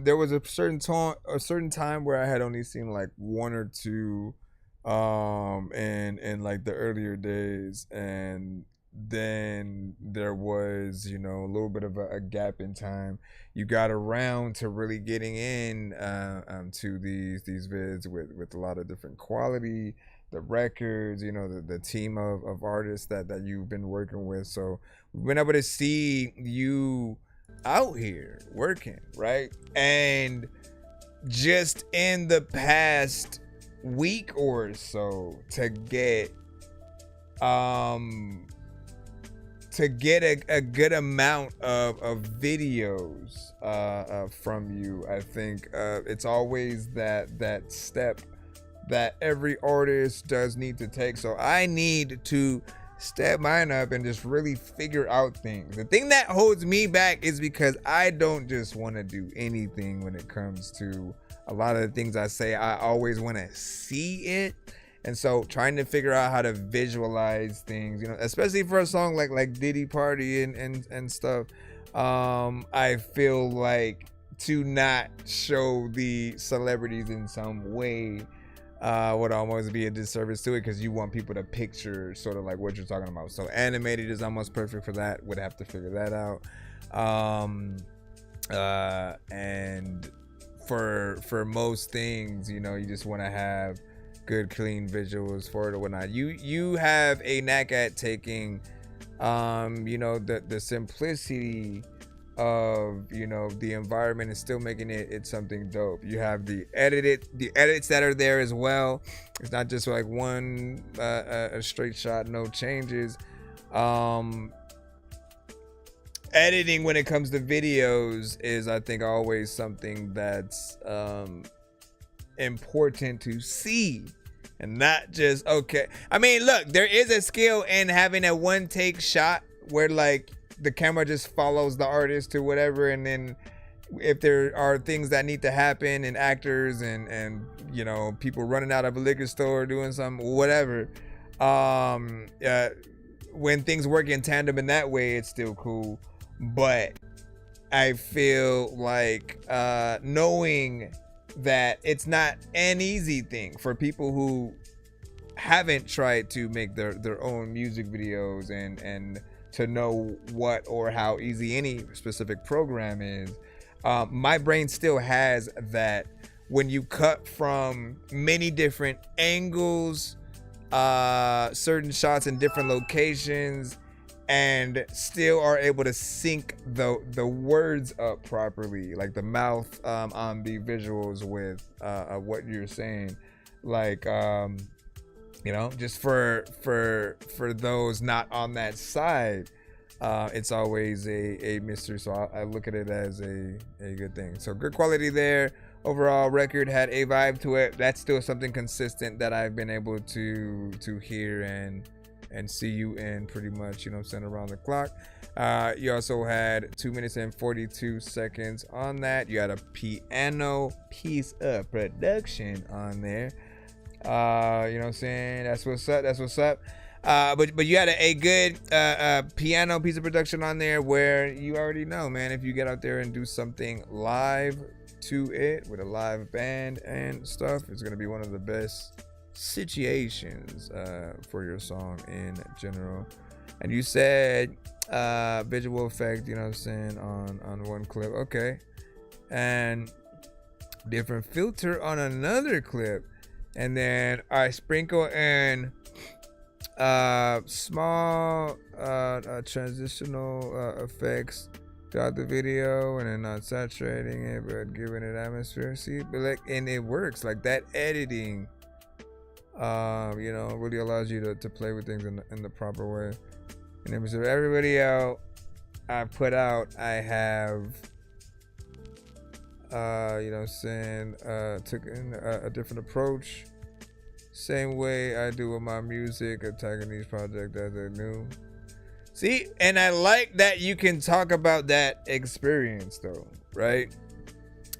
there was a certain time where I had only seen like one or two in like the earlier days, and then there was, you know, a little bit of a gap in time. You got around to really getting in to these vids with a lot of different quality, the records, you know, the team of artists that you've been working with. So we've been able to see you out here working, right? And just in the past week or so, to get a good amount of videos from you, I think it's always that step that every artist does need to take. So I need to step mine up and just really figure out things. The thing that holds me back is because I don't just want to do anything when it comes to a lot of the things I say. I always want to see it. And so trying to figure out how to visualize things, you know, especially for a song like Diddy Party and stuff, I feel like to not show the celebrities in some way would almost be a disservice to it, because you want people to picture sort of like what you're talking about. So animated is almost perfect for that. Would have to figure that out. And for most things, you know, you just want to have good clean visuals for it or whatnot. You have a knack at taking you know, the simplicity of, you know, the environment and still making it something dope. You have the edits that are there as well. It's not just like one a straight shot, no changes. Editing when it comes to videos is, I think, always something that's important to see, and not just okay. I mean, look, there is a skill in having a one take shot where like the camera just follows the artist to whatever, and then if there are things that need to happen and actors and you know, people running out of a liquor store doing something, whatever, when things work in tandem in that way, it's still cool. But I feel like knowing that it's not an easy thing for people who haven't tried to make their own music videos and to know what or how easy any specific program is. My brain still has that when you cut from many different angles, certain shots in different locations, and still are able to sync the words up properly, like the mouth on the visuals with what you're saying, like you know, just for those not on that side, it's always a mystery. So I look at it as a good thing. So good quality there. Overall record had a vibe to it. That's still something consistent that I've been able to hear and see you in pretty much, you know what I'm saying, around the clock. You also had 2 minutes and 42 seconds on that. You had a piano piece of production on there. You know what I'm saying? That's what's up. That's what's up. But you had a good piano piece of production on there where you already know, man, if you get out there and do something live to it with a live band and stuff, it's going to be one of the best situations for your song in general. And you said visual effect, you know what I'm saying, on one clip. Okay. And different filter on another clip. And then I sprinkle in small transitional effects throughout the video, and then not saturating it but giving it atmosphere. See, but like, and it works like that. Editing you know, really allows you to play with things in the proper way. And then so everybody out I put out, I have you know what I'm saying, took in a different approach. Same way I do with my music, attacking these projects as they're new. See, and I like that you can talk about that experience though, right?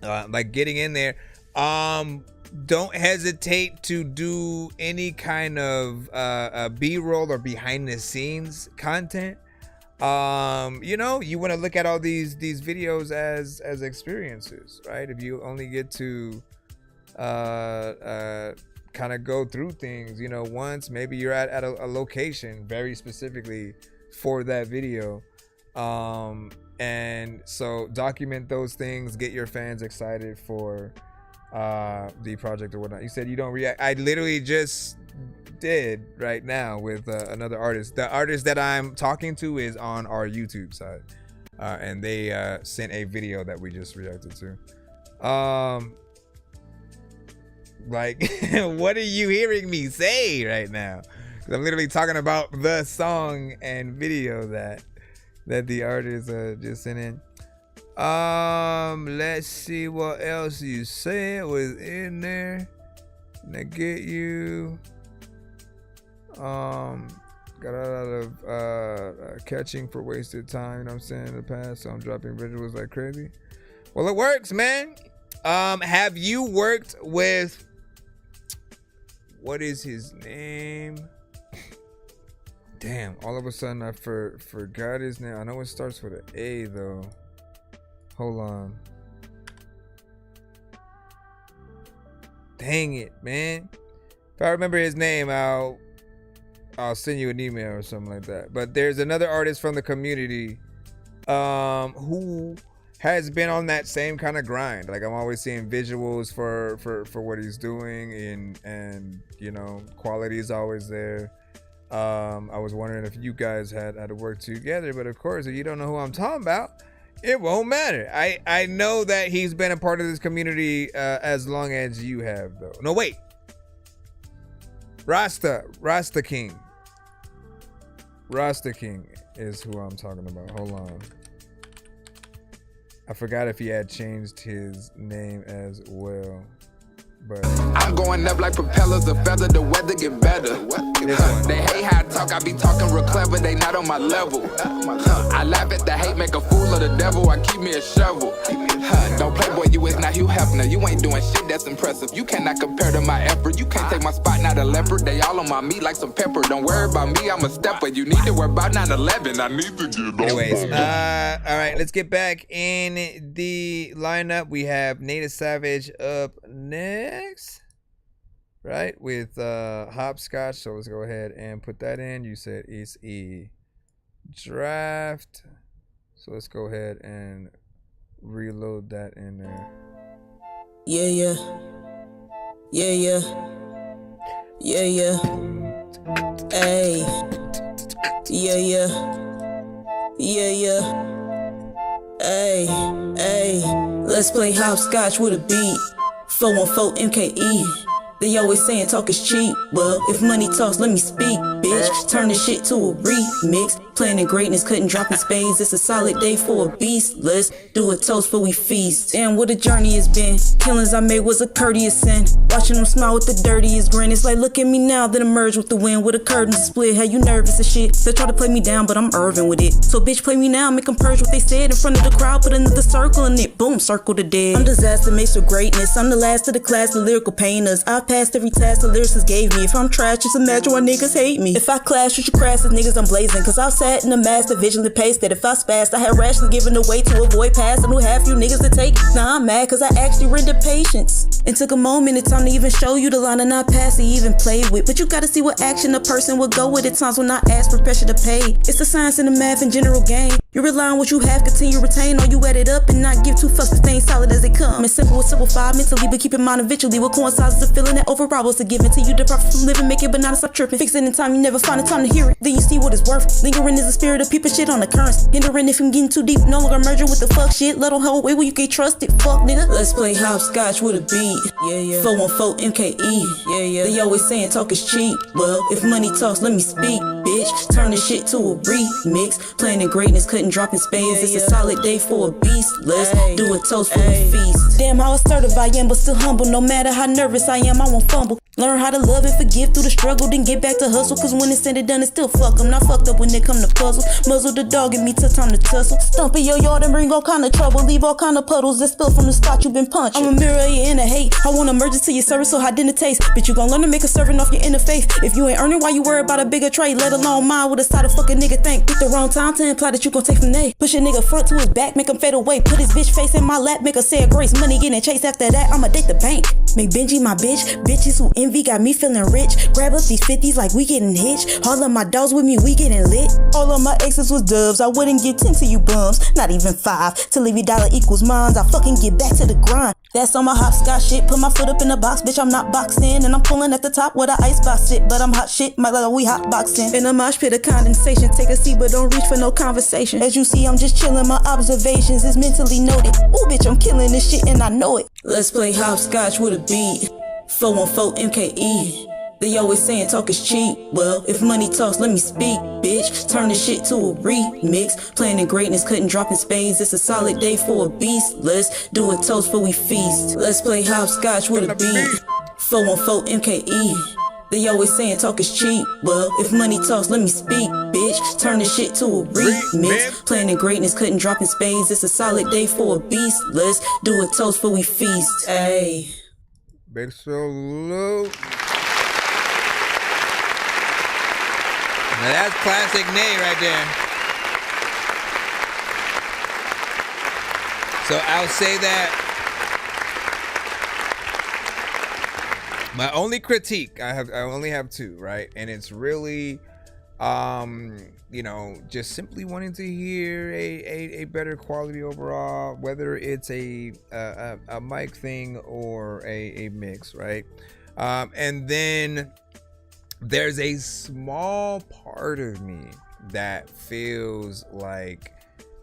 Like getting in there. Don't hesitate to do any kind of B-roll or behind the scenes content. You know, you want to look at all these videos as experiences, right? If you only get to kind of go through things, you know, once, maybe you're at a location very specifically for that video, and so document those things, get your fans excited for the project or whatnot. You said you don't react. I literally just did right now with another artist. The artist that I'm talking to is on our YouTube side, and they sent a video that we just reacted to. Like, what are you hearing me say right now? 'Cause I'm literally talking about the song and video that the artist just sent in. Let's see what else you said was in there. Gonna get you. Got a lot of catching for wasted time, you know what I'm saying, in the past, so I'm dropping visuals like crazy. Well, it works, man. Have you worked with, what is his name? Damn, all of a sudden I forgot his name. I know it starts with an A though. Hold on. Dang it, man. If I remember his name, I'll send you an email or something like that. But there's another artist from the community who has been on that same kind of grind. Like, I'm always seeing visuals for what he's doing, and you know, quality is always there. I was wondering if you guys had to work together, but of course, if you don't know who I'm talking about, it won't matter. I know that he's been a part of this community as long as you have, though. No, wait. Rasta King. Rasta King is who I'm talking about. Hold on. I forgot if he had changed his name as well. But I'm going up like propellers, a feather, the weather get better. They hate how I talk, I be talking real clever, they not on my level. I laugh at the hate, make a fool of the devil, I keep me a shovel. Don't play boy, you is not Hugh Hefner, you ain't doing shit that's impressive. You cannot compare to my effort, you can't take my spot, not a leopard. They all on my meat like some pepper, don't worry about me, I'm a stepper. You need to worry about 9/11, I need to get on. Anyways, alright, let's get back in the lineup. We have Native Savage up next, right, with Hopscotch. So let's go ahead and put that in. You said it's a draft, so let's go ahead and reload that in there. Yeah. Hey. Yeah. Hey. Let's play hopscotch with a beat. 414 MKE. They always saying talk is cheap. Well, if money talks, let me speak, bitch. Turn this shit to a remix. Planning greatness, cutting, dropping spades. It's a solid day for a beast. Let's do a toast before we feast. Damn, what a journey it's been. Killings I made was a courteous sin. Watching them smile with the dirtiest grin. It's like, look at me now, then emerge with the wind. With a curtain split, how you nervous and shit. They try to play me down, but I'm Irvin with it. So bitch, play me now, make them purge what they said in front of the crowd. Put another circle in it, boom, circle the dead. I'm disaster mixed with greatness. I'm the last of the class, the lyrical painters. I've passed every task the lyricists gave me. If I'm trash, just imagine why niggas hate me. If I clash with you crassest niggas, I'm blazing. Cause I've sat in the master, vigilantly pasted. If I spazzed, I had rashly given away to avoid passing. Who have few niggas to take? Nah, I'm mad cause I actually rendered patience. And took a moment in time to even show you the line and not pass to even play with. But you gotta see what action a person will go with at times when I ask for pressure to pay. It's the science and the math and general game. You rely on what you have, continue retain, or you add it up and not give two fucks to stay solid as they come. It's simple, simplified mentally, but keep in mind eventually what coincides is the feeling that overall was a given to you. The profit from living, make it, but not stop tripping. Fix it in time, you never find the time to hear it. Then you see what it's worth. Lingering is the spirit of people shit on the currents. Hindering if I'm getting too deep, no longer merging with the fuck shit. Let on hold way where you get trusted, fuck nigga. Let's play hopscotch with a beat. Yeah, yeah. 414 MKE. Yeah, yeah. They always saying talk is cheap. Well, if money talks, let me speak, bitch. Turn this shit to a remix. Planning greatness, cutting, dropping spades. It's a solid day for a beast. Let's do a toast for a feast. Damn how assertive I am, but still humble. No matter how nervous I am, I won't fumble. Learn how to love and forgive through the struggle, then get back to hustle. Cause when it's said and done, it's still fuck 'em. Not fucked up when it come to puzzle. Muzzle the dog and me took time to tussle. Stump in your yard and bring all kind of trouble. Leave all kind of puddles that spill from the spot you been punched. I'm a mirror of your inner hate. I want to merge it to your service, so how didn't it taste? Bitch, you gon' learn to make a servant off your inner faith. If you ain't earning, why you worry about a bigger trade? Let alone mine with a side of fucking nigga think. Pick the wrong time to imply that you gon' take from they. Push a nigga front to his back, make him fade away. Put his bitch face in my lap, make her say a grace. Money getting chased after that, I'ma date the bank. Make Benji my bitch. Bitches who envy got me feeling rich. Grab up these 50s like we getting hitched. All of my dogs with me, we getting lit. All of my exes was dubs. I wouldn't give 10 to you bums, not even 5. Till every dollar equals mine, I fucking get back to the grind. That's on my hopscotch shit. Put my foot up in the box, bitch. I'm not boxing, and I'm pulling at the top where the icebox sit. But I'm hot shit, my like we hot boxing. In a mosh pit of condensation, take a seat, but don't reach for no conversation. As you see, I'm just chilling. My observations is mentally noted. Ooh, bitch, I'm killing this shit, and I know it. Let's play hopscotch with a beat. 414 MKE. They always saying talk is cheap. Well, if money talks, let me speak, bitch. Turn this shit to a remix. Planning greatness, cutting, dropping spades. It's a solid day for a beast. Let's do a toast before we feast. Let's play hopscotch with a beat. 414 MKE. They always saying talk is cheap. Well, if money talks, let me speak, bitch. Turn this shit to a remix. Planning greatness, cutting, dropping spades. It's a solid day for a beast. Let's do a toast before we feast. Ayy. Big salute. Now that's classic Nay right there. So I'll say that my only critique, I only have two, right? And it's really you know, just simply wanting to hear a better quality overall, whether it's a mic thing or a mix, right? And then there's a small part of me that feels like,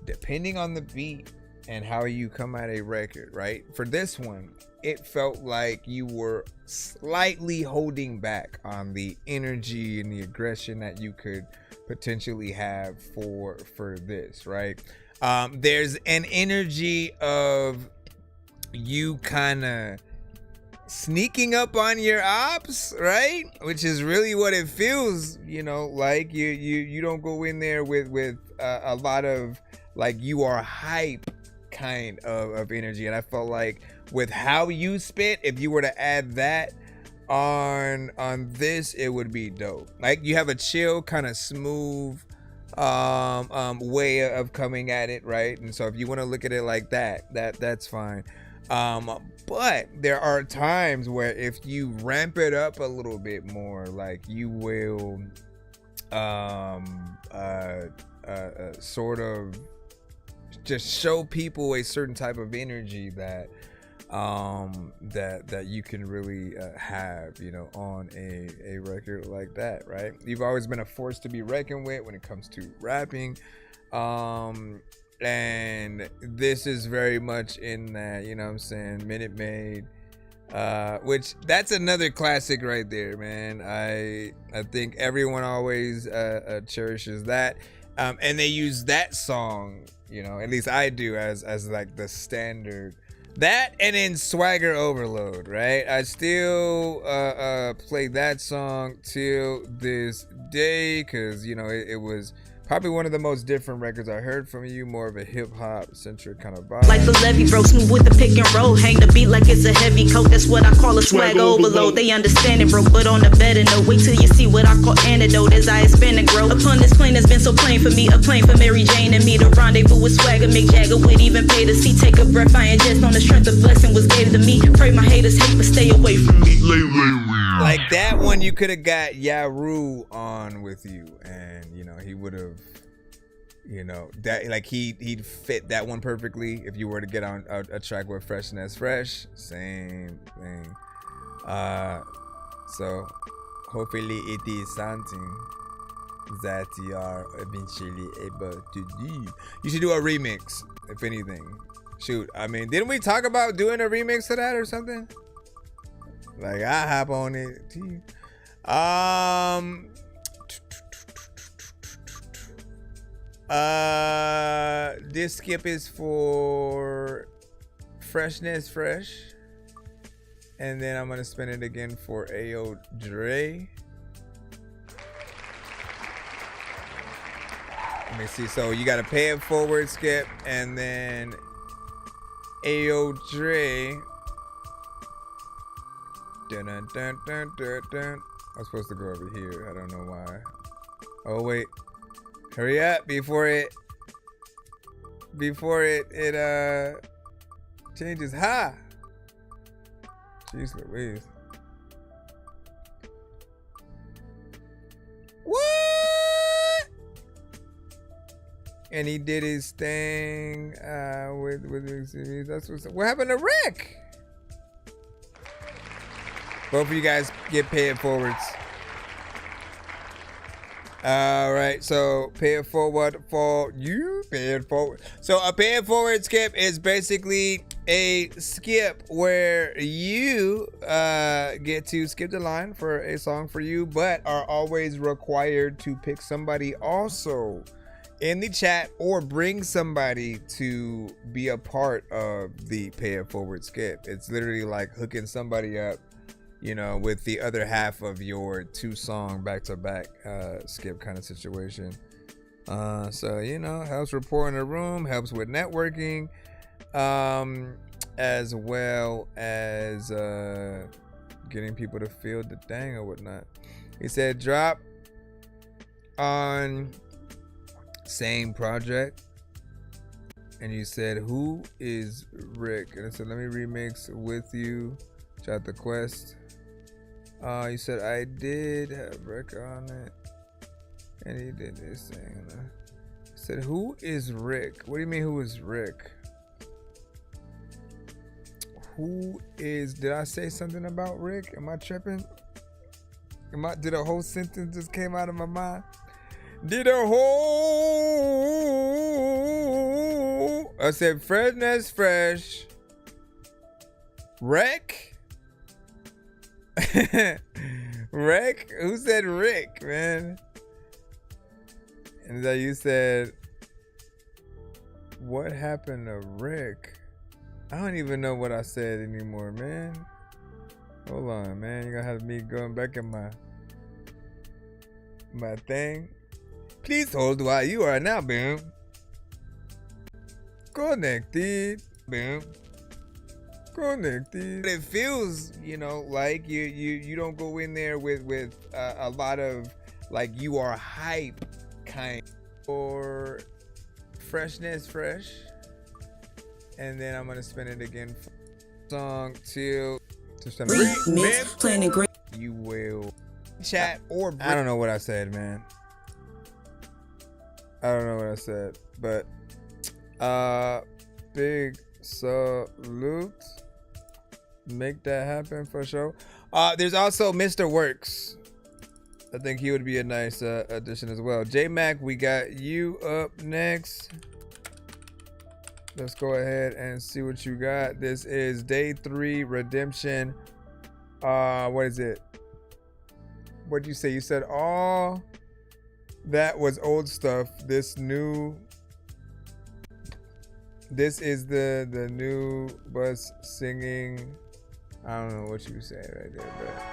depending on the beat and how you come at a record, right? For this one, it felt like you were slightly holding back on the energy and the aggression that you could potentially have for this, right? There's an energy of you kind of sneaking up on your ops, right? Which is really what it feels, you know, like you don't go in there with a lot of like you are hype kind of energy. And I felt like with how you spit, if you were to add that on this, it would be dope. Like you have a chill, kind of smooth way of coming at it, right? And so if you want to look at it like that's fine. But there are times where if you ramp it up a little bit more, like you will sort of just show people a certain type of energy that that you can really have, you know, on a record like that, right? You've always been a force to be reckoned with when it comes to rapping, and this is very much in that, you know what I'm saying, Minute Maid Which that's another classic right there, man. I think everyone always cherishes that, and they use that song, you know, at least I do, as like the standard. That and then Swagger Overload, right? I still play that song till this day, because you know it was probably one of the most different records I heard from you, more of a hip-hop centric kind of vibe. Like the levy bro, smooth with the pick and roll. Hang the beat like it's a heavy coat. That's what I call a swag overload. They understand it, bro, but on the better note, wait till you see what I call antidote as I expand and grow. Upon this plane has been so plain for me, a plane for Mary Jane and me. The rendezvous with Swagger, Mick Jagger would even pay to see. Take a breath, I ingest on the strength of blessing was gave to me. Pray my haters hate, but stay away from me. Like that one, you could have got Yaru on with you, and you know he would have, you know, that like he'd fit that one perfectly. If you were to get on a track with Freshness Fresh, same thing. So hopefully it is something that you are eventually able to do. You should do a remix, if anything. Shoot, I mean, didn't we talk about doing a remix of that or something? Like I hop on it too. This skip is for Freshness Fresh, and then I'm gonna spin it again for Ayo Dre. Let me see. So you gotta pay it forward, skip, and then Ayo Dre. Dun, dun, dun, dun, dun, dun. I'm supposed to go over here. I don't know why. Oh wait. Hurry up before it changes. Ha! Jeez Louise. What? And he did his thing with that's what happened to Rick. Both of you guys get paid forwards. All right, so pay it forward for you. Pay it forward. So a pay it forward skip is basically a skip where you get to skip the line for a song for you, but are always required to pick somebody also in the chat or bring somebody to be a part of the pay it forward skip. It's literally like hooking somebody up, you know, with the other half of your 2-song back-to-back skip kind of situation. So, you know, helps rapport in the room, helps with networking, as well as getting people to feel the thing or whatnot. He said drop on same project. And you said, who is Rick? And I said, let me remix with you. Shot the quest. You said I did have Rick on it, and he did this thing. I said, who is Rick? What do you mean, who is Rick? Who is? Did I say something about Rick? Am I tripping? Did a whole sentence just came out of my mind? Did a whole? I said Freshness Fresh. Rick. Rick? Who said Rick, man? And then you said, what happened to Rick? I don't even know what I said anymore, man. Hold on, man. You're gonna have me going back in my thing. Please hold while you are now, boom. Connected, boom. Connected. It feels, you know, like you don't go in there with a lot of like you are hype kind or Freshness Fresh, and then I'm gonna spin it again for song till remix playing great. You will chat or I don't know what I said, man. I don't know what I said, but big salute. Make that happen for sure. There's also Mr. Works. I think he would be a nice addition as well. J Mac, we got you up next. Let's go ahead and see what you got. This is day 3 redemption. What is it? What'd you say? You said all that was old stuff. This is the new bus singing. I don't know what you said right there, but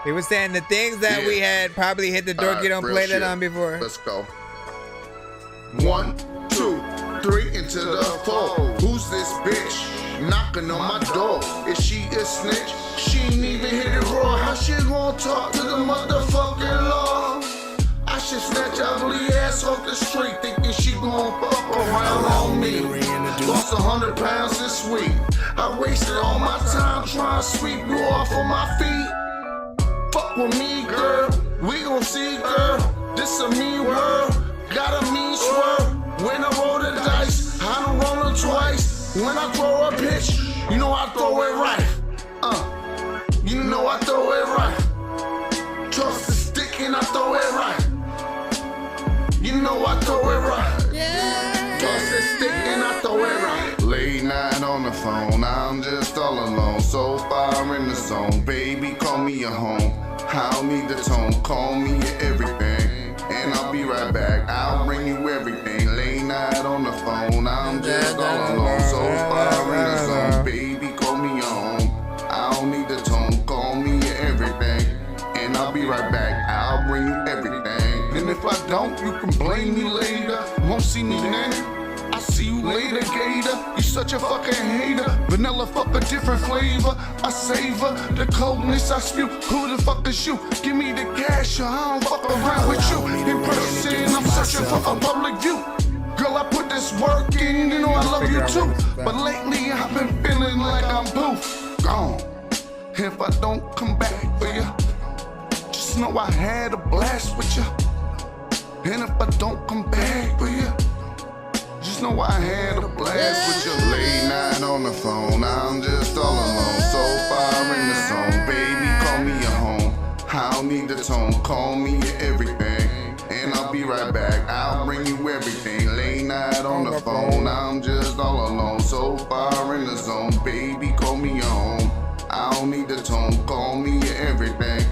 he was saying the things that we had probably hit the Dorky don't play that on before. Let's go. 1, 2, 3 into the 4. Who's this bitch knocking on my door? Is she a snitch? She ain't even hit it raw. How she gon' talk to the motherfucking law? I should snatch ugly ass off the street, thinking she gon' fuck around on me. Lost 100 pounds this week. I wasted all my time trying to sweep you off of my feet. Fuck with me, girl. We gon' see, girl. This a mean world. Got a mean swerve. When I roll the dice, I don't roll them twice. When I throw a pitch, you know I throw it right. You know I throw it right. Toss the stick and I throw it right. You know I throw it right. Yeah. Toss the stick and I throw it right. Late night on the phone, I'm just all alone. So far in the zone, baby, call me your home. I don't need the tone, call me your everything. And I'll be right back, I'll bring you everything. Late night on the phone, I'm just all alone. So far in the zone, baby, call me your home. I don't need the tone, call me your everything. And I'll be right back, I'll bring you everything. And if I don't, you can blame me later. Won't see me then. I see you later, Gator. You such a fucking hater. Vanilla fuck a different flavor. I savor the coldness I spew. Who the fuck is you? Give me the cash or I don't fuck around with you. In person, I'm searching for a public view. Girl, I put this work in, you know I love you too. But lately I've been feeling like I'm poof. Gone. If I don't come back for you, just know I had a blast with you. And if I don't come back for you, just know I had a blast with you. Late night on the phone, I'm just all alone. So far in the zone, baby, call me your home. I don't need the tone, call me your everything. And I'll be right back, I'll bring you everything. Late night on the phone, I'm just all alone. So far in the zone, baby, call me your home. I don't need the tone, call me your everything.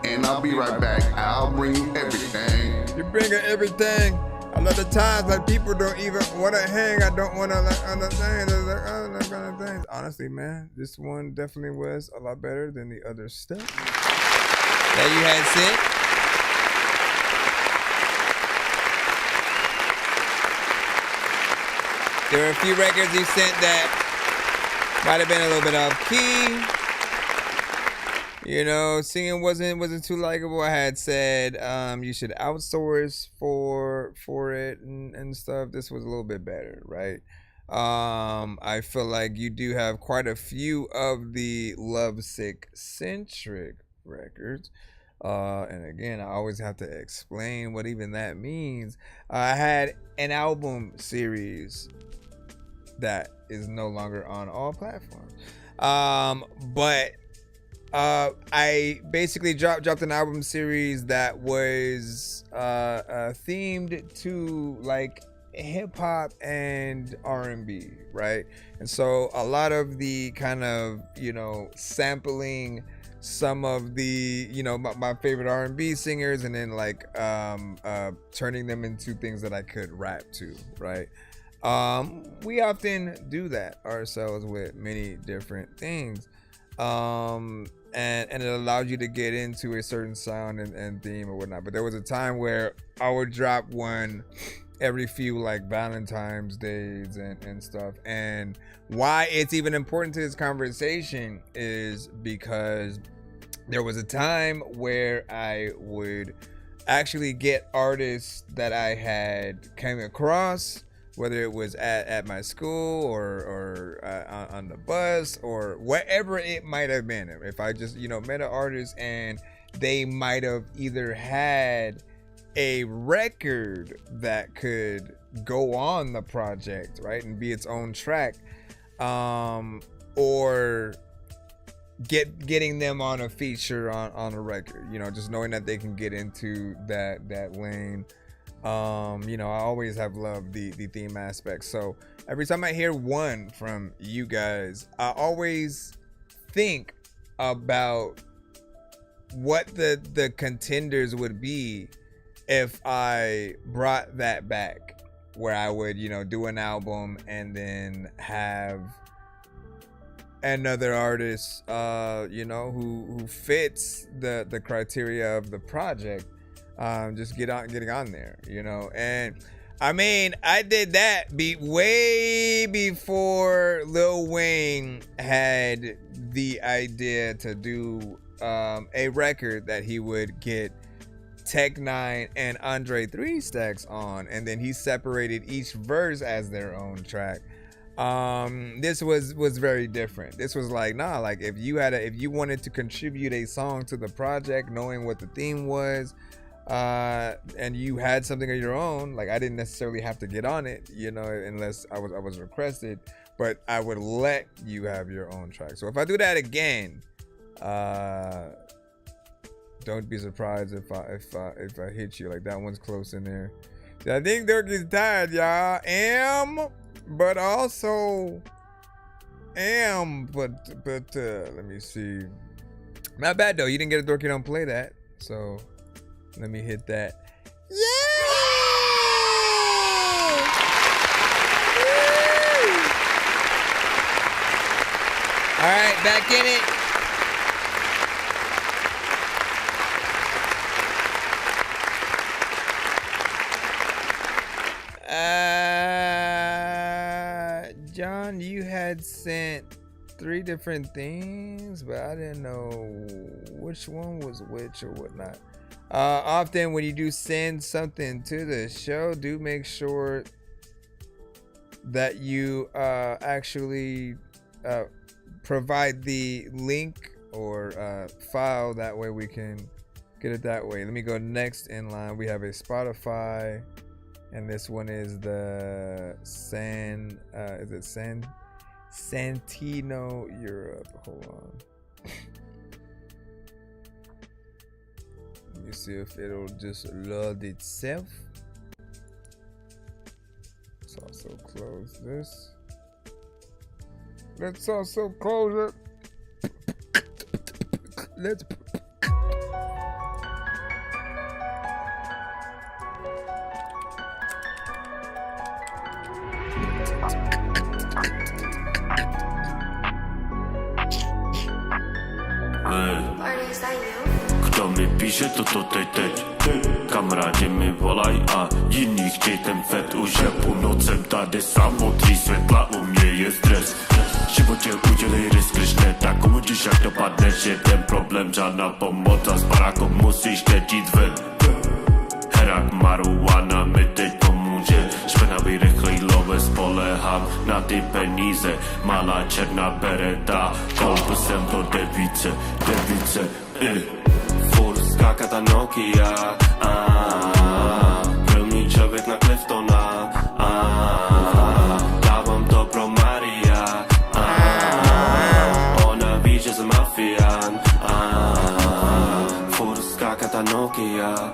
And I'll be right back, I'll bring you everything. You bring her everything. A lot of times, like, people don't even want to hang. I don't want to, like, understand. Like, other kind of things. Honestly, man, this one definitely was a lot better than the other stuff that you had sent. There were a few records you sent that might have been a little bit off key. You know, singing wasn't too likable. I had said you should outsource for it and stuff. This was a little bit better, right? I feel like you do have quite a few of the lovesick centric records. And again, I always have to explain what even that means. I had an album series that is no longer on all platforms. But I basically dropped an album series that was themed to like hip hop and R&B, right? And so a lot of the kind of, you know, sampling some of the, you know, my favorite R&B singers, and then like turning them into things that I could rap to, right? We often do that ourselves with many different things. And it allowed you to get into a certain sound and theme or whatnot. But there was a time where I would drop one every few like Valentine's days and stuff. And why it's even important to this conversation is because there was a time where I would actually get artists that I had came across, whether it was at my school or on the bus or wherever it might have been. If I just, you know, met an artist and they might have either had a record that could go on the project, right, and be its own track, or getting them on a feature on a record, you know, just knowing that they can get into that lane. You know, I always have loved the theme aspect. So every time I hear one from you guys, I always think about what the contenders would be if I brought that back, where I would, you know, do an album and then have another artist, you know, who fits the criteria of the project, just getting on there, you know. And I mean, I did that way before Lil Wayne had the idea to do a record that he would get Tech 9 and Andre 3 Stacks on, and then he separated each verse as their own track. This was very different. This was like, nah, like if you wanted to contribute a song to the project, knowing what the theme was, and you had something of your own, like I didn't necessarily have to get on it, you know, unless I was requested, but I would let you have your own track. So if I do that again, don't be surprised if I hit you. Like that one's close in there. I think Dorky's tired, y'all. But also let me see. Not bad though. You didn't get a Dorky Don't Play That. So let me hit that. Yeah! All right, back in it. John, you had sent 3 different things, but I didn't know which one was which or whatnot. Often when you do send something to the show, do make sure that you actually provide the link or file. That way we can get it that way. Let me go next in line. We have a Spotify. And this one is the Santino Europe. Hold on. Let me see if it'll just load itself. Let's also close this. Let's also close it. Let's. Kto mi píše toto teď? Kamarádi mi volaj a jiní chtěj ten fet. Už je půlnoc, jsem tady sám, modrý světla, u mě je stres. V životě udělej risk, když ne, tak uvidíš jak dopadneš. Jeden problém, žádná pomoc a z baráku musíš teď jít ven. Herak marihuana mi teď pomůže. Špenavý rychlej love, spolehám na ty peníze. Malá černá bereta, koupil jsem to devíce. Furt skáka ta Nokia, první člověk na Cliftona, dávám to pro Maria, ona ví, že jsem mafián. Furt skáka ta Nokia,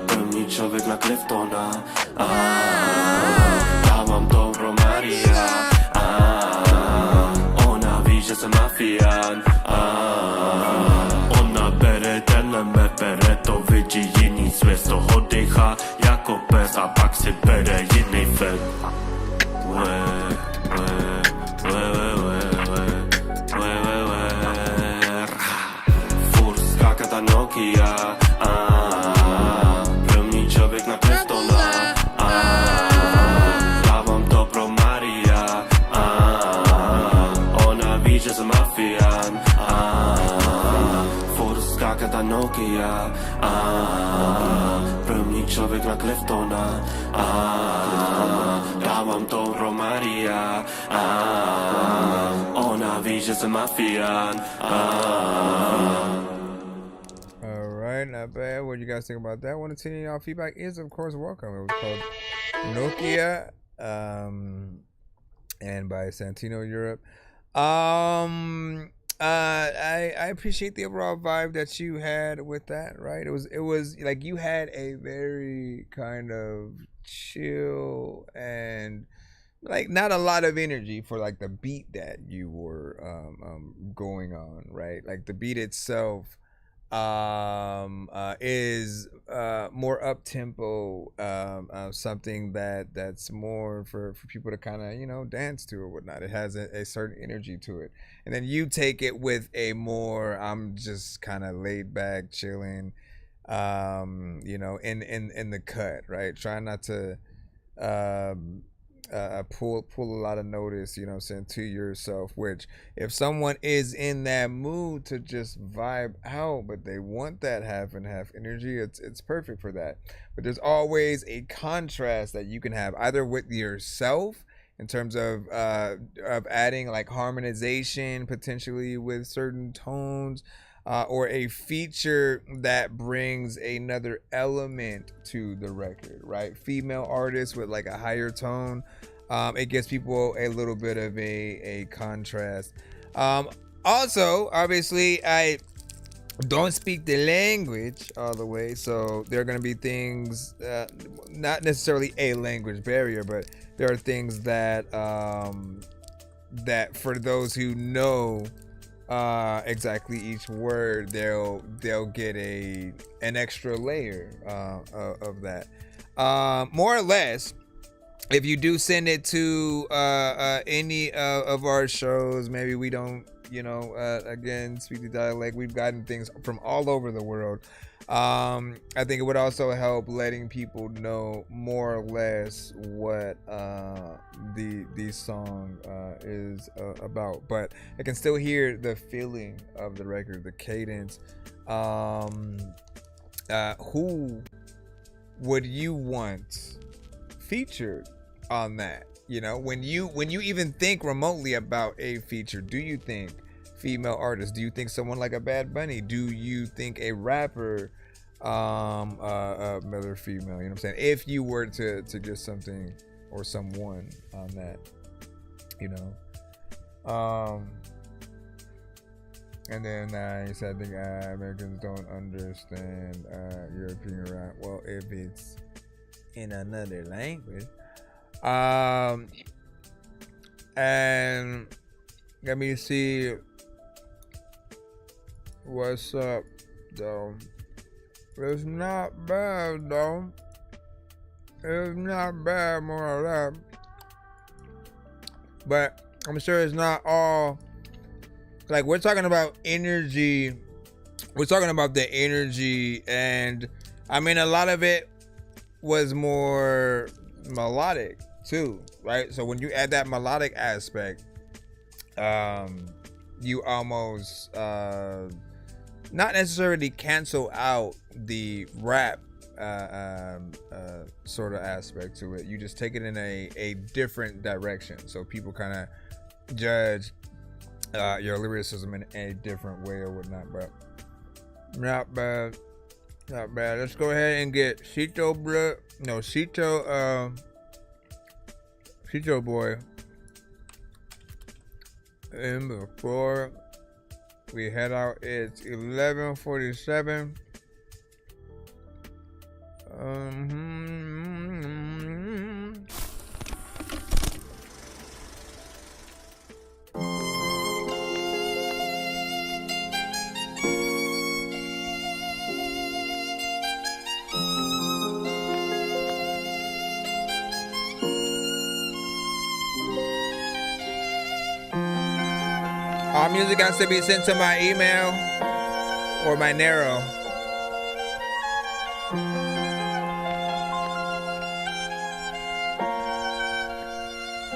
první člověk na Cliftona, dávám to pro Maria, ona ví, že jsem mafián. Ona bere tenhle me bere, to vidí jiný svět, z toho dýchá jako pes a pak si bere jiný fet. Furt skáka ta Nokia, první člověk na Cliftona, dávám to pro Maria, ona ví, že jsem mafián. Furt skáka ta Nokia, první člověk na Cliftona, dávám to pro Maria, ona ví, že jsem mafián. Alright, not bad. What do you guys think about that? Want to tell you, y'all feedback is of course welcome. It was called Nokia, and by Santino Europe. I appreciate the overall vibe that you had with that, right? It was like you had a very kind of chill and like not a lot of energy for like the beat that you were going on, right? Like the beat itself is more up tempo, something that's more for people to kind of dance to or whatnot. It has a certain energy to it, and then you take it with a more I'm just kind of laid back, chilling, in the cut, right? Try not to pull a lot of notice, to yourself, which if someone is in that mood to just vibe out, but they want that half and half energy, it's perfect for that. But there's always a contrast that you can have either with yourself in terms of adding like harmonization potentially with certain tones, or a feature that brings another element to the record, right? Female artists with like a higher tone, it gives people a little bit of a contrast. Also, obviously, I don't speak the language all the way, so there are going to be things, not necessarily a language barrier, but there are things that that for those who know exactly each word, they'll get an extra layer of that. More or less, if you do send it to any of our shows, maybe we don't again speak the dialect. We've gotten things from all over the world. I think it would also help letting people know more or less what the song is about, but I can still hear the feeling of the record, the cadence. Who would you want featured on that? When you even think remotely about a feature, do you think female artist? Do you think someone like a Bad Bunny? Do you think a rapper, male or female? You know what I'm saying? If you were to get something or someone on that, and then he said, I think Americans don't understand European rap. Well, if it's in another language. And let me see what's up though. It's not bad though. It's not bad, more or less. But I'm sure it's not all. Like, we're talking about energy. We're talking about the energy, and I mean, a lot of it was more melodic too, right? So when you add that melodic aspect, you almost not necessarily cancel out the rap sort of aspect to it. You just take it in a different direction, so people kind of judge your lyricism in a different way or whatnot. But not bad. Let's go ahead and get Cito Boy in before we head out. It's 11:47. All music has to be sent to my email or my Nero.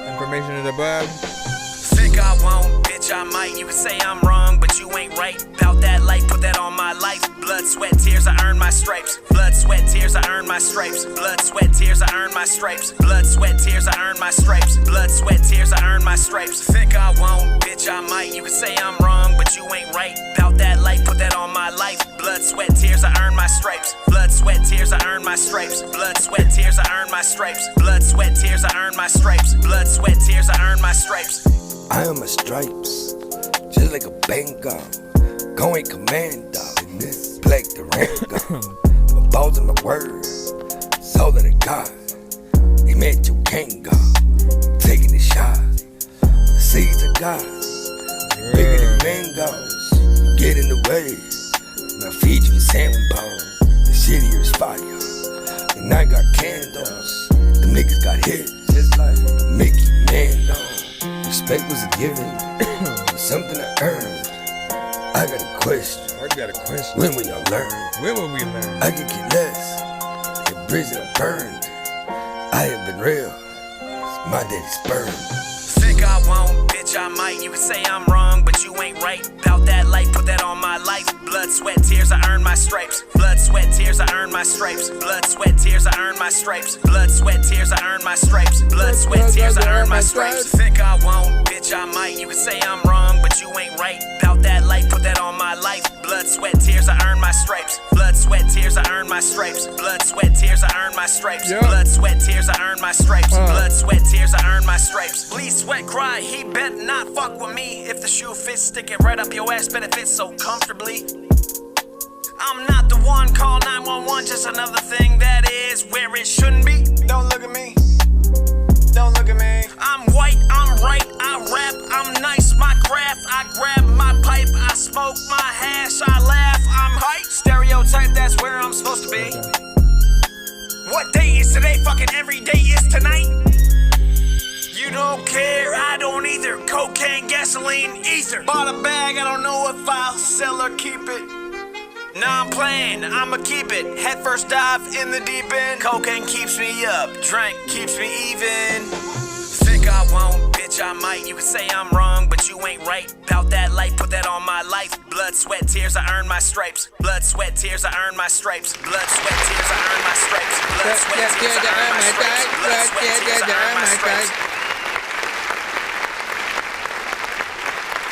Information is above. Think I won't, bitch, I might. You can say I'm wrong, but you ain't right. About that life, put that on my life. Blood, sweat, tears, I earned my stripes. Blood, sweat, tears, I earned my stripes. Blood, sweat, tears, I earned my stripes. Blood, sweat, tears, I earned my stripes. Blood, sweat, tears, I earned my stripes. Think I won't, bitch, I might. You can say I'm wrong, but you ain't right. About that life, put that on my life. Blood, sweat, tears, I earned my stripes. Blood, sweat, tears, I earned my stripes. Blood, sweat, tears, I earned my stripes. Blood, sweat, tears, I earned my stripes. Blood, sweat, tears, I earned my stripes. I am a stripes, just like a Bengal, going commando, Black the Rango, my balls in my words, soul of the God, he meant you can't go, taking the shot, the seeds of God, bigger than mangoes, get in the way, now feed you salmon bones, the shit here is fire, and I got candles, the niggas got hit, just like Mickey Mando. Respect was a given, something I earned. I got a question. When will y'all learn? I could get less. The bridge that I burned. I have been real. It's my daddy's sperm. Think I won't, bitch, I might. You can say I'm wrong, but you ain't right. About that life, put that on my life. Blood, sweat, tears, I earned my stripes. Blood, sweat, tears, I earned my stripes. Blood, sweat, tears, I earned my stripes. Blood, sweat, tears, I earned my stripes. Blood, sweat, tears, I earned my stripes. Think I won't, bitch, I might. You can say I'm wrong, but you ain't right. About that life, put that on my life. Blood, sweat, tears, I earned my stripes. Blood, sweat, tears, I earned my stripes. Blood, sweat, tears, I earned my stripes. Blood, sweat, tears, I earned my stripes. Blood, sweat, tears, I earned my stripes. Bleed, sweat, cry, he better not fuck with me. If the shoe fits, stick it right up your ass, better fit so comfortably. I'm not the one, call 911, just another thing that is where it shouldn't be. Don't look at me. Don't look at me. I'm white, I'm right, I rap, I'm nice, my craft. I grab my pipe, I smoke my hash, I laugh, I'm hype. Stereotype, that's where I'm supposed to be. What day is today? Fucking every day is tonight. You don't care, I don't either. Cocaine, gasoline, ether. Bought a bag, I don't know if I'll sell or keep it. Nah, I'm playing, I'ma keep it. Head first dive in the deep end. Cocaine keeps me up, drink keeps me even. Think I won't, bitch, I might. You can say I'm wrong, but you ain't right. About that life, put that on my life. Blood, sweat, tears, I earned my stripes. Blood, sweat, tears, I earned my stripes. Blood, sweat, tears, I earned my stripes. Blood, sweat, tears, I earned my stripes. Blood, sweat, tears, I earned my stripes.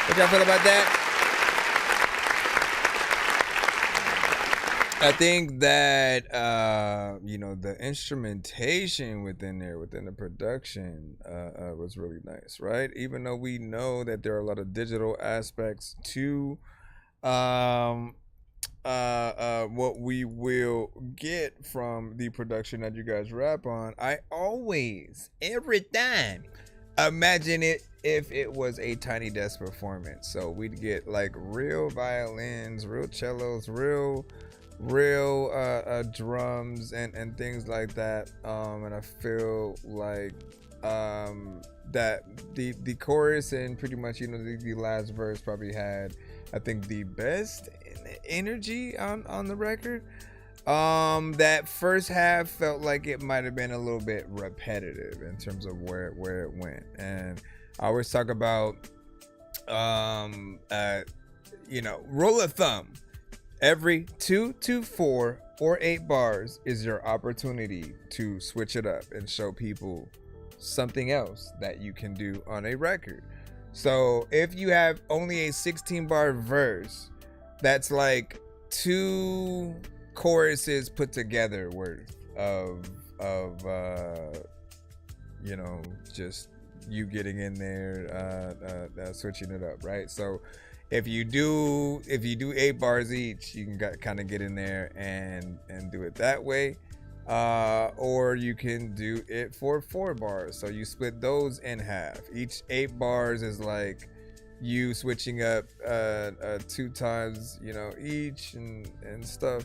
What y'all feel about that? I think that the instrumentation within the production was really nice, right? Even though we know that there are a lot of digital aspects to what we will get from the production that you guys rap on, I always, every time, imagine it if it was a Tiny Desk performance. So we'd get like real violins, real cellos, real drums and things like that, and I feel like that the chorus and pretty much the last verse probably had, I think, the best energy on the record. That first half felt like it might have been a little bit repetitive in terms of where it went, and I always talk about rule of thumb. Every 2 to 4 or 8 bars is your opportunity to switch it up and show people something else that you can do on a record. So if you have only a 16-bar verse, that's like 2 choruses put together worth of just you getting in there, switching it up, right? So if you do 8 bars each, you can kind of get in there and do it that way, or you can do it for 4 bars. So you split those in half. Each 8 bars is like you switching up 2 times, each and stuff.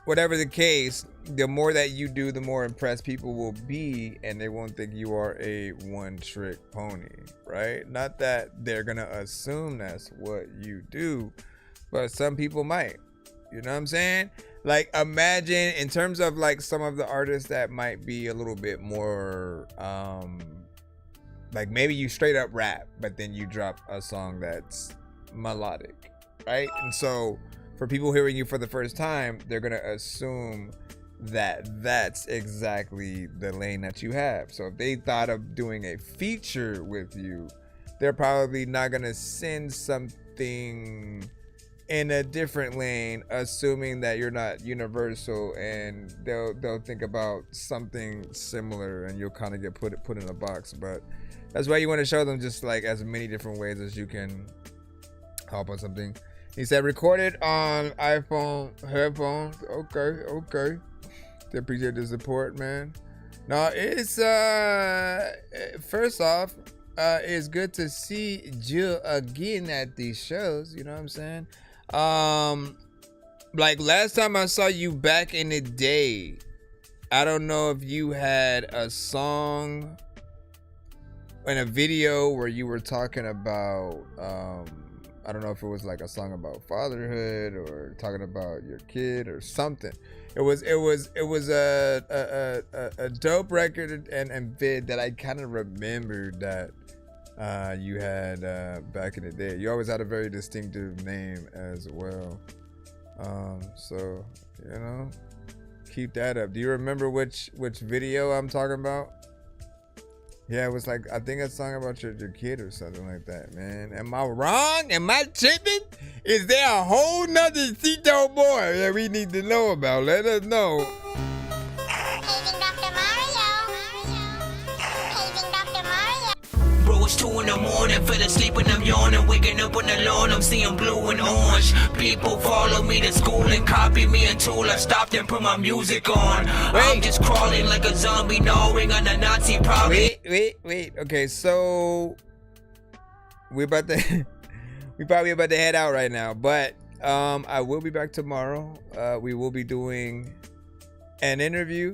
Whatever the case, the more that you do, the more impressed people will be, and they won't think you are a one-trick pony, right? Not that they're gonna assume that's what you do, but some people might. You know what I'm saying? Like, imagine in terms of like some of the artists that might be a little bit more like maybe you straight up rap, but then you drop a song that's melodic, right? And so for people hearing you for the first time, they're gonna assume that that's exactly the lane that you have. So if they thought of doing a feature with you, they're probably not gonna send something in a different lane, assuming that you're not universal, and they'll think about something similar, and you'll kind of get put in a box. But That's why you want to show them just like as many different ways as you can help on something. He said recorded on iPhone headphones. Okay. I appreciate the support, man. No, it's first off, it's good to see Jill again at these shows. You know what I'm saying? Like last time I saw you back in the day, I don't know if you had a song in a video where you were talking about I don't know if it was like a song about fatherhood or talking about your kid or something. It was a dope record and vid that I kind of remembered that you had back in the day. You always had a very distinctive name as well. So you know, keep that up. Do you remember which video I'm talking about? Yeah, it was like, I think a song about your kid or something like that, man. Am I wrong? Am I tripping? Is there a whole nother Cito boy that we need to know about? Let us know. Bro, it's 2 in the morning, fell asleep and I'm yawning, waking up on the lawn, I'm seeing blue and orange. People follow me to school and copy me until I stopped and put my music on. I'm just crawling like a zombie, gnawing on a Nazi probably. Wait. Okay, so we probably about to head out right now, but I will be back tomorrow. We will be doing an interview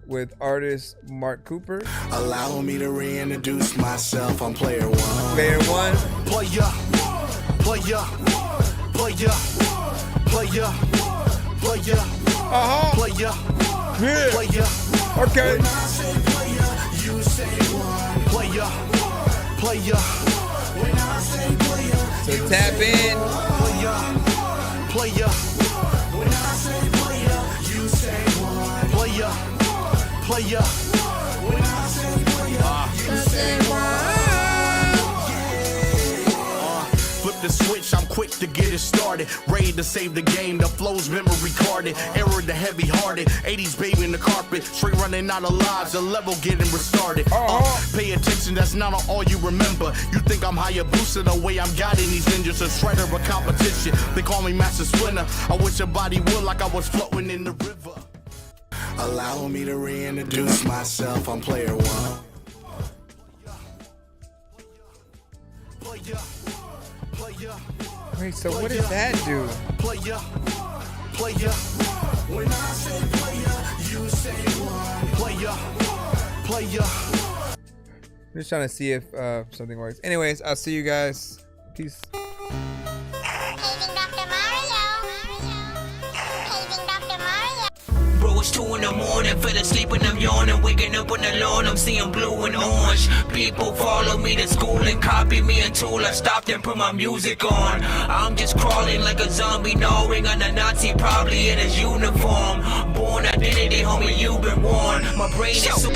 with artist Mark Cooper. Allow me to reintroduce myself. I'm player one. Player one. Player. Player. Yeah. Player. Okay. When I say player, you say one. Player. When I say player, so tap in. Player. When I say player, you say one. Player. When I say player, you say one. Flip the switch, I'm quick to get it started. Ready to save the game, the flow's memory carded. Error the heavy hearted, 80s baby in the carpet. Straight running out of lives, the level getting restarted. Pay attention, that's not all you remember. You think I'm Hayabusa the way I'm guiding these ninjas. A shredder of competition, they call me Master Splinter. I wish your body would like I was floating in the river. Allow me to reintroduce myself. I'm player one. Wait, so what does that do? Player. When I say player, you say one. Player. I'm just trying to see if something works. Anyways, I'll see you guys. Peace. Bro, it's 2 in the morning, fell asleep and I'm yawning, waking up on the lawn, I'm seeing blue and orange. People follow me to school and copy me until I stopped and put my music on. I'm just crawling like a zombie, gnawing on a Nazi, probably in his uniform. Born identity, homie, you've been warned. My brain is so